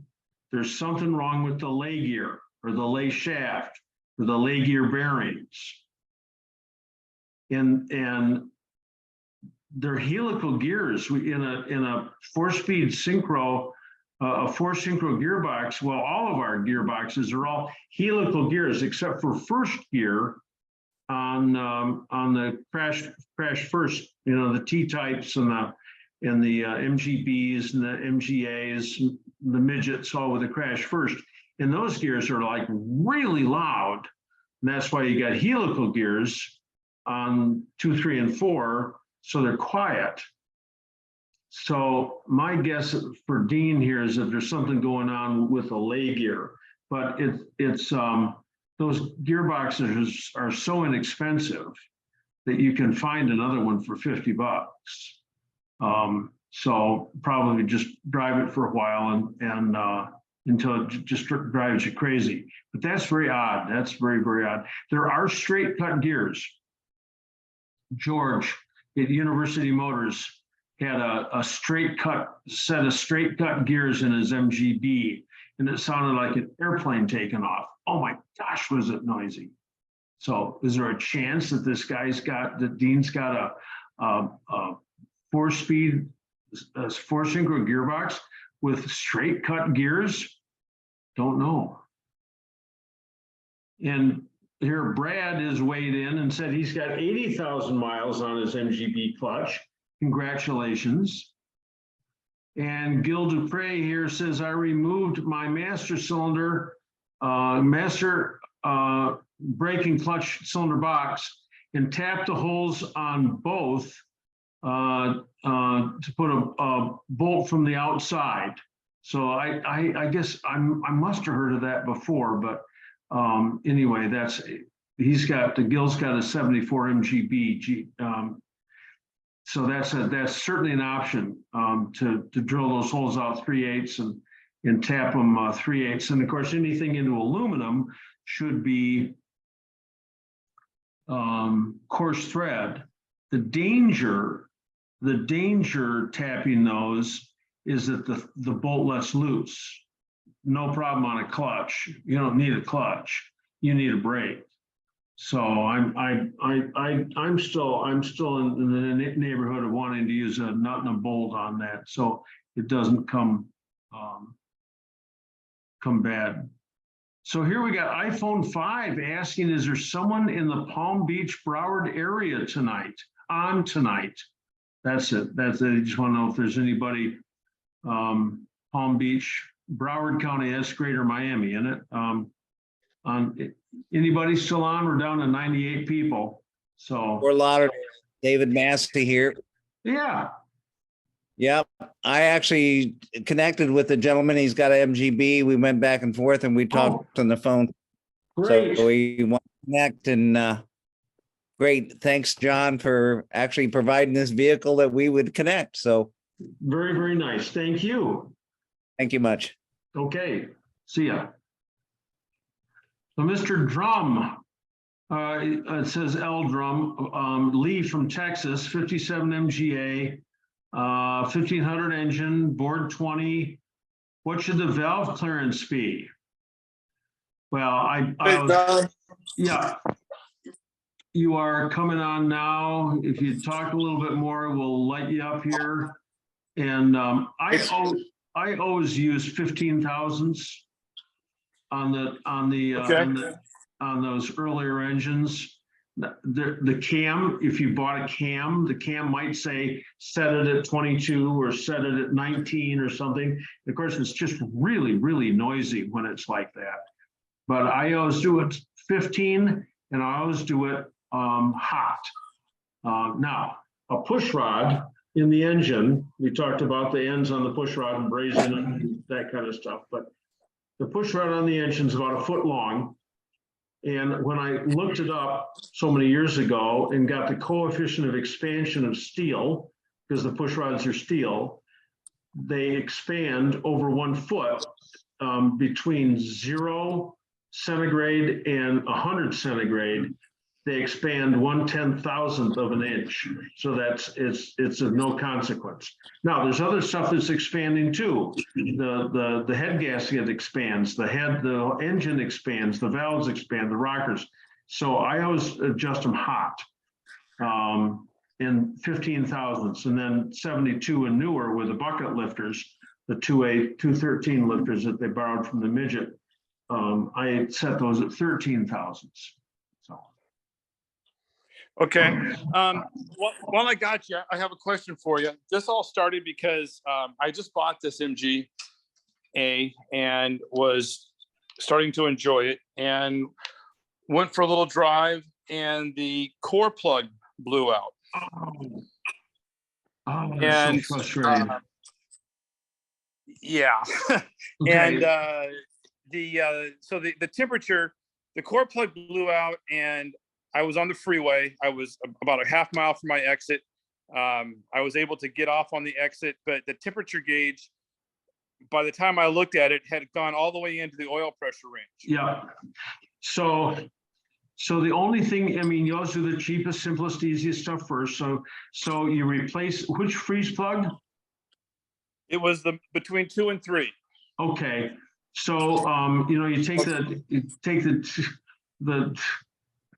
there's something wrong with the lay gear or the lay shaft or the lay gear bearings. And they're helical gears. In a 4-speed synchro, a 4-synchro gearbox. Well, all of our gearboxes are all helical gears except for first gear on the crash first. You know, the T-types and the MGBs and the MGAs, the midgets, all with the crash first. And those gears are like really loud. And that's why you got helical gears on 2, 3, and 4. So they're quiet. So my guess for Dean here is that there's something going on with the lay gear, but it's those gearboxes are so inexpensive that you can find another one for $50. So probably just drive it for a while and until it just drives you crazy. But that's very odd. That's very, very odd. There are straight cut gears. George at University Motors had a set of straight cut gears in his MGB, and it sounded like an airplane taking off. Oh my gosh, was it noisy. So is there a chance that Dean's got a 4-speed, 4-synchro gearbox with straight cut gears? Don't know. And here, Brad is weighed in and said he's got 80,000 miles on his MGB clutch. Congratulations. And Gil Dupre here says, I removed my master cylinder, braking clutch cylinder box and tapped the holes on both to put a bolt from the outside. So I guess I must have heard of that before, but anyway, Gil's got a 74 MGB. So that's certainly an option to drill those holes out 3/8 and tap them 3/8. And of course, anything into aluminum should be coarse thread. The danger tapping those is that the bolt lets loose. No problem on a clutch. You don't need a clutch. you need a break. So I'm still in the neighborhood of wanting to use a nut and a bolt on that, so it doesn't come bad. So here we got iPhone 5 asking, is there someone in the Palm Beach, Broward area tonight? That's it. I just want to know if there's anybody, Palm Beach, Broward County, that's Greater Miami, isn't it? Anybody still on? We're down to 98 people. So Fort Lauderdale, David Massey here. yeah, Yep. I actually connected with the gentleman. He's got a MGB. We went back and forth and we talked on the phone. great. So we want to connect and great. Thanks, John, for actually providing this vehicle that we would connect. So Very, very nice. Thank you. thank you much. Okay, see ya. So Mr. Drum, it says L Drum, Lee from Texas, 57 MGA, 1500 engine, board 20. What should the valve clearance be? Well, yeah. You are coming on now. If you talk a little bit more, we'll light you up here. And I always use 15,000s on those earlier engines. The cam, if you bought a cam, the cam might say set it at 22 or set it at 19 or something. Of course, it's just really, really noisy when it's like that. But I always do it 15 and I always do it hot. Now, a push rod in the engine, we talked about the ends on the push rod and brazing and that kind of stuff, but the push rod on the engine is about 1 foot long. And when I looked it up so many years ago and got the coefficient of expansion of steel, because the push rods are steel, they expand over 1 foot between 0 centigrade and 100 centigrade. They expand 1/10,000th of an inch. So it's of no consequence. Now there's other stuff that's expanding too. The head gasket expands, the engine expands, the valves expand, the rockers. So I always adjust them hot in 15,000ths, and then 72 and newer with the bucket lifters, the 213 lifters that they borrowed from the midget. I set those at 13,000ths. Okay. While I got you, I have a question for you. This all started because I just bought this MGA and was starting to enjoy it and went for a little drive and the core plug blew out. And so frustrating. Yeah. Okay. And so the temperature, the core plug blew out and I was on the freeway. I was about a half mile from my exit. I was able to get off on the exit, but the temperature gauge, by the time I looked at it, had gone all the way into the oil pressure range. Yeah. So the only thing, I mean, you always do the cheapest, simplest, easiest stuff first. So you replace which freeze plug? It was between 2 and 3. Okay. So you take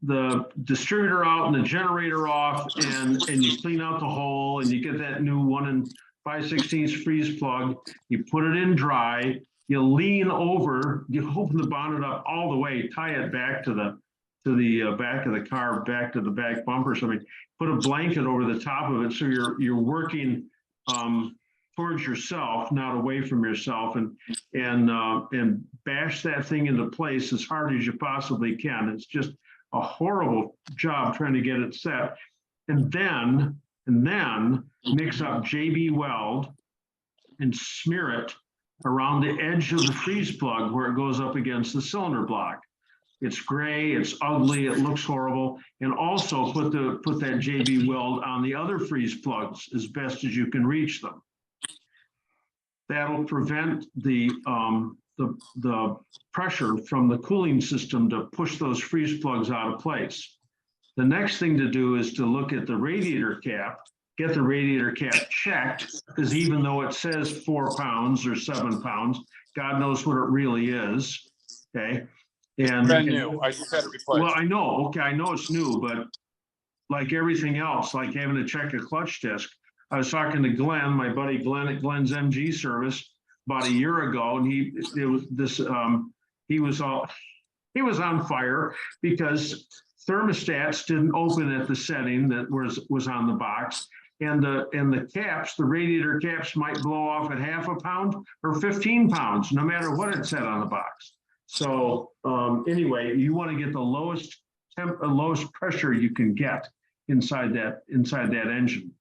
the distributor out and the generator off, and you clean out the hole, and you get that new 1 5/16 freeze plug. You put it in dry. You lean over. You open the bonnet up all the way. Tie it back to the back of the car, back to the back bumper or something. Put a blanket over the top of it so you're working towards yourself, not away from yourself, and bash that thing into place as hard as you possibly can. It's just a horrible job trying to get it set. And then mix up JB Weld and smear it around the edge of the freeze plug where it goes up against the cylinder block. It's gray, it's ugly, it looks horrible. And also put that JB Weld on the other freeze plugs as best as you can reach them. That'll prevent the pressure from the cooling system to push those freeze plugs out of place. The next thing to do is to look at the radiator cap, get the radiator cap checked, because even though it says 4 pounds or 7 pounds, God knows what it really is, okay? And Brand new. I just had it well, replaced. I know, okay, I know it's new, but like everything else, like having to check a clutch disc. I was talking to Glenn, my buddy Glenn at Glenn's MG service about a year ago, and he was on fire because thermostats didn't open at the setting that was on the box. And the caps, the radiator caps might blow off at 0.5 pound or 15 pounds, no matter what it said on the box. So anyway, you want to get the lowest pressure you can get inside that engine.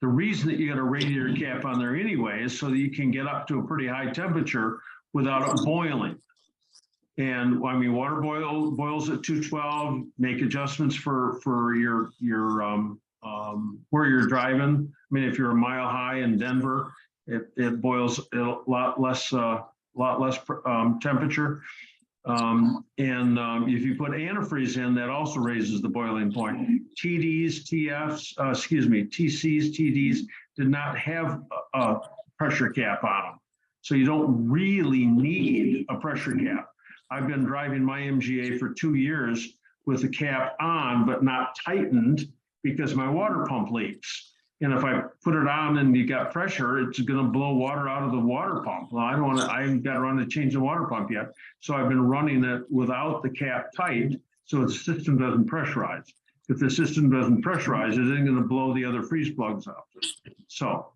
The reason that you got a radiator cap on there anyway is so that you can get up to a pretty high temperature without it boiling. And I mean, water boils at 212. Make adjustments for your where you're driving. I mean, if you're a mile high in Denver, it boils a lot less temperature. If you put antifreeze in, that also raises the boiling point. TCs, TDs did not have a pressure cap on them. So you don't really need a pressure cap. I've been driving my MGA for 2 years with the cap on, but not tightened because my water pump leaks. And if I put it on and you got pressure, it's going to blow water out of the water pump. Well, I haven't got around to change the water pump yet. So I've been running it without the cap tight so the system doesn't pressurize. If the system doesn't pressurize, it isn't going to blow the other freeze plugs out. So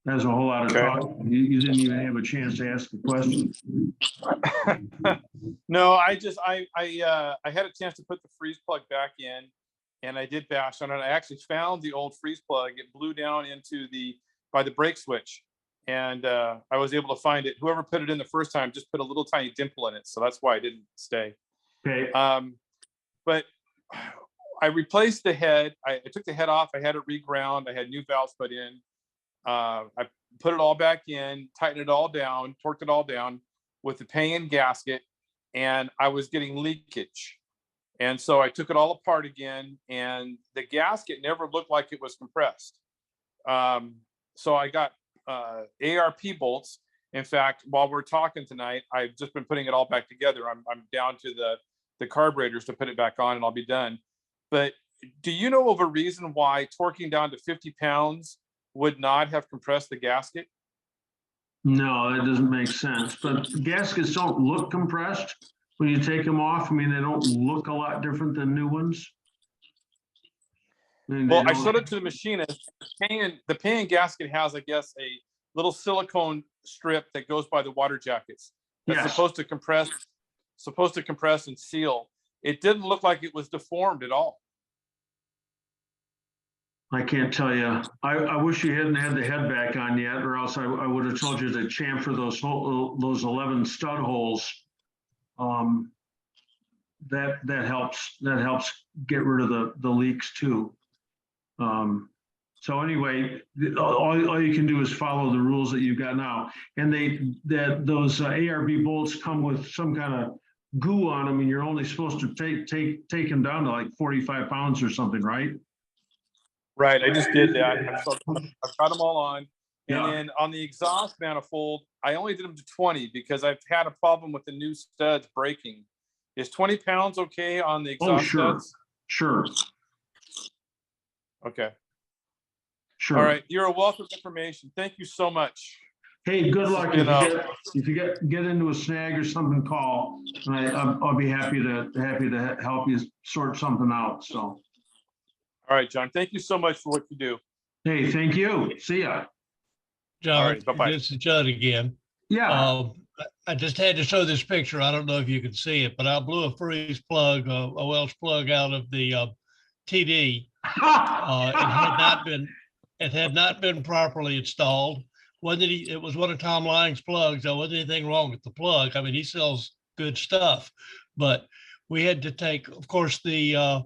there's a whole lot of talk. You didn't even have a chance to ask a question. No, I had a chance to put the freeze plug back in, and I did bash on it. I actually found the old freeze plug. It blew down by the brake switch, and I was able to find it. Whoever put it in the first time just put a little tiny dimple in it, so that's why I didn't stay. Okay. But I replaced the head. I took the head off. I had it reground. I had new valves put in. I put it all back in, tightened it all down, torqued it all down with the pay-in gasket, and I was getting leakage. And so I took it all apart again, and the gasket never looked like it was compressed. So I got ARP bolts. In fact, while we're talking tonight, I've just been putting it all back together. I'm down to the carburetors to put it back on, and I'll be done. But do you know of a reason why torquing down to 50 pounds would not have compressed the gasket? No, that doesn't make sense. But gaskets don't look compressed when you take them off. I mean, they don't look a lot different than new ones. Well, I showed it to the machinist. The pay-in gasket has, I guess, a little silicone strip that goes by the water jackets. That's supposed to compress and seal. It didn't look like it was deformed at all. I can't tell you. I wish you hadn't had the head back on yet, or else I would have told you to chamfer those 11 stud holes. That helps get rid of the leaks too. So anyway, all you can do is follow the rules that you've got now. And those ARB bolts come with some kind of goo on them, and you're only supposed to take them down to like 45 pounds or something, right? Right, I just did that. I've got them all on. And then on the exhaust manifold, I only did them to 20 because I've had a problem with the new studs breaking. Is 20 pounds okay on the exhaust studs? Sure. Okay. Sure. All right, you're a wealth of information. Thank you so much. Hey, good luck. If you get into a snag or something, call. And I'll be happy to help you sort something out. So. All right, John, thank you so much for what you do. Hey, thank you. See ya. John, All right, bye-bye. this is Judd again. Yeah. I just had to show this picture. I don't know if you can see it, but I blew a freeze plug, a Welch plug out of the TD. It had not been properly installed. It was one of Tom Lang's plugs. There wasn't anything wrong with the plug. I mean, he sells good stuff, but we had to take, of course, the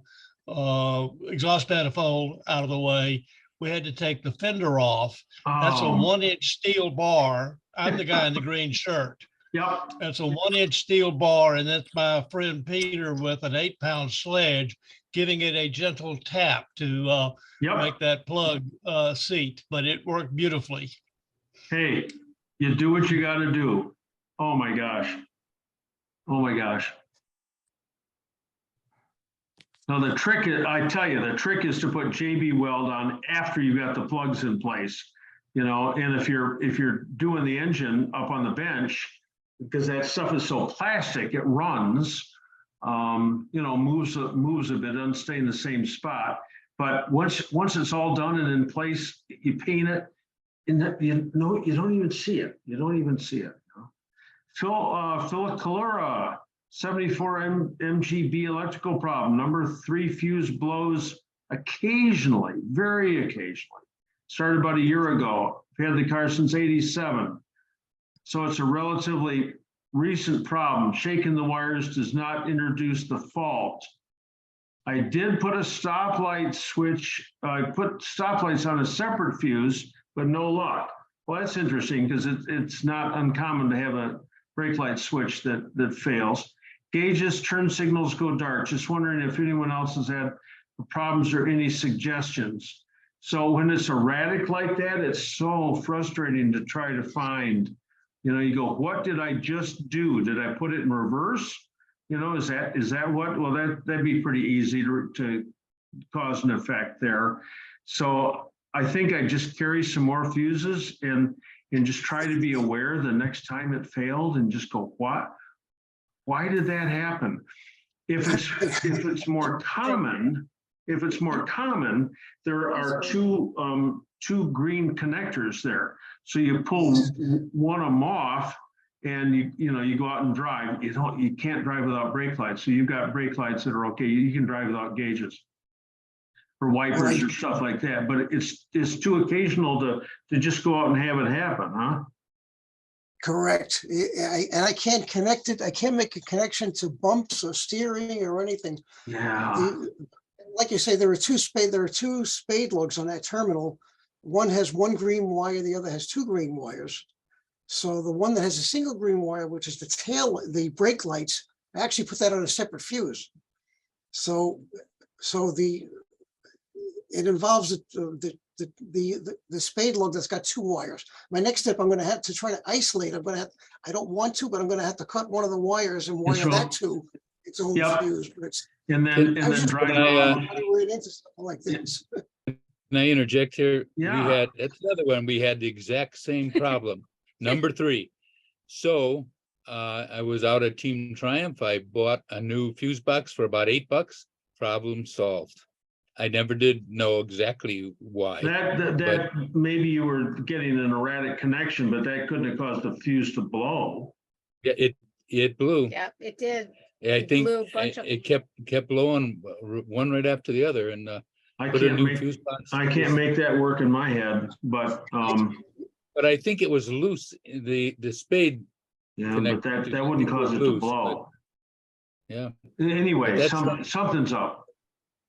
exhaust manifold out of the way. We had to take the fender off. That's a 1-inch steel bar. I'm the guy in the green shirt. Yep. That's a 1-inch steel bar, and that's my friend Peter with an 8-pound sledge, giving it a gentle tap to make that plug seat, but it worked beautifully. Hey, you do what you got to do. Oh my gosh. Oh my gosh. Now the trick is, I tell you, the trick is to put JB Weld on after you've got the plugs in place. And if you're doing the engine up on the bench, because that stuff is so plastic, it runs, moves a bit, doesn't stay in the same spot. But once it's all done and in place, you paint it, and you don't even see it. You don't even see it. Philip Calura, 74 MGB electrical problem. Number 3 fuse blows occasionally, very occasionally. Started about a year ago. I've had the car since '87. So it's a relatively recent problem. Shaking the wires does not introduce the fault. I did put a stoplight switch, I put stoplights on a separate fuse, but no luck. Well, that's interesting because it's not uncommon to have a brake light switch that fails. Gauges, turn signals go dark. Just wondering if anyone else has had problems or any suggestions. So when it's erratic like that, it's so frustrating to try to find. You go, what did I just do? Did I put it in reverse? Is that what? Well, that'd be pretty easy to cause an effect there. So I think I just carry some more fuses and just try to be aware the next time it failed and just go, what? Why did that happen? If it's more common, there are two green connectors there. So you pull one of them off and you go out and drive. You can't drive without brake lights. So you've got brake lights that are okay. You can drive without gauges or wipers or stuff like that. But it's too occasional to just go out and have it happen, huh? Correct. And I can't connect it. I can't make a connection to bumps or steering or anything. Yeah. Like you say, there are two spade lugs on that terminal. One has one green wire, the other has 2 green wires. So the one that has a single green wire, which is the brake lights, I actually put that on a separate fuse. So it involves the spade lug that's got 2 wires. My next step, I'm going to have to try to isolate. I don't want to, but I'm going to have to cut one of the wires and wire that to its own fuse. But it's, and then drive around. Into something like this. Can I interject here? Yeah. That's another one. We had the exact same problem. Number 3. So I was out at Team Triumph. I bought a new fuse box for about $8. Problem solved. I never did know exactly why. That maybe you were getting an erratic connection, but that couldn't have caused the fuse to blow. Yeah, it blew. Yeah, it did. I think blew a bunch of- it kept blowing one right after the other, and I put a can't new make fuse box. I can't make that work in my head, but But I think it was loose. The spade. yeah, but that wouldn't cause it to loose, blow. Yeah. Anyway, That's something's up.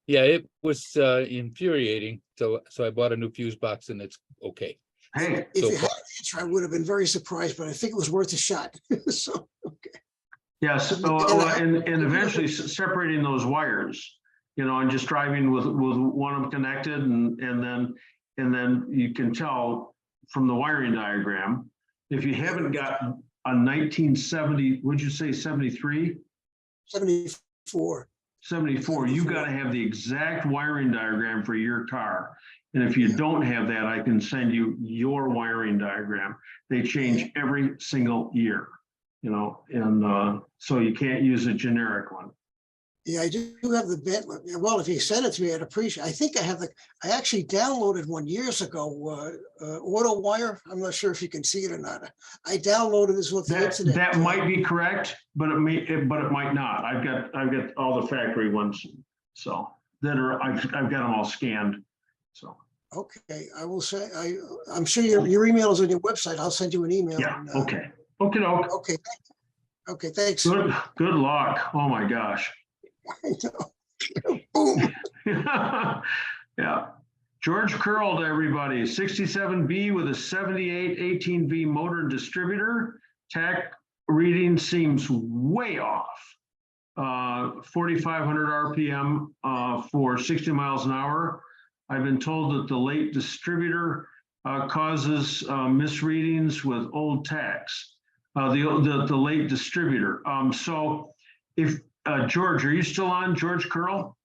Yeah, it was infuriating. So I bought a new fuse box, and it's okay. Hey, if so you had far. an answer, I would have been very surprised, but I think it was worth a shot. So, okay. Yes, and eventually separating those wires, and just driving with one of them connected, and then you can tell from the wiring diagram, if you haven't got a 1970, would you say 73? 74. 74, you got to have the exact wiring diagram for your car. And if you don't have that, I can send you your wiring diagram. They change every single year, and so you can't use a generic one. Yeah, I do have the bit. Well, if you send it to me, I'd appreciate. I think I actually downloaded one years ago, AutoWire. I'm not sure if you can see it or not. I downloaded this with the internet. That might be correct, but it might not. I've got all the factory ones, so I've got them all scanned. So okay, I will say I'm sure your email is on your website. I'll send you an email. Yeah. And, Okay. Okay. Okay. Okay. Thanks. Good luck. Oh my gosh. I know. Boom. Yeah. George Curled, everybody. 67B with a 78 18V motor and distributor. TAC reading seems way off. 4,500 RPM for 60 miles an hour. I've been told that the late distributor causes misreadings with old TACs. the late distributor. So if, George, are you still on, George Curl?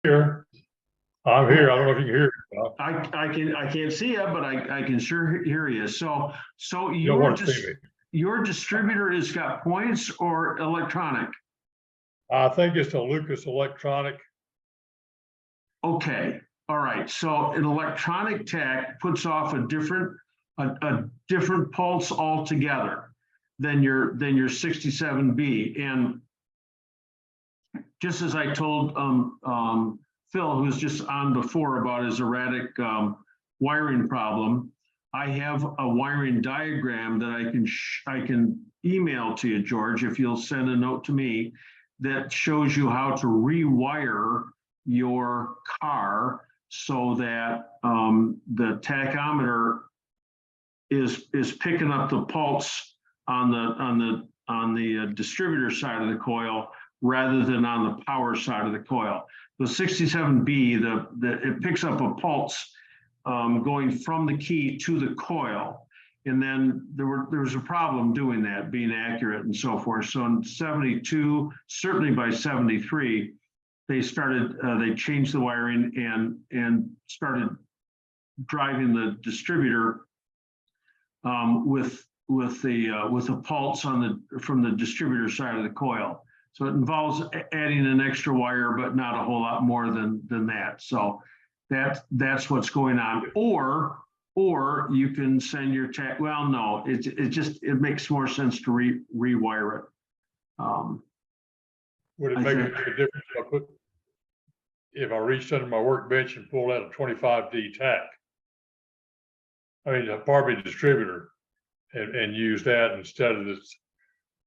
Here. I'm here. I don't know if you can hear. me. I can't see you, but I can sure hear you. So You don't want to see me. your distributor has got points or electronic? I think it's a Lucas Electronic. Okay, all right. So an electronic tech puts off a different pulse altogether than your 67B. And just as I told Phil, who was just on before about his erratic wiring problem, I have a wiring diagram that I can email to you, George, if you'll send a note to me, that shows you how to rewire your car so that the tachometer is picking up the pulse on the distributor side of the coil rather than on the power side of the coil. The 67B, it picks up a pulse going from the key to the coil. And then there was a problem doing that, being accurate and so forth. So in 72, certainly by 73, they changed the wiring and started driving the distributor with a pulse from the distributor side of the coil. So it involves adding an extra wire, but not a whole lot more than that. So that's what's going on. Or you can send your tech. Well, no, it makes more sense to rewire it. Would it make a difference if I reached under my workbench and pulled out a 25D tack? I mean, a Barbie distributor, and use that instead of the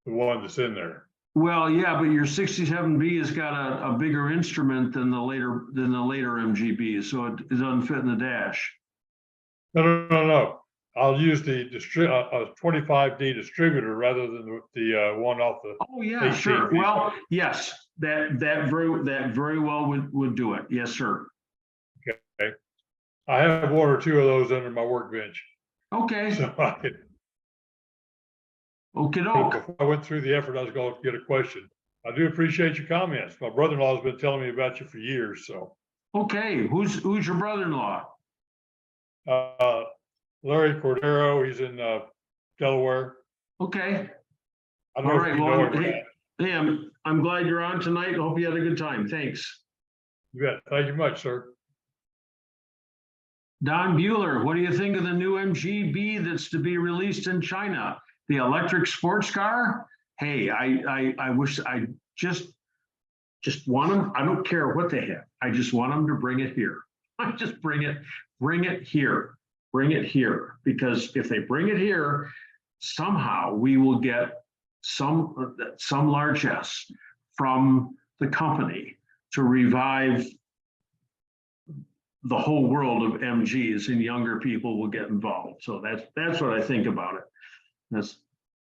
one that's in there. Well, yeah, but your 67B has got a bigger instrument than the later MGB, so it doesn't fit in the dash. No. I'll use the 25D distributor rather than the one off the. Oh yeah, sure. Well, yes, that very well would do it. Yes, sir. Okay. I have one or two of those under my workbench. Okay. So I could. Okay, doke. Before I went through the effort, I was going to get a question. I do appreciate your comments. My brother-in-law has been telling me about you for years, so. Okay, who's your brother-in-law? Larry Cordero, he's in Delaware. Okay. I don't know if you know him. Hey, I'm glad you're on tonight. Hope you had a good time. Thanks. You bet. Thank you much, sir. Don Bueller, what do you think of the new MGB that's to be released in China? The electric sports car? Hey, I wish I just want them. I don't care what they have. I just want them to bring it here. I just bring it here. Bring it here, because if they bring it here, somehow we will get some largesse from the company to revive the whole world of MGs, and younger people will get involved. So that's what I think about it. That's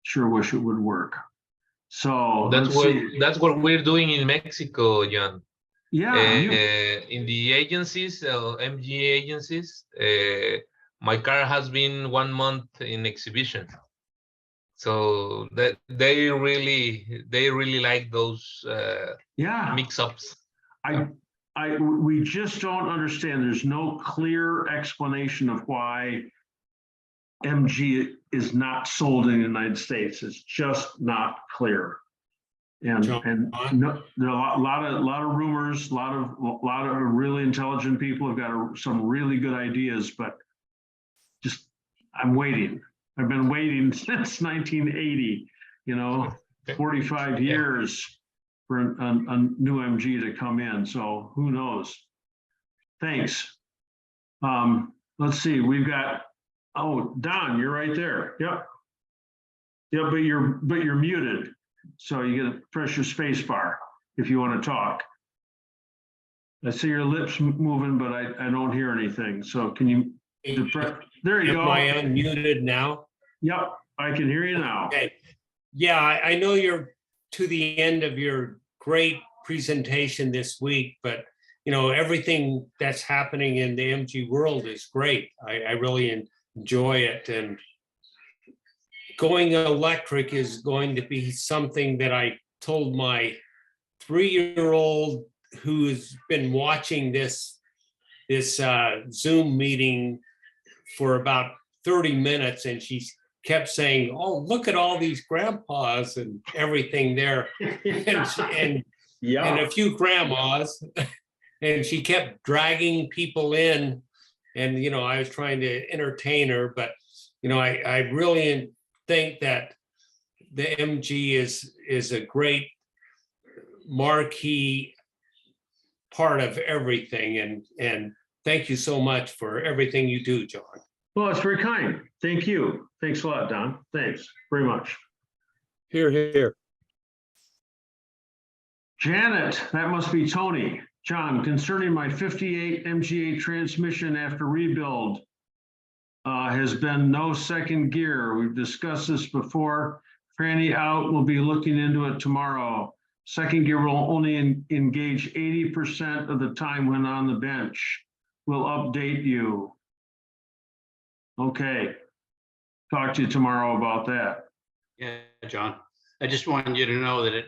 sure wish it would work. So that's what we're doing in Mexico, John. Yeah. In the agencies, MG agencies, my car has been 1 month in exhibition. So that they really like those mix-ups. We just don't understand. There's no clear explanation of why MG is not sold in the United States. It's just not clear. And no, there are a lot of rumors, a lot of really intelligent people have got some really good ideas, but just I'm waiting. I've been waiting since 1980, 45 years for a new MG to come in. So who knows? Thanks. Let's see, we've got, Don, you're right there. Yep. Yeah, but you're muted. So you got to press your space bar if you want to talk. I see your lips moving, but I don't hear anything. So can you, there you go. Am I unmuted now? Yep, I can hear you now. Okay. Yeah, I know you're to the end of your great presentation this week, but everything that's happening in the MG world is great. I really enjoy it, and going electric is going to be something that I told my 3-year-old who has been watching this Zoom meeting for about 30 minutes, and she kept saying, "Oh, look at all these grandpas and everything there," and a few grandmas, and she kept dragging people in, and I was trying to entertain her, but I really think that the MG is a great marquee part of everything, and thank you so much for everything you do, John. Well, it's very kind. Thank you. Thanks a lot, Don. Thanks very much. Here, here. Janet, that must be Tony. John, concerning my 58 MGA transmission after rebuild, has been no second gear. We've discussed this before. Franny out, we'll be looking into it tomorrow. Second gear will only engage 80% of the time when on the bench. We'll update you. Okay. Talk to you tomorrow about that. Yeah, John, I just wanted you to know that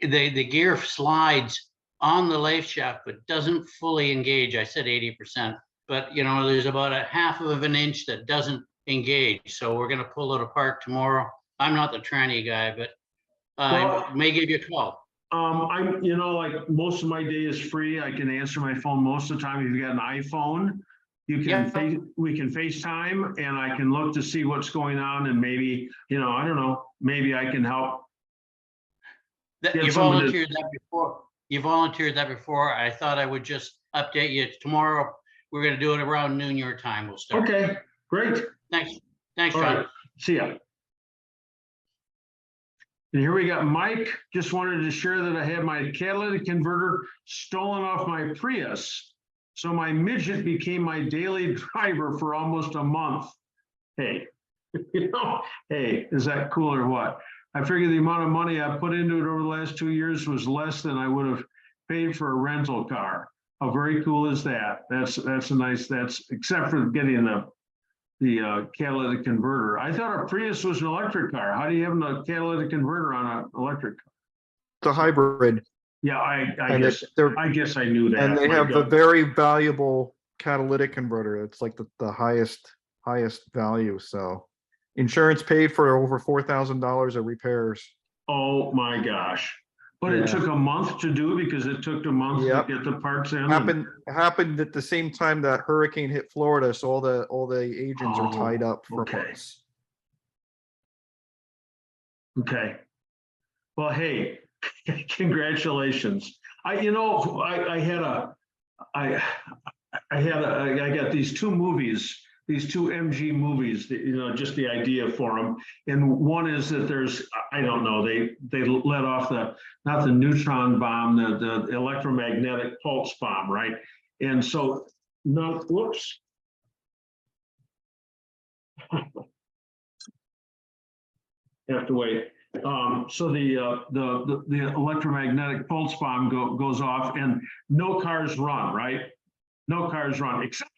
the gear slides on the lathe shaft, but doesn't fully engage. I said 80%, but there's about a 1/2 of an inch that doesn't engage. So we're going to pull it apart tomorrow. I'm not the tranny guy, but I may give you a call. I'm, like most of my day is free. I can answer my phone most of the time. If you've got an iPhone, we can FaceTime, and I can look to see what's going on, and maybe, I don't know, maybe I can help. You volunteered that before. You volunteered that before. I thought I would just update you tomorrow. We're going to do it around noon your time. We'll start. Okay, great. Thanks. Thanks, All John. right. See ya. And here we got Mike. Just wanted to share that I had my catalytic converter stolen off my Prius. So my midget became my daily driver for almost a month. Hey, hey, is that cool or what? I figured the amount of money I put into it over the last 2 years was less than I would have paid for a rental car. How very cool is that? That's a nice, except for getting the catalytic converter. I thought a Prius was an electric car. How do you have a catalytic converter on an electric car? It's a hybrid. Yeah, I guess I knew that. And they My have a God. very valuable catalytic converter. It's like the highest value. So insurance paid for over $4,000 of repairs. Oh my gosh. But it took a month to do because it took a month to get the parts in. Happened at the same time that hurricane hit Florida, so all the agents are tied up for months. Okay. Well, hey, congratulations. I got these two movies, these two MG movies, just the idea for them. And one is that there's, I don't know, they let off not the neutron bomb, the electromagnetic pulse bomb, right? And so, no, whoops. You have to wait. So the electromagnetic pulse bomb goes off, and no cars run, right? No cars run, except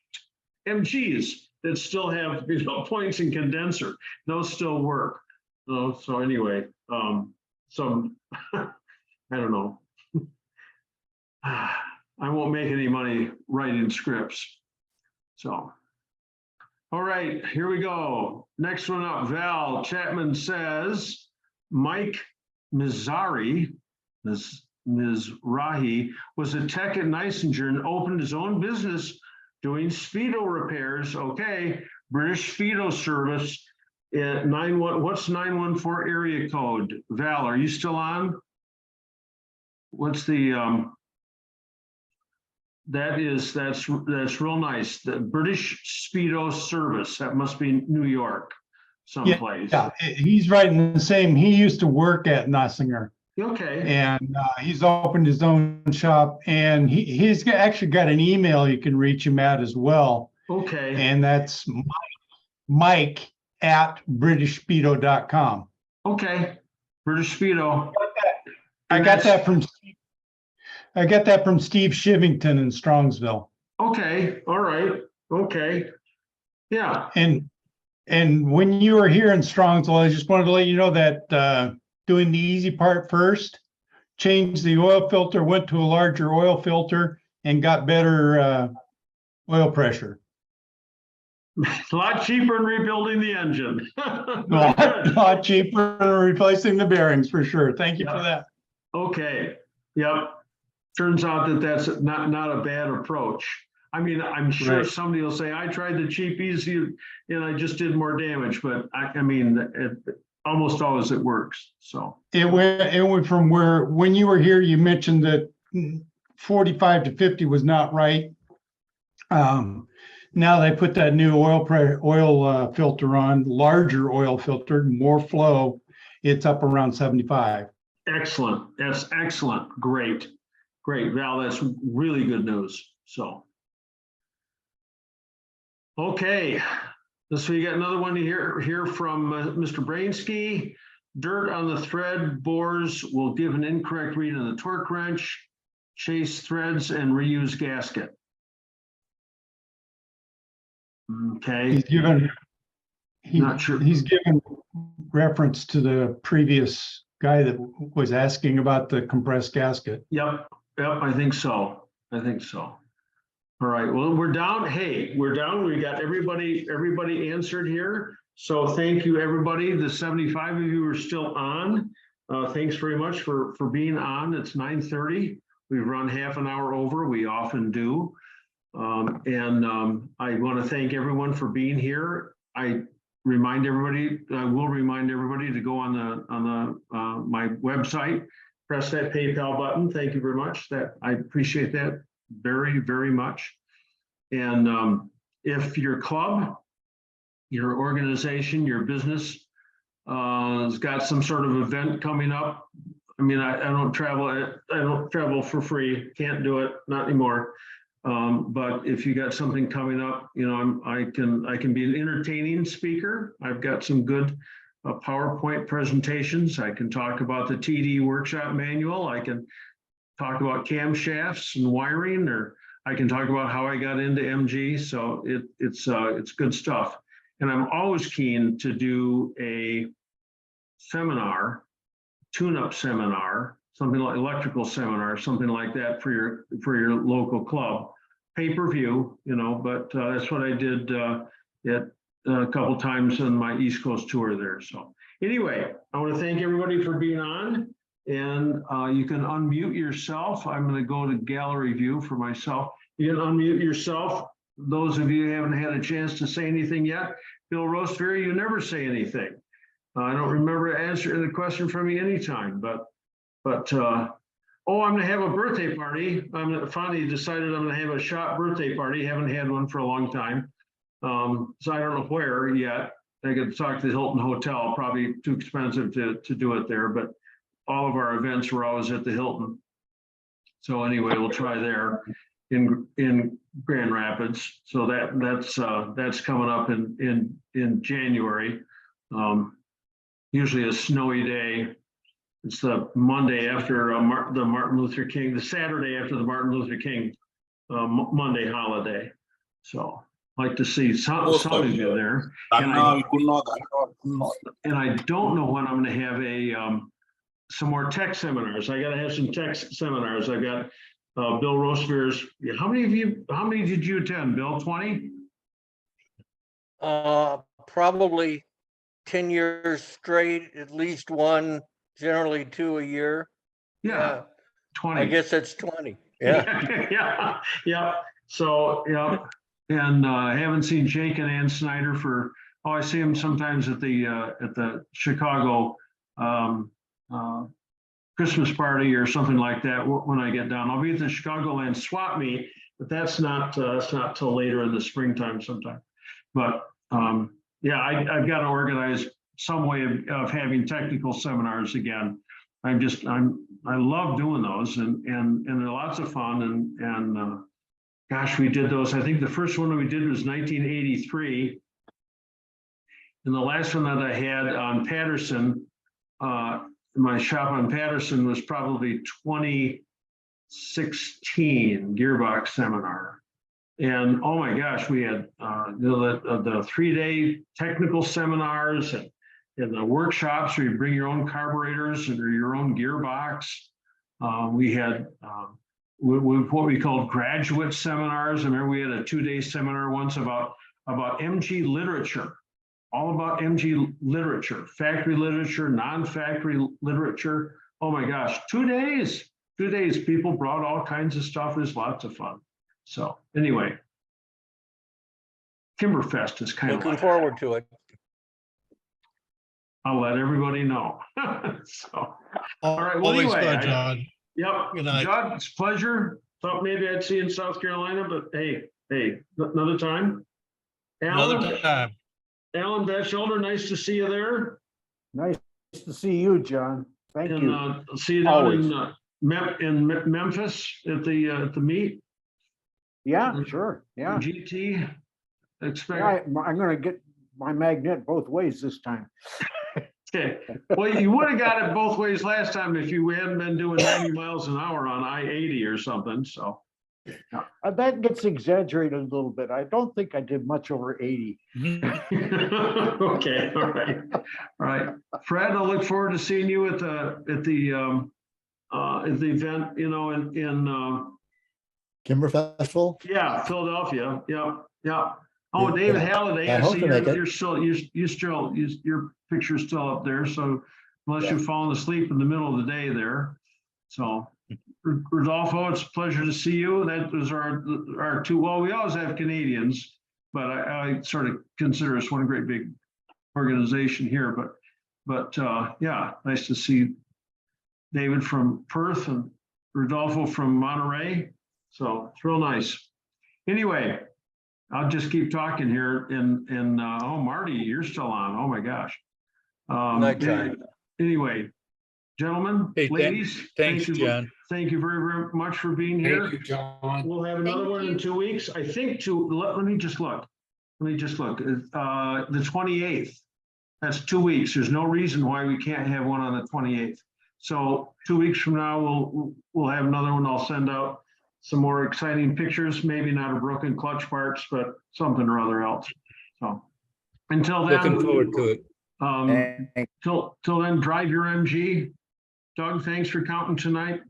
MGs that still have points and condenser. Those still work. So anyway, so I don't know. I won't make any money writing scripts. So, all right, here we go. Next one up, Val Chapman says, Mike Mizrahi was a tech at Neisinger and opened his own business doing Speedo repairs. Okay, British Speedo service at what's 914 area code? Val, are you still on? What's the that's real nice. The British Speedo service, that must be New York someplace. Yeah, he's right in the same. He used to work at Neisinger. Okay. And he's opened his own shop, and he's actually got an email you can reach him at as well. Okay. And that's Mike at BritishSpeedo.com. Okay. British Speedo. I got that from Steve Shivington in Strongsville. Okay. All right. Okay. Yeah. And And when you were here in Strongsville, I just wanted to let you know that doing the easy part first, changed the oil filter, went to a larger oil filter and got better oil pressure. It's a lot cheaper than rebuilding the engine. A lot cheaper than replacing the bearings for sure. Thank you for that. Okay, yep. Turns out that that's not a bad approach. I mean, I'm sure Right. somebody will say, I tried the cheap, easy, and I just did more damage, but I mean, almost always it works, so. It went from where, when you were here, you mentioned that 45 to 50 was not right. Now they put that new oil filter on, larger oil filter, more flow. It's up around 75. Excellent, that's excellent, great, Val, that's really good news, so. Okay, so you got another one to hear from Mr. Brainsky. Dirt on the thread bores will give an incorrect read on the torque wrench, chase threads and reuse gasket. Okay. Not sure. He's given reference to the previous guy that was asking about the compressed gasket. Yep, I think so. All right, well, we're down. Hey, we're down. We got everybody answered here. So thank you, everybody. The 75 of you are still on. Thanks very much for being on. It's 9:30. We've run half an hour over. We often do. I want to thank everyone for being here. I will remind everybody to go on my website, press that PayPal button. Thank you very much. I appreciate that very, very much. And if your club, your organization, your business has got some sort of event coming up, I mean, I don't travel for free, can't do it, not anymore. But if you got something coming up, you know, I can be an entertaining speaker. I've got some good PowerPoint presentations. I can talk about the TD workshop manual. I can talk about camshafts and wiring, or I can talk about how I got into MG. So it's good stuff. And I'm always keen to do a seminar, tune-up seminar, something like electrical seminar, something like that for your local club. Pay-per-view, you know, but that's what I did at a couple times on my East Coast tour there. So anyway, I want to thank everybody for being on, and you can unmute yourself. I'm going to go to gallery view for myself. You can unmute yourself. Those of you who haven't had a chance to say anything yet, Bill Roseberry, you never say anything. I don't remember answering the question from you anytime, but oh, I'm gonna have a birthday party. I'm finally decided I'm gonna have a shop birthday party. Haven't had one for a long time. So I don't know where yet. I could talk to the Hilton Hotel, probably too expensive to do it there, but all of our events were always at the Hilton. So anyway, we'll try there in Grand Rapids. So that's coming up in January. Usually a snowy day. It's the Monday after the Martin Luther King, the Saturday after the Martin Luther King Monday holiday. So I'd like to see some of you there. And I don't know when I'm going to have some more tech seminars. I got to have some tech seminars. I got Bill Roseberry's. How many did you attend, Bill? 20? Probably 10 years straight, at least one, generally 2 a year. Yeah. 20. I guess that's 20. Yeah. Yeah. So, yeah. And I haven't seen Jake and Ann Snyder I see them sometimes at the Chicago Christmas party or something like that when I get down. I'll be at the Chicagoland swap meet, but that's not till later in the springtime sometime. But yeah, I've got to organize some way of having technical seminars again. I love doing those, and they're lots of fun. And gosh, we did those. I think the first one we did was 1983, and the last one that I had on Patterson, my shop on Patterson, was probably 2016 gearbox seminar. And oh my gosh, we had the 3-day technical seminars and the workshops where you bring your own carburetors or your own gearbox. We had what we called graduate seminars. I remember we had a 2-day seminar once about MG literature, all about MG literature, factory literature, non-factory literature. Oh my gosh, 2 days. 2 days, people brought all kinds of stuff. It was lots of fun. So anyway, Timberfest is kind of Looking like, forward to it. I'll let everybody know. So, all right. Well, Always anyway, fun, John. Yep. Good night. John, it's a pleasure. Thought maybe I'd see you in South Carolina, but hey, another time. Another time. Alan Batchelder, nice to see you there. Nice to see you, John. Thank And you. see you down in Memphis at the meet. Yeah, sure. Yeah. GT. Expect. Yeah, I'm gonna get my magnet both ways this time. Okay. Well, you would have got it both ways last time if you hadn't been doing 90 miles an hour on I-80 or something. So. That gets exaggerated a little bit. I don't think I did much over 80. Okay. All right. All right. Fred, I look forward to seeing you at the event, you know, in Kimber Festival? yeah, Philadelphia. Yeah. Yeah. Oh, Yeah, David yeah. Halliday, I I hope see to make it. your picture's still up there. So unless you've fallen asleep in the middle of the day there. So Rodolfo, it's a pleasure to see you. That was our two, well, we always have Canadians, but I sort of consider us one great big organization here, but yeah, nice to see David from Perth and Rodolfo from Monterey. So it's real nice. Anyway, I'll just keep talking here and oh, Marty, you're still on. Oh my gosh. Night, John. Anyway, gentlemen, Hey, ladies, thanks, thank you. John. Thank you very, very much for being here. Thank you, John. We'll have another one in 2 weeks. I think let me just look. Let me just look. The 28th. That's 2 weeks. There's no reason why we can't have one on the 28th. So 2 weeks from now, we'll have another one. I'll send out some more exciting pictures, maybe not a broken clutch parts, but something or other else. So until then, Looking forward to it. till then, drive your MG. Doug, thanks for counting tonight.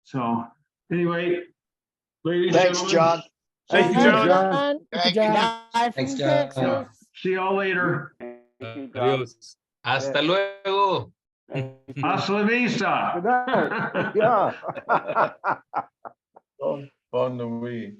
So anyway, ladies and Thanks, gentlemen. John. Thank you, John. Thank you, John. Thanks, John. See y'all later. Adios. Hasta luego. Hasta la vista. Good night. Yeah. Fun to me.